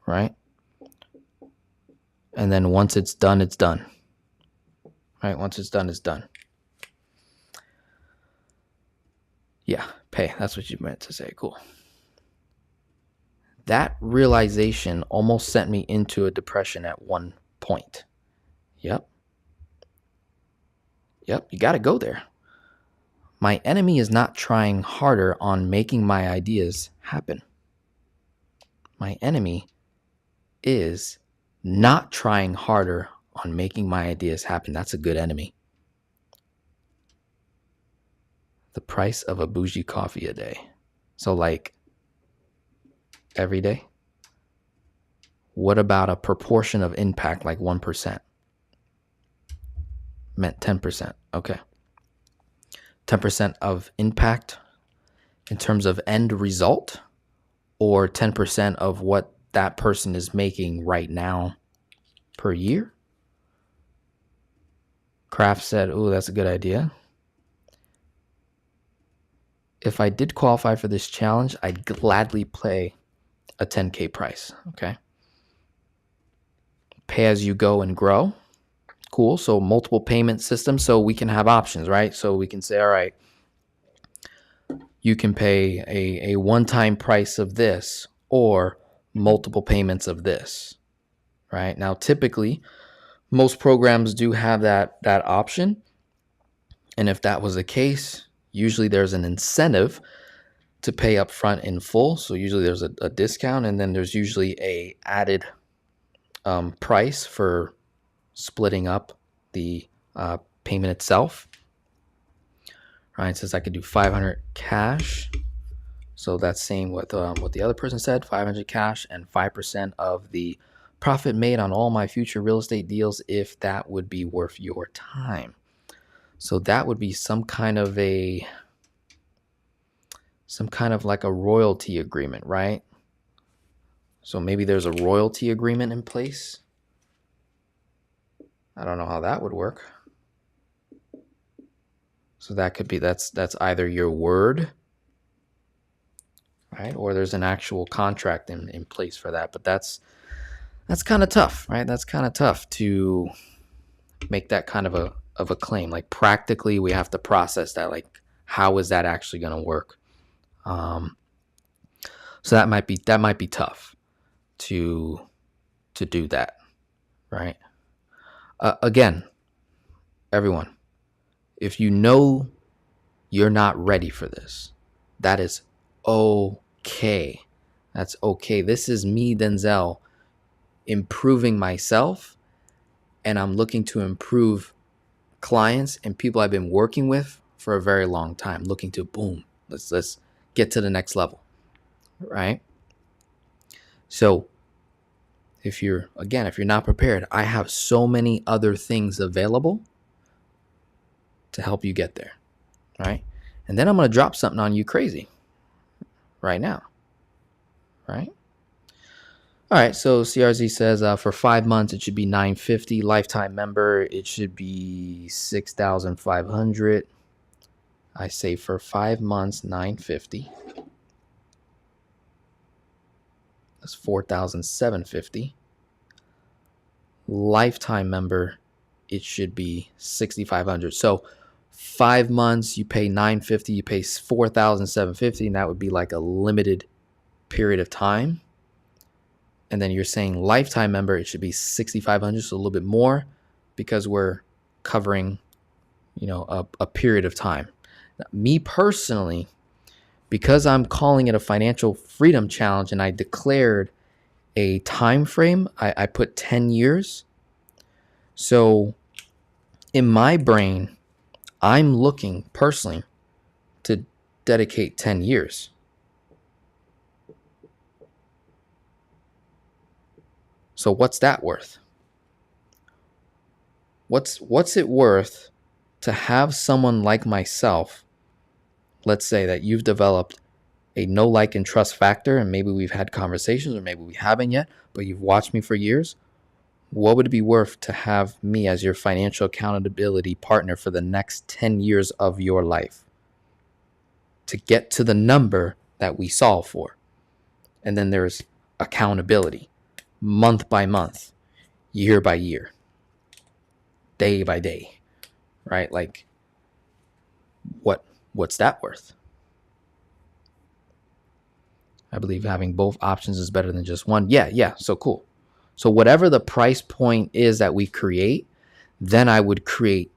right? And then once it's done, it's done. Right? Once it's done, it's done. Yeah, pay. That's what you meant to say. Cool. That realization almost sent me into a depression at one point. Yep, you got to go there. My enemy is not trying harder on making my ideas happen. My enemy is not trying harder on making my ideas happen. That's a good enemy. The price of a bougie coffee a day. So like every day? What about a proportion of impact like 1%? Meant 10%. Okay. 10% of impact in terms of end result, or 10% of what that person is making right now per year? Kraft said, oh, that's a good idea. If I did qualify for this challenge, I'd gladly pay a 10K price. Okay. Pay as you go and grow. Cool. So multiple payment systems, so we can have options, right? So we can say, all right, you can pay a one-time price of this or multiple payments of this, right? Now, typically, most programs do have that option. And if that was the case, usually there's an incentive to pay up front in full. So usually there's a discount, and then there's usually a added price for splitting up the payment itself. Ryan says I could do 500 cash. So that's same with what the other person said, 500 cash and 5% of the profit made on all my future real estate deals, if that would be worth your time. So that would be some kind of like a royalty agreement, right? So maybe there's a royalty agreement in place. I don't know how that would work. So that could be, that's either your word, right? Or there's an actual contract in place for that. But that's kind of tough, right? That's kind of tough to make that kind of a claim. Like practically we have to process that. Like, how is that actually going to work? So that might be tough to do that, right? Again, everyone, if you know you're not ready for this, that is okay. That's okay. This is me, Denzel, improving myself, and I'm looking to improve clients and people I've been working with for a very long time, looking to boom, let's get to the next level, right? So if you're not prepared, I have so many other things available to help you get there, right? And then I'm going to drop something on you crazy right now, right? All right, so CRZ says for 5 months it should be $950. Lifetime member, it should be $6,500. I say for 5 months, $950. That's $4,750. Lifetime member, it should be $6,500. So 5 months, you pay $950, you pay $4,750, and that would be like a limited period of time. And then you're saying lifetime member, it should be $6,500, so a little bit more, because we're covering, a period of time. Now, me personally, because I'm calling it a financial freedom challenge and I declared a time frame, I put 10 years. So in my brain, I'm looking personally to dedicate 10 years. So what's that worth? What's it worth to have someone like myself, let's say that you've developed a know, like, and trust factor, and maybe we've had conversations or maybe we haven't yet, but you've watched me for years. What would it be worth to have me as your financial accountability partner for the next 10 years of your life to get to the number that we solve for? And then there's accountability, month by month, year by year, day by day, right? Like, what's that worth? I believe having both options is better than just one. Yeah. So cool. So whatever the price point is that we create, then I would create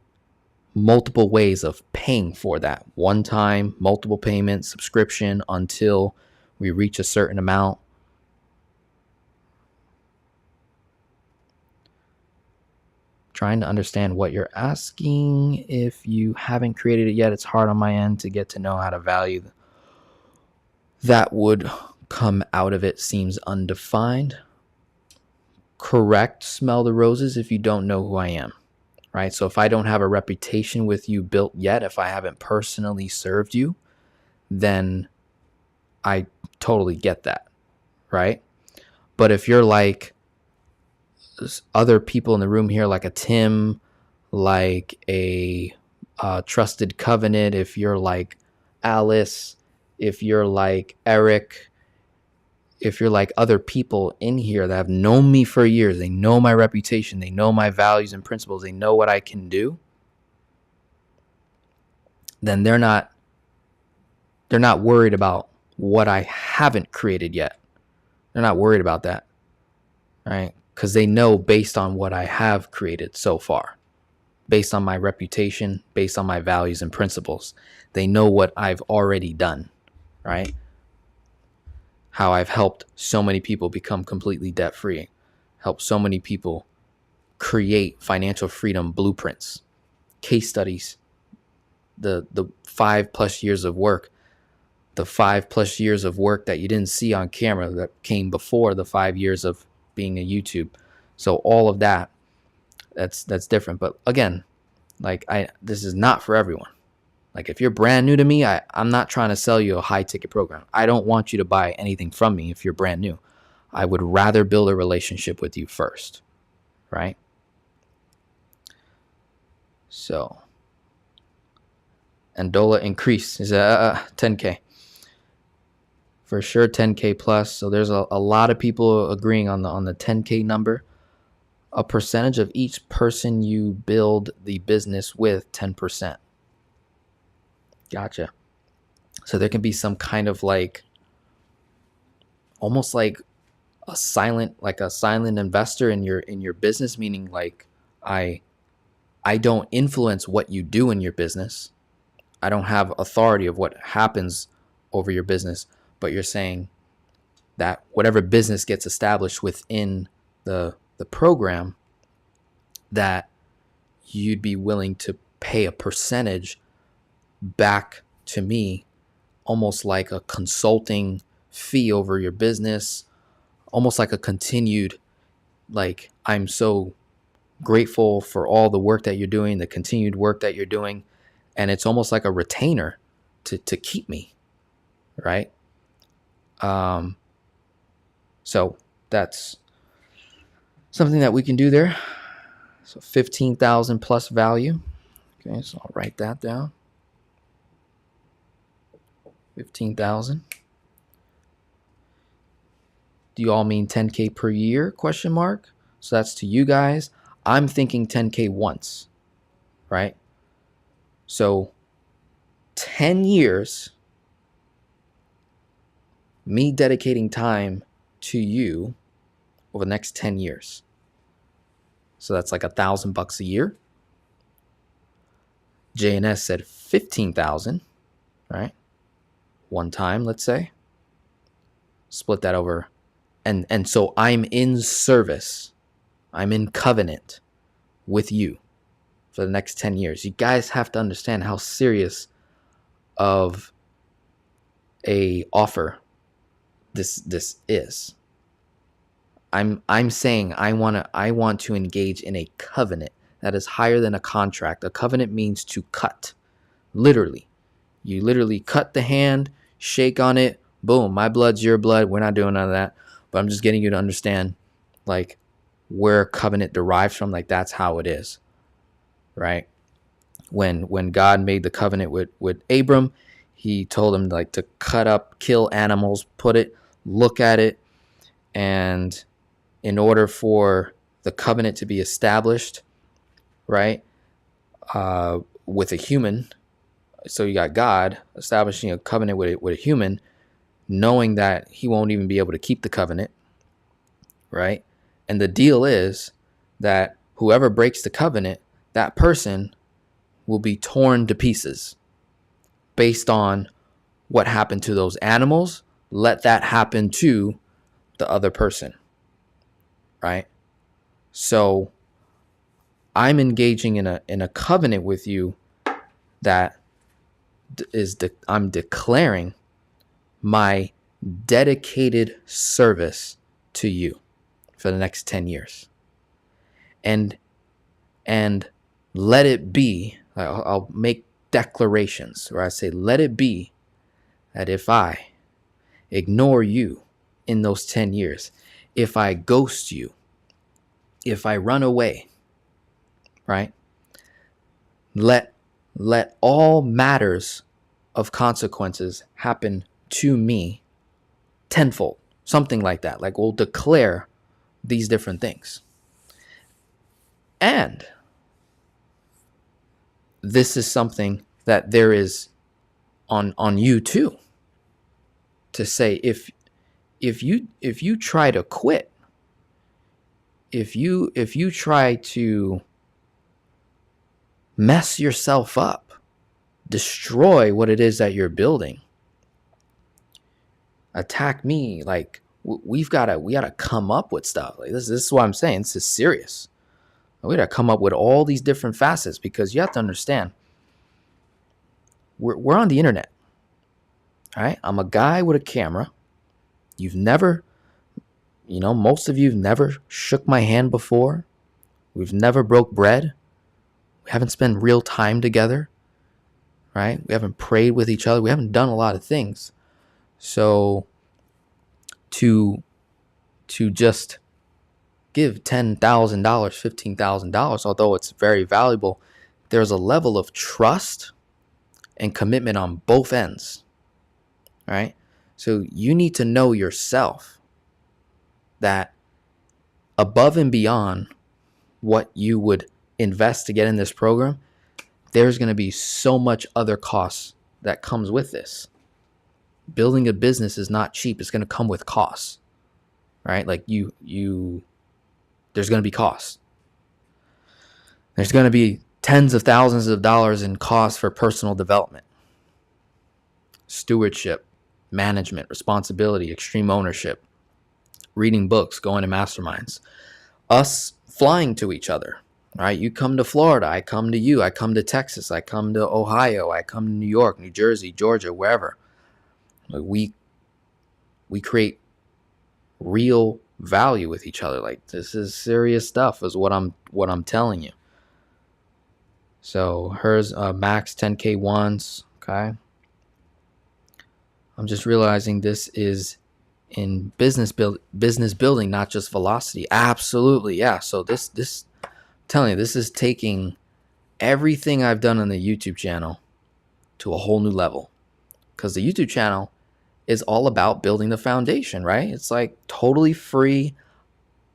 multiple ways of paying for that. One time, multiple payments, subscription until we reach a certain amount. Trying to understand what you're asking. If you haven't created it yet, it's hard on my end to get to know how to value that would come out of it. Seems undefined. Correct. Smell the roses if you don't know who I am, right? So if I don't have a reputation with you built yet, if I haven't personally served you, then I totally get that, right? But if you're like other people in the room here, like a Tim, like a Trusted Covenant, if you're like Alice, if you're like Eric, if you're like other people in here that have known me for years, they know my reputation, they know my values and principles, they know what I can do, then they're not worried about what I haven't created yet. They're not worried about that, right? Because they know based on what I have created so far, based on my reputation, based on my values and principles, they know what I've already done, right? How I've helped so many people become completely debt-free, helped so many people create financial freedom blueprints, case studies, the 5+ years of work, the 5+ years of work that you didn't see on camera that came before the 5 years of being a YouTube. So all of that's different. But again, like this is not for everyone. Like if you're brand new to me, I'm not trying to sell you a high ticket program. I don't want you to buy anything from me if you're brand new. I would rather build a relationship with you first, right? So, Andola increase is 10K. For sure, 10K plus. So there's a lot of people agreeing on the 10K number. A percentage of each person you build the business with, 10%. Gotcha. So there can be some kind of like, almost like a silent investor in your business, meaning like I don't influence what you do in your business. I don't have authority of what happens over your business, but you're saying that whatever business gets established within the program, that you'd be willing to pay a percentage back to me, almost like a consulting fee over your business, almost like a continued, like, I'm so grateful for all the work that you're doing, the continued work that you're doing. And it's almost like a retainer to keep me, right? So that's something that we can do there. So 15,000 plus value. Okay, so I'll write that down. 15,000. Do you all mean 10K per year? Question mark. So that's to you guys. I'm thinking 10K once, right? So 10 years, me dedicating time to you over the next 10 years. So that's like $1,000 a year. JNS said 15,000, right? One time, let's say. Split that over. And so I'm in service. I'm in covenant with you for the next 10 years. You guys have to understand how serious of a offer this is. I'm saying I want to engage in a covenant that is higher than a contract. A covenant means to cut. Literally. You literally cut the hand, shake on it, boom, my blood's your blood. We're not doing none of that. But I'm just getting you to understand like where covenant derives from. Like that's how it is. Right? When God made the covenant with Abram, he told him like to cut up, kill animals, look at it, and in order for the covenant to be established, right, with a human, so you got God establishing a covenant with a human, knowing that he won't even be able to keep the covenant, right? And the deal is that whoever breaks the covenant, that person will be torn to pieces based on what happened to those animals. Let that happen to the other person, right? So I'm engaging in a covenant with you that I'm declaring my dedicated service to you for the next 10 years. And let it be, I'll make declarations where I say, let it be that if I ignore you in those 10 years, if I ghost you, if I run away, right? Let all matters of consequences happen to me tenfold, something like that. Like we'll declare these different things. And this is something that there is on you too, to say if you try to quit, if you try to mess yourself up, destroy what it is that you're building, attack me, like we gotta come up with stuff like this. This is what I'm saying. This is serious. We gotta come up with all these different facets, because you have to understand we're on the internet. All right, I'm a guy with a camera. You've never, most of you've never shook my hand before. We've never broke bread. We haven't spent real time together, right? We haven't prayed with each other. We haven't done a lot of things. So to just give $10,000, $15,000, although it's very valuable, there's a level of trust and commitment on both ends, right? So you need to know yourself that above and beyond what you would invest to get in this program, there's going to be so much other costs that comes with this. Building a business is not cheap. It's going to come with costs, right? Like there's going to be costs. There's going to be tens of thousands of dollars in costs for personal development, stewardship, management, responsibility, extreme ownership, reading books, going to masterminds, us flying to each other, right? You come to Florida, I come to you, I come to Texas, I come to Ohio, I come to New York, New Jersey, Georgia, wherever. Like we create real value with each other. Like this is serious stuff, is what I'm telling you. So hers max 10K once, okay? I'm just realizing this is in business building, not just velocity. Absolutely, yeah. So this I'm telling you, this is taking everything I've done on the YouTube channel to a whole new level, because the YouTube channel is all about building the foundation, right? It's like totally free.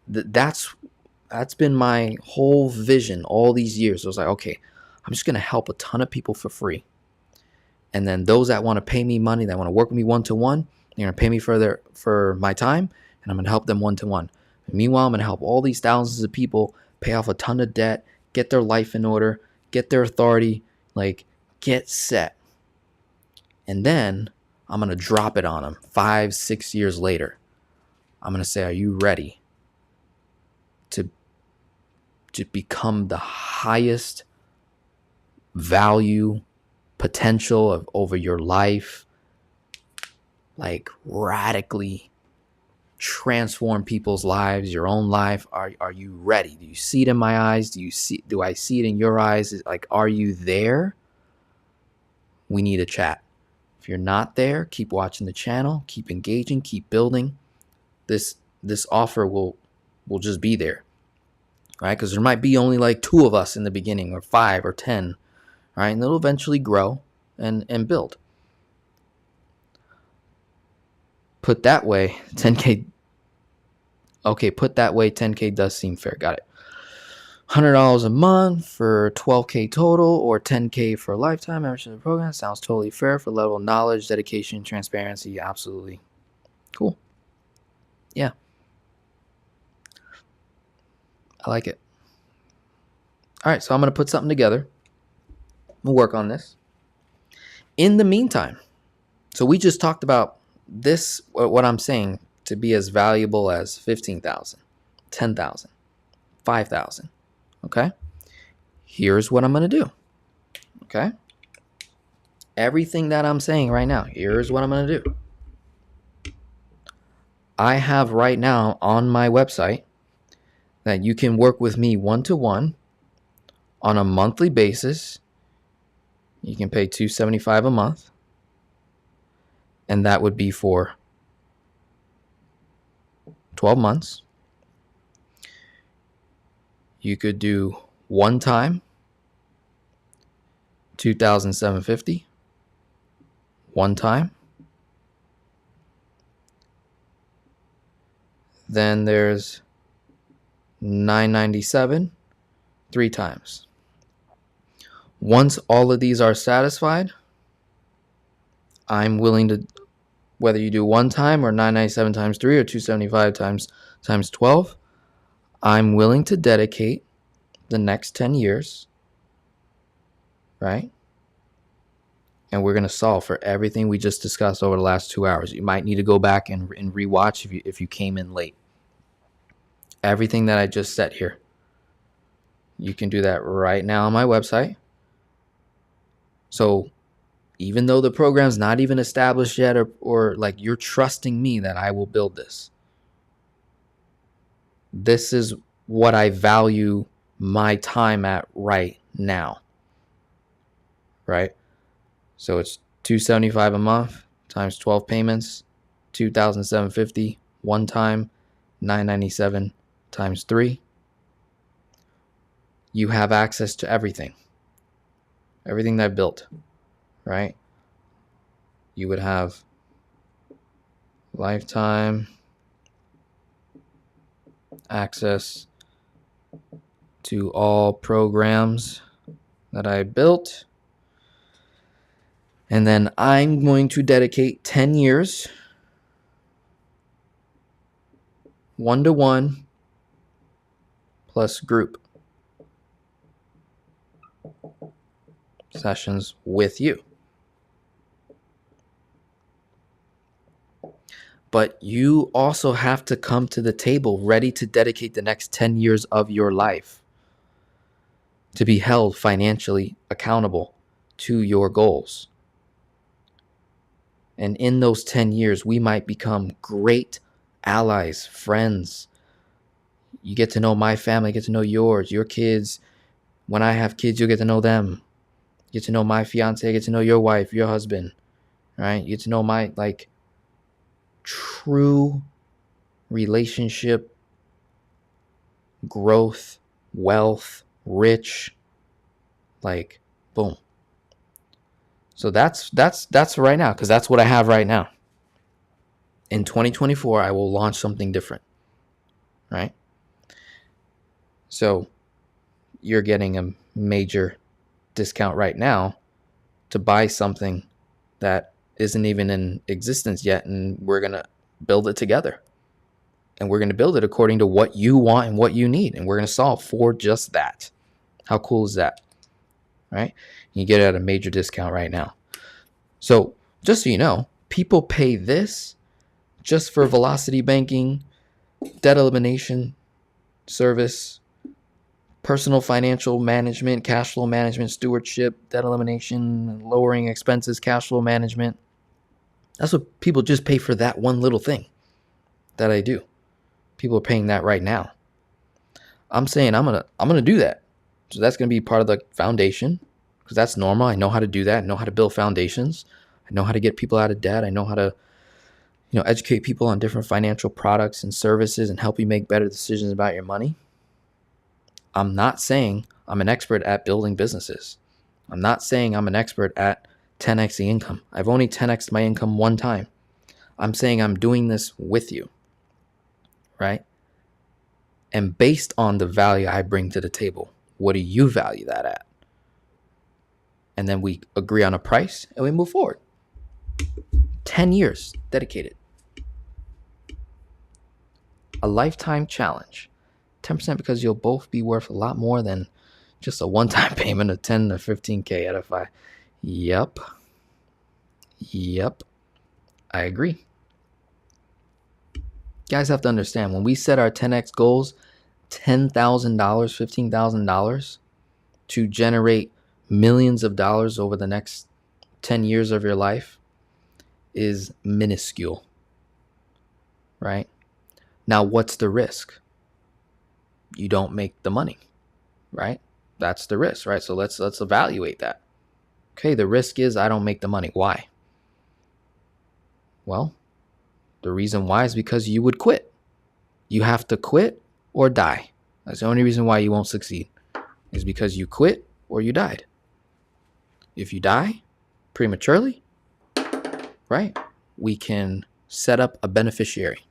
That's been my whole vision all these years. It was like, okay, I'm just going to help a ton of people for free. And then those that want to pay me money, that want to work with me one-to-one, they're going to pay me for my time, and I'm going to help them one-to-one. Meanwhile, I'm going to help all these thousands of people pay off a ton of debt, get their life in order, get their authority, like get set. And then I'm going to drop it on them 5-6 years later. I'm going to say, are you ready to become the highest value potential of over your life, like radically transform people's lives, your own life? Are you ready? Do you see it in my eyes? Do I see it in your eyes? Like, are you there? We need a chat. If you're not there, keep watching the channel, keep engaging, keep building. This offer will just be there, right? Because there might be only like 2 of us in the beginning, or 5 or 10, right? And it'll eventually grow and build. Put that way, 10K. Okay, put that way, 10K does seem fair. Got it. $100 a month for 12K total, or 10K for a lifetime membership to the program. Sounds totally fair for level of knowledge, dedication, transparency. Absolutely. Cool. Yeah. I like it. All right, so I'm going to put something together. We'll work on this. In the meantime, so we just talked about this, what I'm saying, to be as valuable as 15,000, 10,000, 5,000. Okay? Here's what I'm going to do. Okay? Everything that I'm saying right now, here's what I'm going to do. I have right now on my website that you can work with me one-to-one on a monthly basis. You can pay $275 a month, and that would be for 12 months. You could do one time, $2,750. One time. Then there's $997 3 times. Once all of these are satisfied, I'm willing to, whether you do one time or $997 times 3 or $275 times 12, I'm willing to dedicate the next 10 years, right? And we're going to solve for everything we just discussed over the last 2 hours. You might need to go back and rewatch if you came in late. Everything that I just said here, you can do that right now on my website. So even though the program's not even established yet, or like you're trusting me that I will build this, this is what I value my time at right now, right? So it's $275 a month times 12 payments, $2,750 one time, $997 times 3. You have access to everything that I built, right? You would have lifetime access to all programs that I built. And then I'm going to dedicate 10 years, one-to-one plus group sessions with you. But you also have to come to the table ready to dedicate the next 10 years of your life to be held financially accountable to your goals. And in those 10 years, we might become great allies, friends. You get to know my family, get to know yours, your kids. When I have kids, you'll get to know them. You get to know my fiance, get to know your wife, your husband, right? You get to know my, like, true relationship, growth, wealth, rich, like, boom. So that's right now, because that's what I have right now. In 2024, I will launch something different, right? So you're getting a major discount right now to buy something that isn't even in existence yet, and we're going to build it together. And we're going to build it according to what you want and what you need, and we're going to solve for just that. How cool is that? Right? You get it at a major discount right now. So just so you know, people pay this just for velocity banking, debt elimination service, personal financial management, cash flow management, stewardship, debt elimination, lowering expenses, cash flow management. That's what people just pay for, that one little thing that I do. People are paying that right now. I'm saying I'm gonna do that. So that's gonna be part of the foundation, because that's normal. I know how to do that. I know how to build foundations. I know how to get people out of debt. I know how to, educate people on different financial products and services and help you make better decisions about your money. I'm not saying I'm an expert at building businesses. I'm not saying I'm an expert at 10xing income. I've only 10x'd my income one time. I'm saying I'm doing this with you, right? And based on the value I bring to the table, what do you value that at? And then we agree on a price and we move forward. 10 years dedicated. A lifetime challenge. 10% because you'll both be worth a lot more than just a one-time payment of 10 to 15K at FI. Yep. I agree. Guys have to understand, when we set our 10x goals, $10,000, $15,000 to generate millions of dollars over the next 10 years of your life is minuscule, right? Now, what's the risk? You don't make the money, right? That's the risk, right? So let's evaluate that. Okay, the risk is I don't make the money. Why? Well, the reason why is because you would quit. You have to quit or die. That's the only reason why you won't succeed, is because you quit or you died. If you die prematurely, right, we can set up a beneficiary.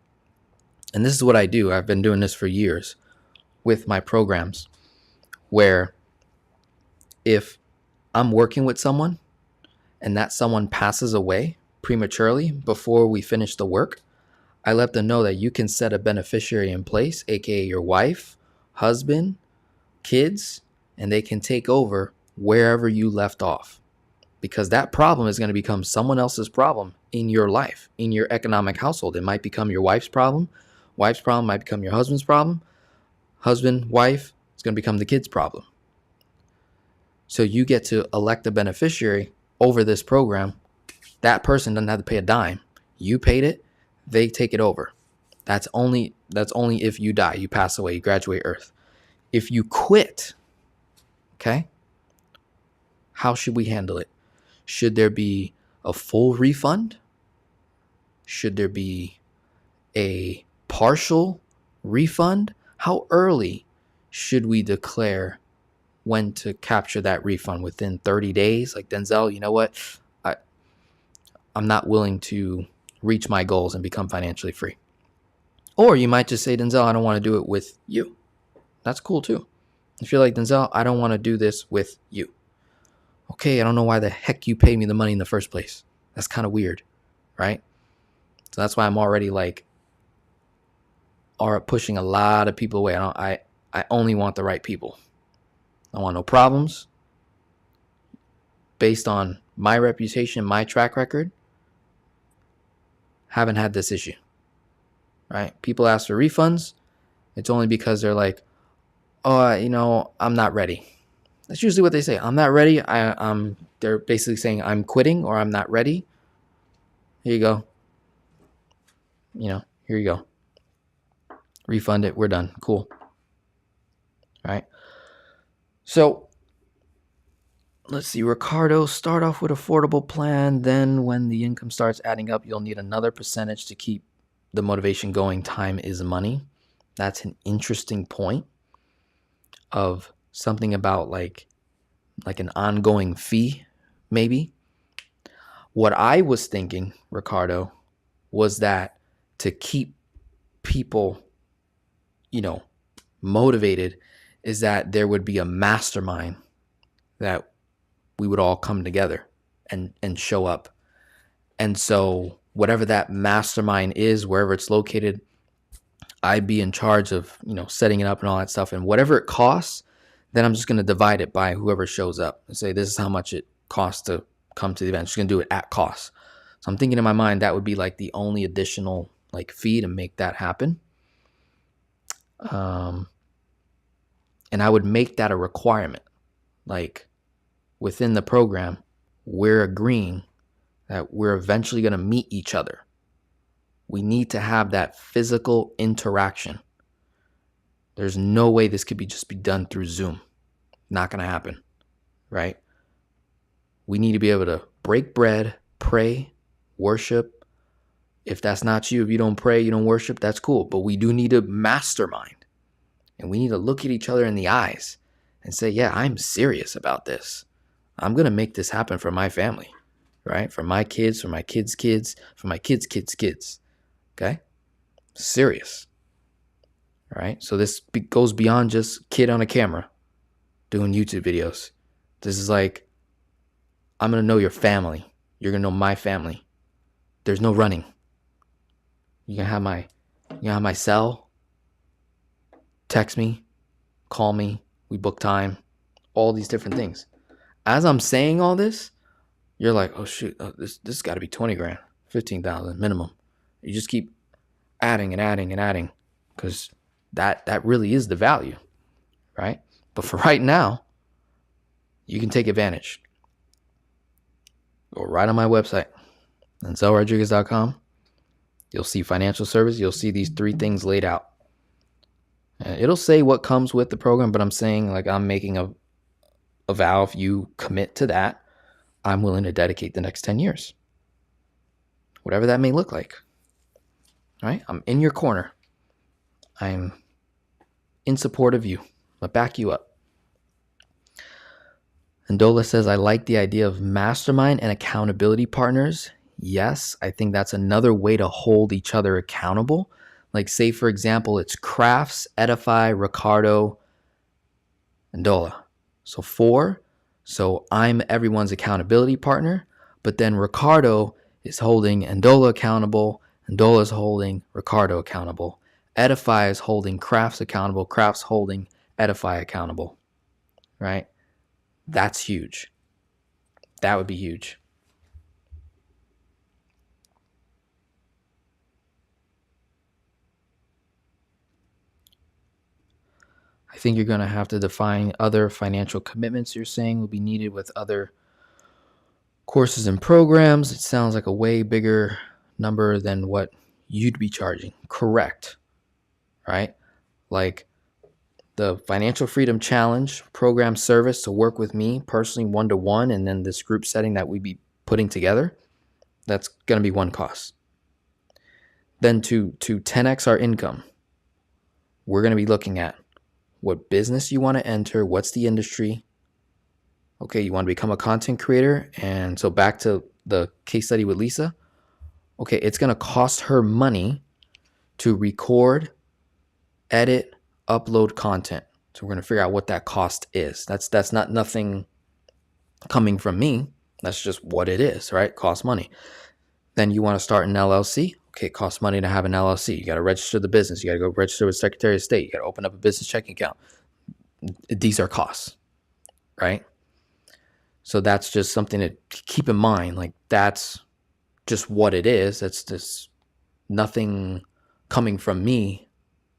And this is what I do. I've been doing this for years with my programs, where if I'm working with someone and that someone passes away prematurely before we finish the work, I let them know that you can set a beneficiary in place, aka your wife, husband, kids, and they can take over wherever you left off. Because that problem is going to become someone else's problem in your life, in your economic household. It might become your wife's problem. Wife's problem might become your husband's problem. Husband, wife, it's going to become the kid's problem. So you get to elect a beneficiary over this program. That person doesn't have to pay a dime. You paid it. They take it over. That's only if you die, you pass away, you graduate Earth. If you quit, okay, how should we handle it? Should there be a full refund? Should there be a partial refund? How early should we declare when to capture that refund? Within 30 days? Like, Denzel, you know what? I'm not willing to reach my goals and become financially free. Or you might just say, Denzel, I don't want to do it with you. That's cool too. If you're like, Denzel, I don't want to do this with you. Okay, I don't know why the heck you paid me the money in the first place. That's kind of weird, right? So that's why I'm already pushing a lot of people away. I only want the right people. I want no problems. Based on my reputation, my track record, haven't had this issue, right? People ask for refunds. It's only because they're like, oh, I'm not ready. That's usually what they say. I'm not ready. They're basically saying I'm quitting or I'm not ready. Here you go. Here you go. Refund it. We're done. Cool. All right. So let's see. Ricardo, start off with affordable plan. Then when the income starts adding up, you'll need another percentage to keep the motivation going. Time is money. That's an interesting point of something about like an ongoing fee, maybe. What I was thinking, Ricardo, was that to keep people, motivated is that there would be a mastermind that we would all come together and show up. And so whatever that mastermind is, wherever it's located, I'd be in charge of, setting it up and all that stuff. And whatever it costs, then I'm just going to divide it by whoever shows up and say, this is how much it costs to come to the event. I'm just going to do it at cost. So I'm thinking in my mind, that would be like the only additional fee to make that happen. And I would make that a requirement. Within the program, we're agreeing that we're eventually going to meet each other. We need to have that physical interaction. There's no way this could be done through Zoom. Not going to happen, right? We need to be able to break bread, pray, worship. If that's not you, if you don't pray, you don't worship, that's cool. But we do need a mastermind. And we need to look at each other in the eyes and say, yeah, I'm serious about this. I'm going to make this happen for my family, right? For my kids, for my kids' kids, for my kids' kids' kids. Okay? Serious. All right? So this goes beyond just kid on a camera doing YouTube videos. This is I'm going to know your family. You're going to know my family. There's no running. You're going to have my cell. Text me, call me, we book time, all these different things. As I'm saying all this, you're like, oh shoot, this has got to be 20 grand, 15,000 minimum. You just keep adding and adding and adding because that really is the value, right? But for right now, you can take advantage. Go right on my website, DenzelRodriguez.com. You'll see financial service. You'll see these 3 things laid out. It'll say what comes with the program, but I'm saying I'm making a vow. If you commit to that, I'm willing to dedicate the next 10 years. Whatever that may look like. All right? I'm in your corner. I'm in support of you. I'll back you up. And Dola says, I like the idea of mastermind and accountability partners. Yes, I think that's another way to hold each other accountable. Say, for example, it's Crafts, Edify, Ricardo, and Dola. So 4. So I'm everyone's accountability partner. But then Ricardo is holding Ndola accountable. Ndola is holding Ricardo accountable. Edify is holding Crafts accountable. Crafts holding Edify accountable. Right? That's huge. That would be huge. I think you're going to have to define other financial commitments you're saying will be needed with other courses and programs. It sounds like a way bigger number than what you'd be charging. Correct. Right? The Financial Freedom Challenge program service to work with me personally 1-to-1, and then this group setting that we'd be putting together, that's going to be one cost. Then to 10x our income, we're going to be looking at what business you want to enter, what's the industry. Okay, you want to become a content creator. And so back to the case study with Lisa. Okay, it's going to cost her money to record, edit, upload content. So we're going to figure out what that cost is. That's not nothing coming from me. That's just what it is, right? Costs money. Then you want to start an LLC. Okay, it costs money to have an LLC. You got to register the business. You got to go register with Secretary of State. You got to open up a business checking account. These are costs, right? So that's just something to keep in mind. That's just what it is. That's just nothing coming from me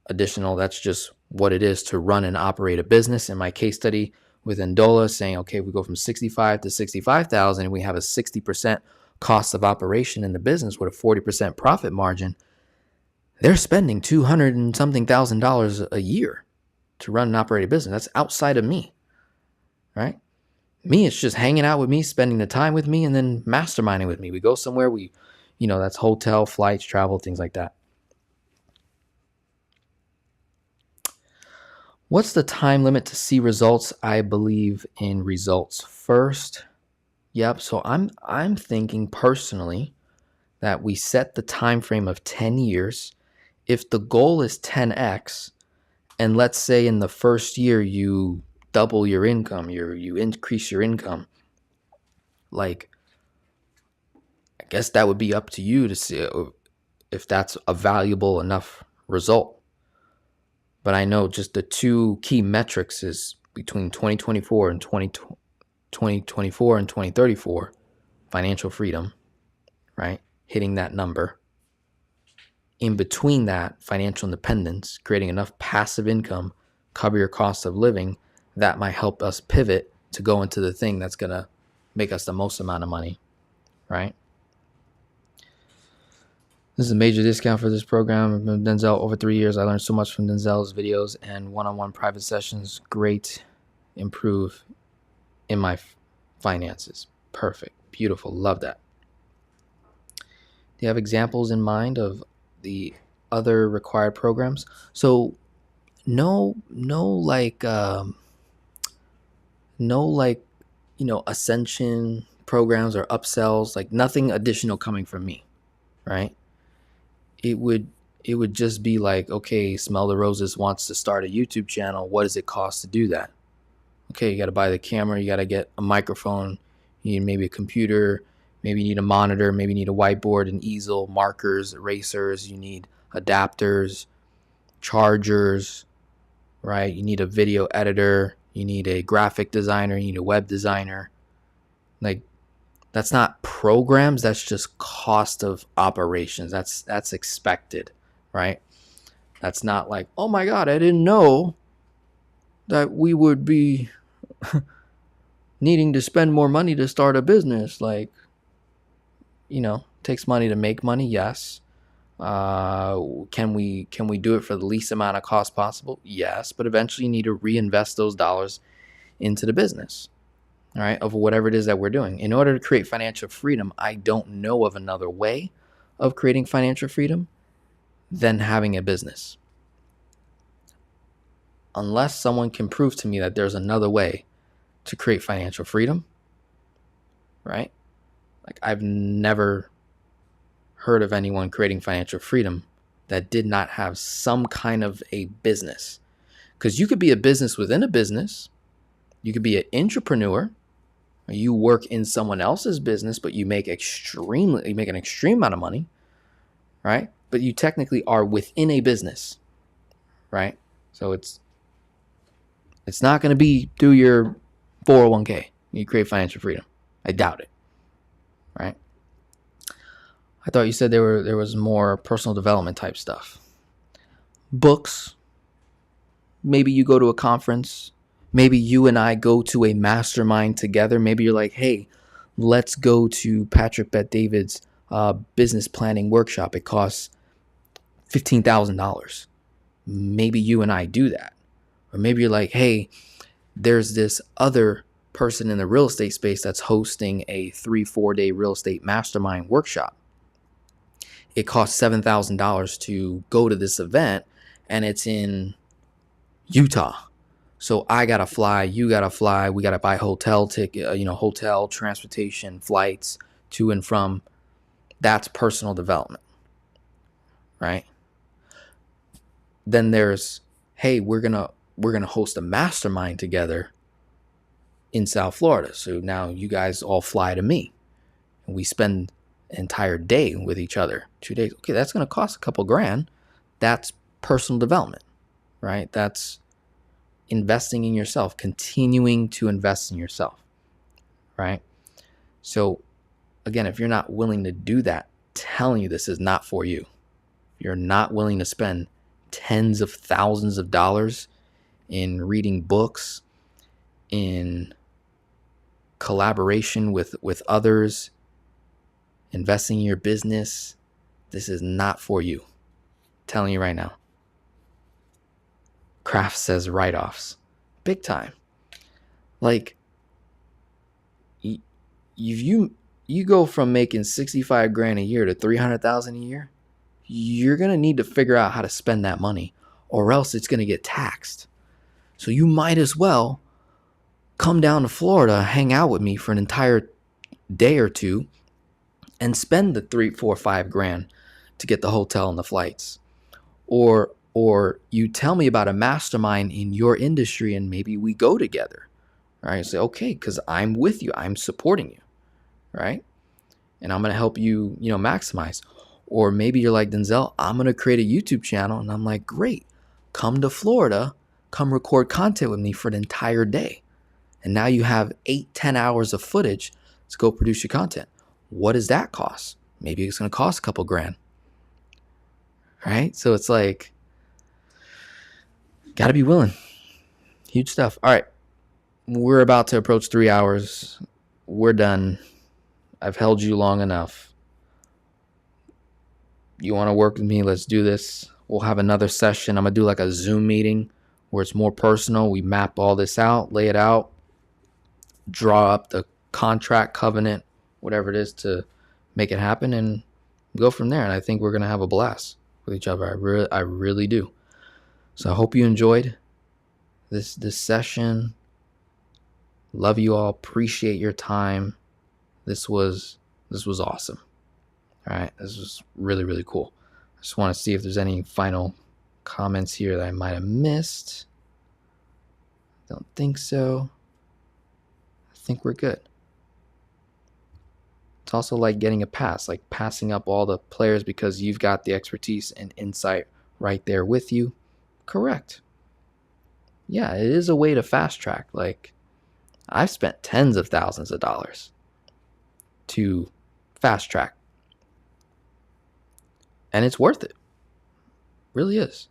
additional. That's just what it is to run and operate a business. In my case study with Ndola, saying, okay, we go from 65 to 65,000 and we have a 60% cost of operation in the business with a 40% profit margin. They're spending $200 and something thousand a year to run and operate a business. That's outside of me, right? Me, it's just hanging out with me, spending the time with me, and then masterminding with me. We go somewhere, that's hotel, flights, travel, things like that. What's the time limit to see results? I believe in results first. Yep. So I'm thinking personally that we set the time frame of 10 years. If the goal is 10x, and let's say in the first year you double your income, you increase your income, like, I guess that would be up to you to see if that's a valuable enough result. But I know just the two key metrics is between 2024 and 2024 and 2034, financial freedom, right? Hitting that number. In between that, financial independence, creating enough passive income, cover your cost of living, that might help us pivot to go into the thing that's going to make us the most amount of money, right? This is a major discount for this program. I've been Denzel over 3 years. I learned so much from Denzel's videos and one-on-one private sessions. Great. Improve in my finances. Perfect. Beautiful. Love that. Do you have examples in mind of the other required programs? So no ascension programs or upsells, like nothing additional coming from me, right? It would just be like, okay, Smell the Roses wants to start a YouTube channel. What does it cost to do that? Okay, you got to buy the camera, you got to get a microphone, you need maybe a computer, maybe you need a monitor, maybe you need a whiteboard, an easel, markers, erasers, you need adapters, chargers, right? You need a video editor, you need a graphic designer, you need a web designer. Like, that's not programs, that's just cost of operations. That's expected, right? That's not like, oh my God, I didn't know that we would be needing to spend more money to start a business. Like, takes money to make money, yes. Can we do it for the least amount of cost possible? Yes, but eventually you need to reinvest those dollars into the business, all right, of whatever it is that we're doing. In order to create financial freedom, I don't know of another way of creating financial freedom than having a business. Unless someone can prove to me that there's another way to create financial freedom, right? Like, I've never heard of anyone creating financial freedom that did not have some kind of a business. Because you could be a business within a business. You could be an entrepreneur. You work in someone else's business, but you make an extreme amount of money, right? But you technically are within a business, right? So it's not going to be through your 401k. You create financial freedom. I doubt it, right? I thought you said there was more personal development type stuff. Books. Maybe you go to a conference. Maybe you and I go to a mastermind together. Maybe you're like, hey, let's go to Patrick Bet-David's business planning workshop. It costs $15,000. Maybe you and I do that. Or maybe you're like, hey, there's this other person in the real estate space that's hosting a 3-4 day real estate mastermind workshop. It costs $7,000 to go to this event, and it's in Utah. So I got to fly, you got to fly, we got to buy hotel ticket, hotel, transportation, flights to and from. That's personal development, right? Then there's, hey, we're going to host a mastermind together in South Florida. So now you guys all fly to me and we spend an entire day with each other, 2 days. Okay, that's going to cost a couple grand. That's personal development, right? That's investing in yourself, continuing to invest in yourself, right? So again, if you're not willing to do that, telling you this is not for you. You're not willing to spend tens of thousands of dollars in reading books, in collaboration with others, investing in your business. This is not for you. I'm telling you right now. Kraft says write-offs. Big time. Like, you go from making 65 grand a year to 300,000 a year, you're going to need to figure out how to spend that money, or else it's going to get taxed. So you might as well come down to Florida, hang out with me for an entire day or two, and spend the 3, 4, 5 grand to get the hotel and the flights. Or you tell me about a mastermind in your industry and maybe we go together, right? Say, okay, because I'm with you, I'm supporting you, right? And I'm going to help you, maximize. Or maybe you're like, Denzel, I'm going to create a YouTube channel. And I'm like, great, come to Florida, come record content with me for an entire day. And now you have 8-10 hours of footage to go produce your content. What does that cost? Maybe it's going to cost a couple grand, right? So it's like, got to be willing. Huge stuff. All right. We're about to approach 3 hours. We're done. I've held you long enough. You want to work with me? Let's do this. We'll have another session. I'm going to do like a Zoom meeting where it's more personal. We map all this out, lay it out, draw up the contract, covenant, whatever it is to make it happen, and go from there. And I think we're going to have a blast with each other. I really do. So I hope you enjoyed this session. Love you all. Appreciate your time. This was awesome. All right. This was really, really cool. I just want to see if there's any final comments here that I might have missed. Don't think so. I think we're good. It's also like getting a pass, like passing up all the players because you've got the expertise and insight right there with you. Correct. Yeah, it is a way to fast track. Like, I've spent tens of thousands of dollars to fast track. And it's worth it. Really is.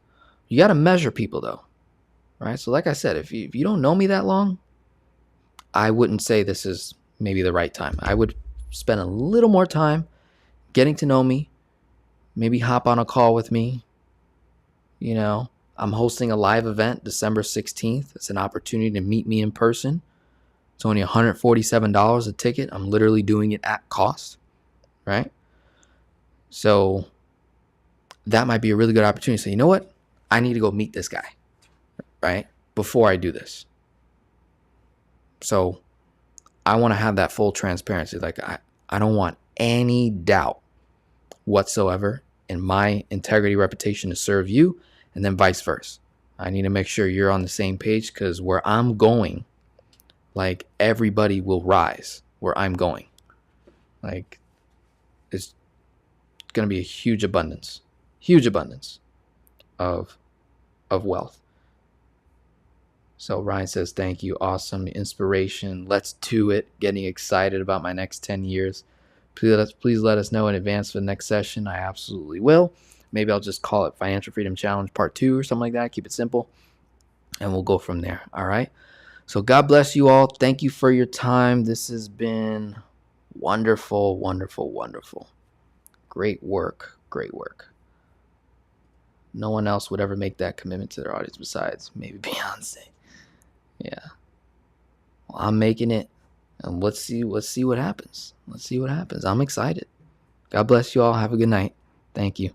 You got to measure people though, right? So like I said, if you don't know me that long, I wouldn't say this is maybe the right time. I would spend a little more time getting to know me, maybe hop on a call with me. I'm hosting a live event December 16th. It's an opportunity to meet me in person. It's only $147 a ticket. I'm literally doing it at cost, right? So that might be a really good opportunity. So you know what? I need to go meet this guy, right? Before I do this. So I want to have that full transparency. Like I don't want any doubt whatsoever in my integrity, reputation to serve you, and then vice versa. I need to make sure you're on the same page, because where I'm going, like, everybody will rise where I'm going. Like, it's going to be a huge abundance of wealth. So Ryan says, thank you. Awesome. Inspiration. Let's do it. Getting excited about my next 10 years. Please let us know in advance for the next session. I absolutely will. Maybe I'll just call it Financial Freedom Challenge Part 2 or something like that. Keep it simple. And we'll go from there. All right. So God bless you all. Thank you for your time. This has been wonderful, wonderful, wonderful. Great work. Great work. No one else would ever make that commitment to their audience besides maybe Beyonce. Yeah. Well, I'm making it. And let's see what happens. I'm excited. God bless you all. Have a good night. Thank you.